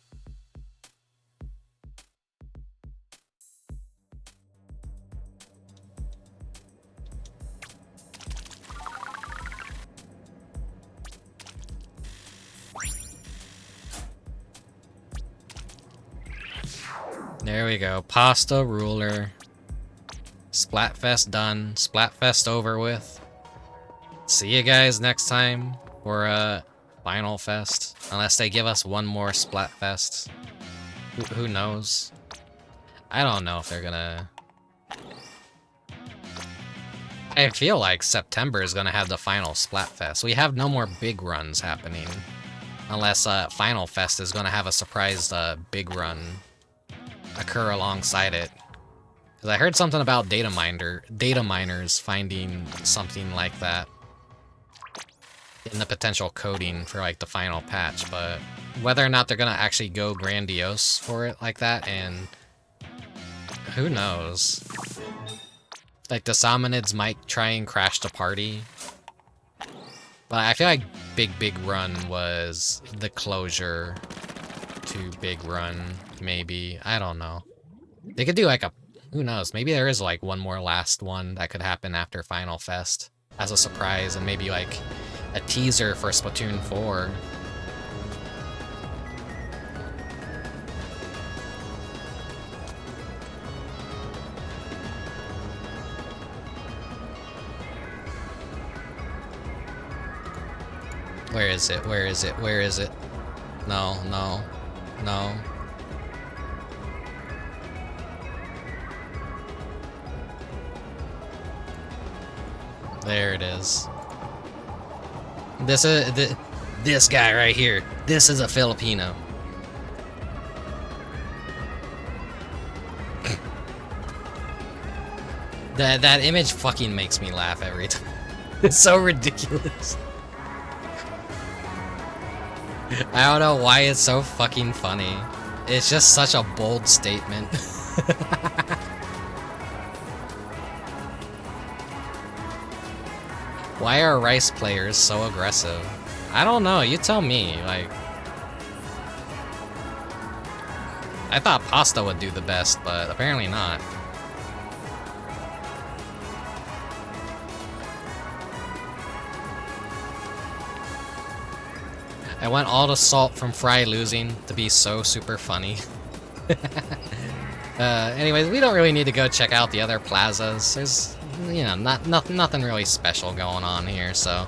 There we go. Pasta ruler. Splatfest done. Splatfest over with. See you guys next time for Final Fest. Unless they give us one more Splatfest. Who knows? I don't know if they're gonna... I feel like September is gonna have the final Splatfest. We have no more big runs happening. Unless Final Fest is gonna have a surprise big run occur alongside it. Because I heard something about data miners finding something like that in the potential coding for like the final patch, but whether or not they're gonna actually go grandiose for it like that, and who knows? Like the Salmonids might try and crash the party, but I feel like Big Run was the closure to Big Run, maybe. I don't know. They could do like a, who knows, maybe there is like one more last one that could happen after Final Fest as a surprise, and maybe like a teaser for Splatoon 4. Where is it? Where is it? Where is it? No, no, no. There it is. This guy right here. This is a Filipino. That image fucking makes me laugh every time. It's so ridiculous. I don't know why it's so fucking funny. It's just such a bold statement. Why are Rice players so aggressive? I don't know, you tell me, like... I thought Pasta would do the best, but apparently not. I want all the salt from Fry losing to be so super funny. Anyways, we don't really need to go check out the other plazas. There's, you know, nothing really special going on here, so...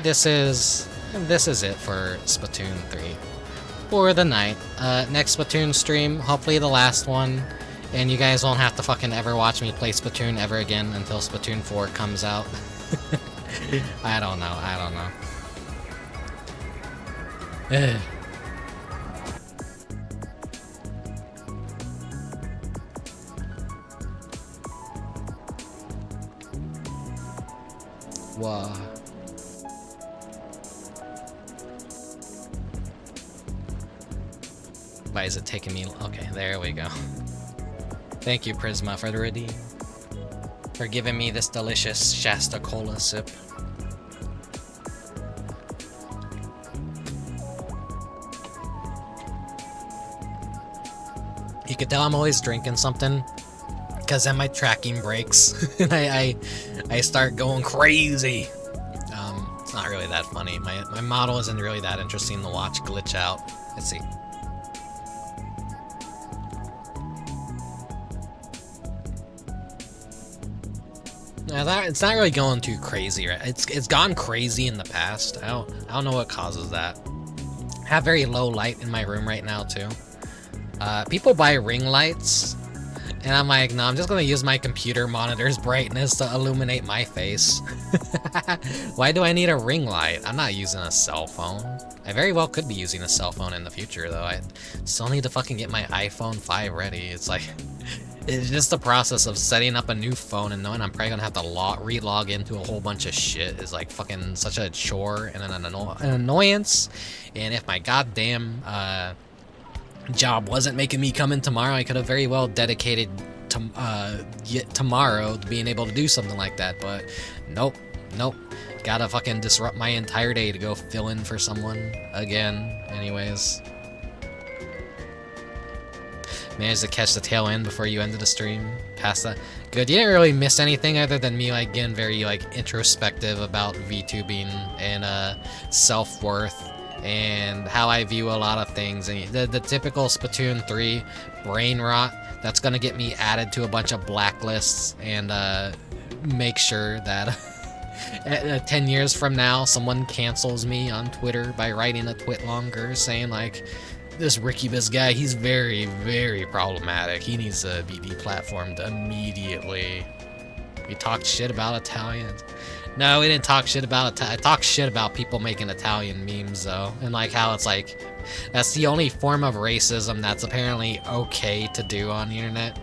This is it for Splatoon 3. For the night. Next Splatoon stream, hopefully the last one. And you guys won't have to fucking ever watch me play Splatoon ever again until Splatoon 4 comes out. I don't know, I don't know. Wow. Why is it taking me? Okay, there we go. Thank you, Prisma, for the redeem. For giving me this delicious Shasta Cola sip. You can tell I'm always drinking something, because then my tracking breaks, and I start going crazy. It's not really that funny. My model isn't really that interesting to watch glitch out. Let's see. It's not really going too crazy, right? It's gone crazy in the past. I don't know what causes that. I have very low light in my room right now too. People buy ring lights, and I'm like, no, I'm just gonna use my computer monitor's brightness to illuminate my face. Why do I need a ring light? I'm not using a cell phone. I very well could be using a cell phone in the future, though. I still need to fucking get my iPhone 5 ready. It's like, it's just the process of setting up a new phone and knowing I'm probably gonna have to re-log into a whole bunch of shit is like fucking such a chore and an annoyance. And if my goddamn job wasn't making me come in tomorrow, I could have very well dedicated tomorrow to being able to do something like that, but nope. Gotta fucking disrupt my entire day to go fill in for someone again. Anyways, managed to catch the tail end before you ended the stream. Past that, good. You didn't really miss anything other than me like getting very like introspective about VTubing and self-worth and how I view a lot of things, and the typical Splatoon 3 brain rot that's gonna get me added to a bunch of blacklists and make sure that 10 years from now someone cancels me on Twitter by writing a twit longer saying like, this Rickubus guy, he's very, very problematic. He needs to be deplatformed immediately. We talked shit about Italians. No, we didn't talk shit about I talked shit about people making Italian memes though, and like how it's like that's the only form of racism that's apparently okay to do on the internet.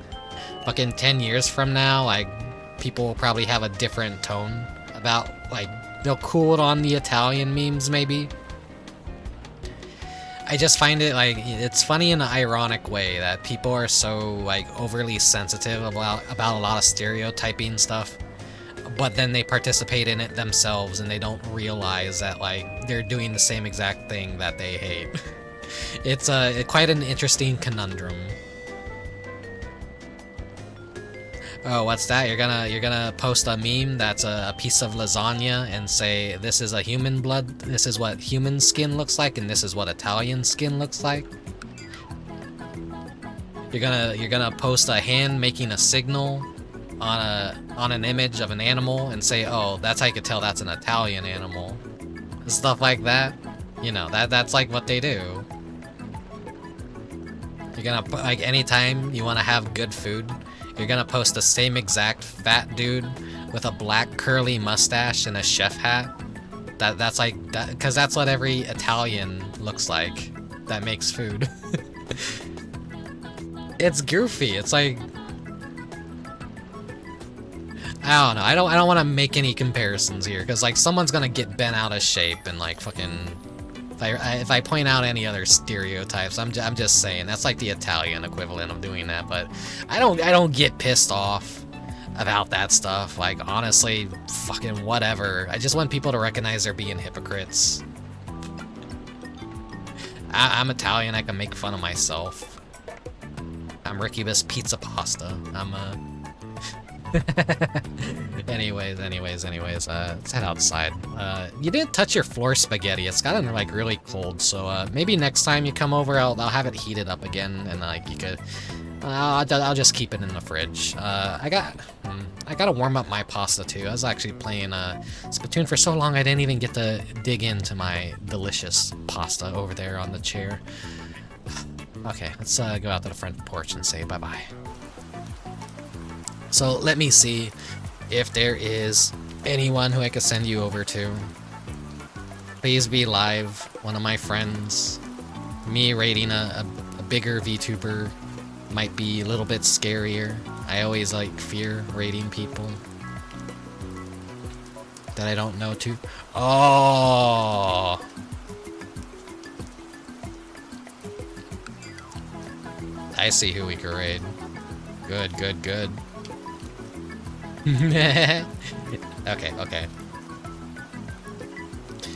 Fucking 10 years from now, like people will probably have a different tone about, like, they'll cool it on the Italian memes maybe. I just find it like it's funny in an ironic way that people are so like overly sensitive about a lot of stereotyping stuff, but then they participate in it themselves and they don't realize that like they're doing the same exact thing that they hate. It's quite an interesting conundrum. Oh, what's that? You're gonna post a meme that's a piece of lasagna and say this is a human blood, this is what human skin looks like, and this is what Italian skin looks like. You're gonna post a hand making a signal on an image of an animal and say, oh, that's how you could tell that's an Italian animal. Stuff like that. You know, that's like what they do. You're gonna, like, anytime you want to have good food, you're gonna post the same exact fat dude with a black curly mustache and a chef hat. That's like that, because that's what every Italian looks like that makes food. It's goofy. It's like, I don't know. I don't want to make any comparisons here because like someone's gonna get bent out of shape and like fucking. If I point out any other stereotypes, I'm just saying that's like the Italian equivalent of doing that. But I don't get pissed off about that stuff. Like honestly, fucking whatever. I just want people to recognize they're being hypocrites. I'm Italian. I can make fun of myself. I'm Rickubus Pizza Pasta. I'm anyways, let's head outside. You didn't touch your floor spaghetti. It's gotten like really cold, so maybe next time you come over, I'll have it heated up again, and like you could. I'll just keep it in the fridge. I gotta warm up my pasta too. I was actually playing Splatoon for so long I didn't even get to dig into my delicious pasta over there on the chair. Okay, let's go out to the front porch and say bye-bye. So let me see if there is anyone who I could send you over to. Please be live, one of my friends. Me rating a bigger VTuber might be a little bit scarier. I always like fear rating people that I don't know too. Oh! I see who we can raid. Good. Okay.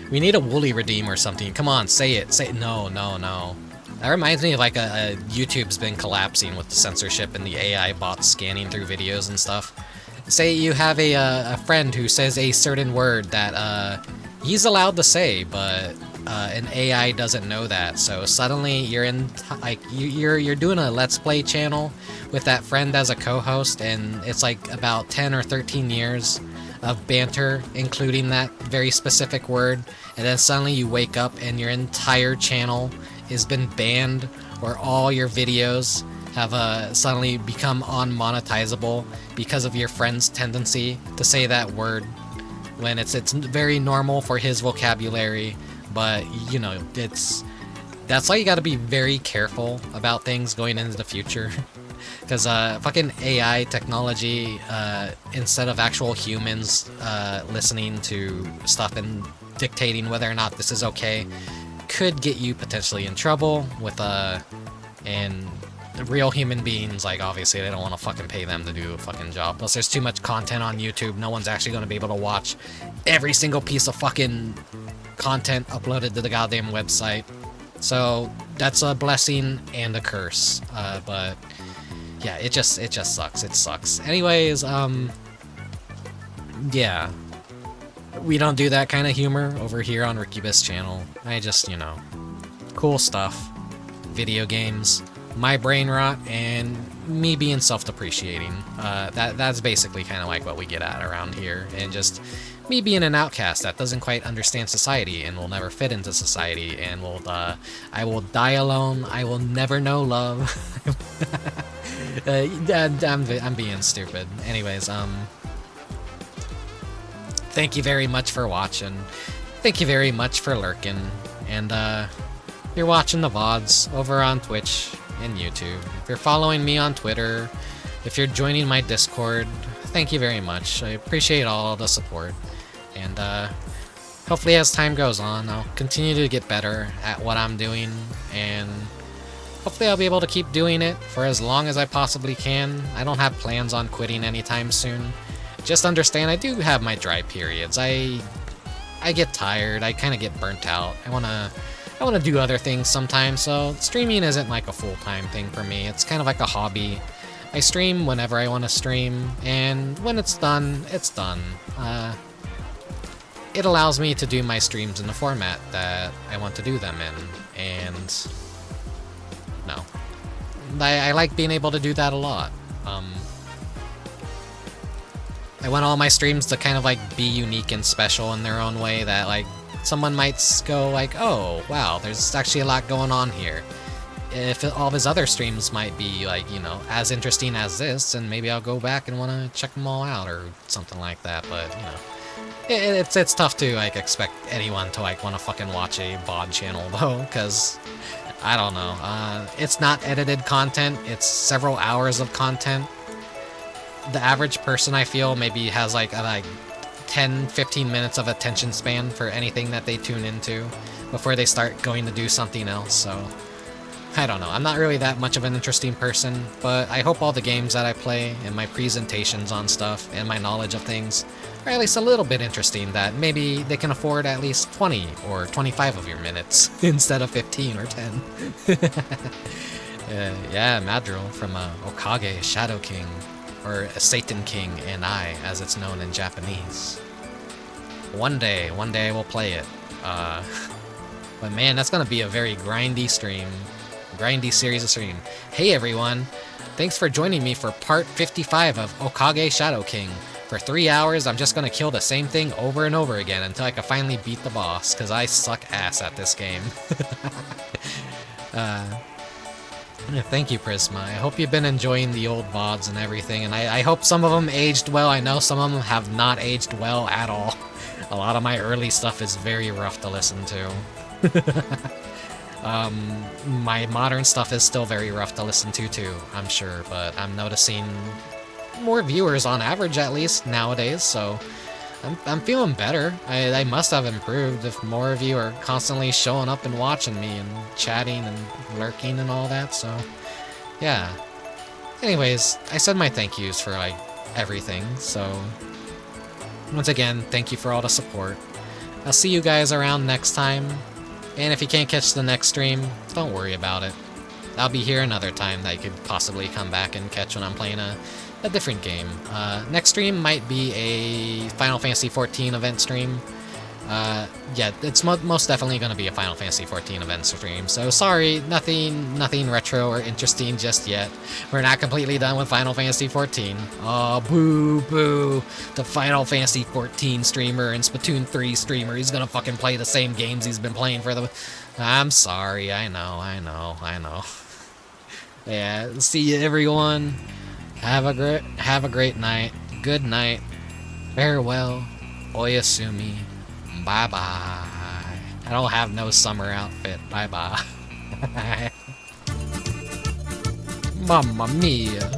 We need a woolly redeem or something. Come on, say it. No. That reminds me of like a YouTube's been collapsing with the censorship and the AI bots scanning through videos and stuff. Say you have a friend who says a certain word that he's allowed to say, but an AI doesn't know that. So suddenly you're in like you're doing a Let's Play channel with that friend as a co-host, and it's like about 10 or 13 years of banter, including that very specific word, and then suddenly you wake up and your entire channel has been banned, or all your videos have suddenly become unmonetizable because of your friend's tendency to say that word when it's very normal for his vocabulary, but you know, that's why you gotta be very careful about things going into the future. Because fucking AI technology, instead of actual humans listening to stuff and dictating whether or not this is okay, could get you potentially in trouble with and real human beings, like obviously they don't want to fucking pay them to do a fucking job. Plus there's too much content on YouTube. No one's actually going to be able to watch every single piece of fucking content uploaded to the goddamn website. So that's a blessing and a curse. But yeah, it just sucks. It sucks. Anyways, yeah. We don't do that kind of humor over here on Rickubus channel. I just, you know, cool stuff, video games, my brain rot, and me being self-depreciating. That's basically kind of like what we get at around here, and just me being an outcast that doesn't quite understand society and will never fit into society, and I will die alone. I will never know love. I'm being stupid. Anyways, thank you very much for watching. Thank you very much for lurking. And if you're watching the VODs over on Twitch and YouTube, if you're following me on Twitter, if you're joining my Discord, thank you very much. I appreciate all the support. And hopefully as time goes on, I'll continue to get better at what I'm doing, and hopefully I'll be able to keep doing it for as long as I possibly can. I don't have plans on quitting anytime soon. Just understand I do have my dry periods. I get tired, I kind of get burnt out. I wanna do other things sometimes, so streaming isn't like a full-time thing for me. It's kind of like a hobby. I stream whenever I want to stream, and when it's done, it's done. It allows me to do my streams in the format that I want to do them in, and no. I like being able to do that a lot. I want all my streams to kind of like be unique and special in their own way, that like someone might go like, oh wow, there's actually a lot going on here. If all of his other streams might be like, you know, as interesting as this, and maybe I'll go back and want to check them all out or something like that. But you know, it's tough to like expect anyone to like want to fucking watch a VOD channel though, because I don't know. It's not edited content. It's several hours of content. The average person, I feel, maybe has like 10-15 minutes of attention span for anything that they tune into before they start going to do something else. So I don't know. I'm not really that much of an interesting person, but I hope all the games that I play and my presentations on stuff and my knowledge of things are at least a little bit interesting, that maybe they can afford at least 20 or 25 of your minutes instead of 15 or 10. Yeah, Madrill from Okage Shadow King, or Satan King and I, as it's known in Japanese. One day I will play it. But man, that's gonna be a very grindy stream. Grindy series of stream. Hey everyone, thanks for joining me for part 55 of Okage Shadow King. For 3 hours, I'm just gonna kill the same thing over and over again until I can finally beat the boss, because I suck ass at this game. Thank you, Prisma. I hope you've been enjoying the old VODs and everything, and I hope some of them aged well. I know some of them have not aged well at all. A lot of my early stuff is very rough to listen to. My modern stuff is still very rough to listen to too, I'm sure, but I'm noticing more viewers on average, at least nowadays, so I'm feeling better. I must have improved if more of you are constantly showing up and watching me and chatting and lurking and all that, so yeah. Anyways, I said my thank yous for like everything, so once again, thank you for all the support. I'll see you guys around next time, and if you can't catch the next stream, don't worry about it. I'll be here another time that you could possibly come back and catch when I'm playing a different game. Next stream might be a Final Fantasy XIV event stream. Yeah, it's most definitely going to be a Final Fantasy XIV event stream, so sorry, nothing retro or interesting just yet. We're not completely done with Final Fantasy XIV. Oh, boo, boo. The Final Fantasy XIV streamer and Splatoon 3 streamer, he's going to fucking play the same games he's been playing for the... I'm sorry, I know. Yeah, see you everyone. Have a great night. Good night. Farewell. Oyasumi. Bye-bye. I don't have no summer outfit. Bye-bye. Mamma mia.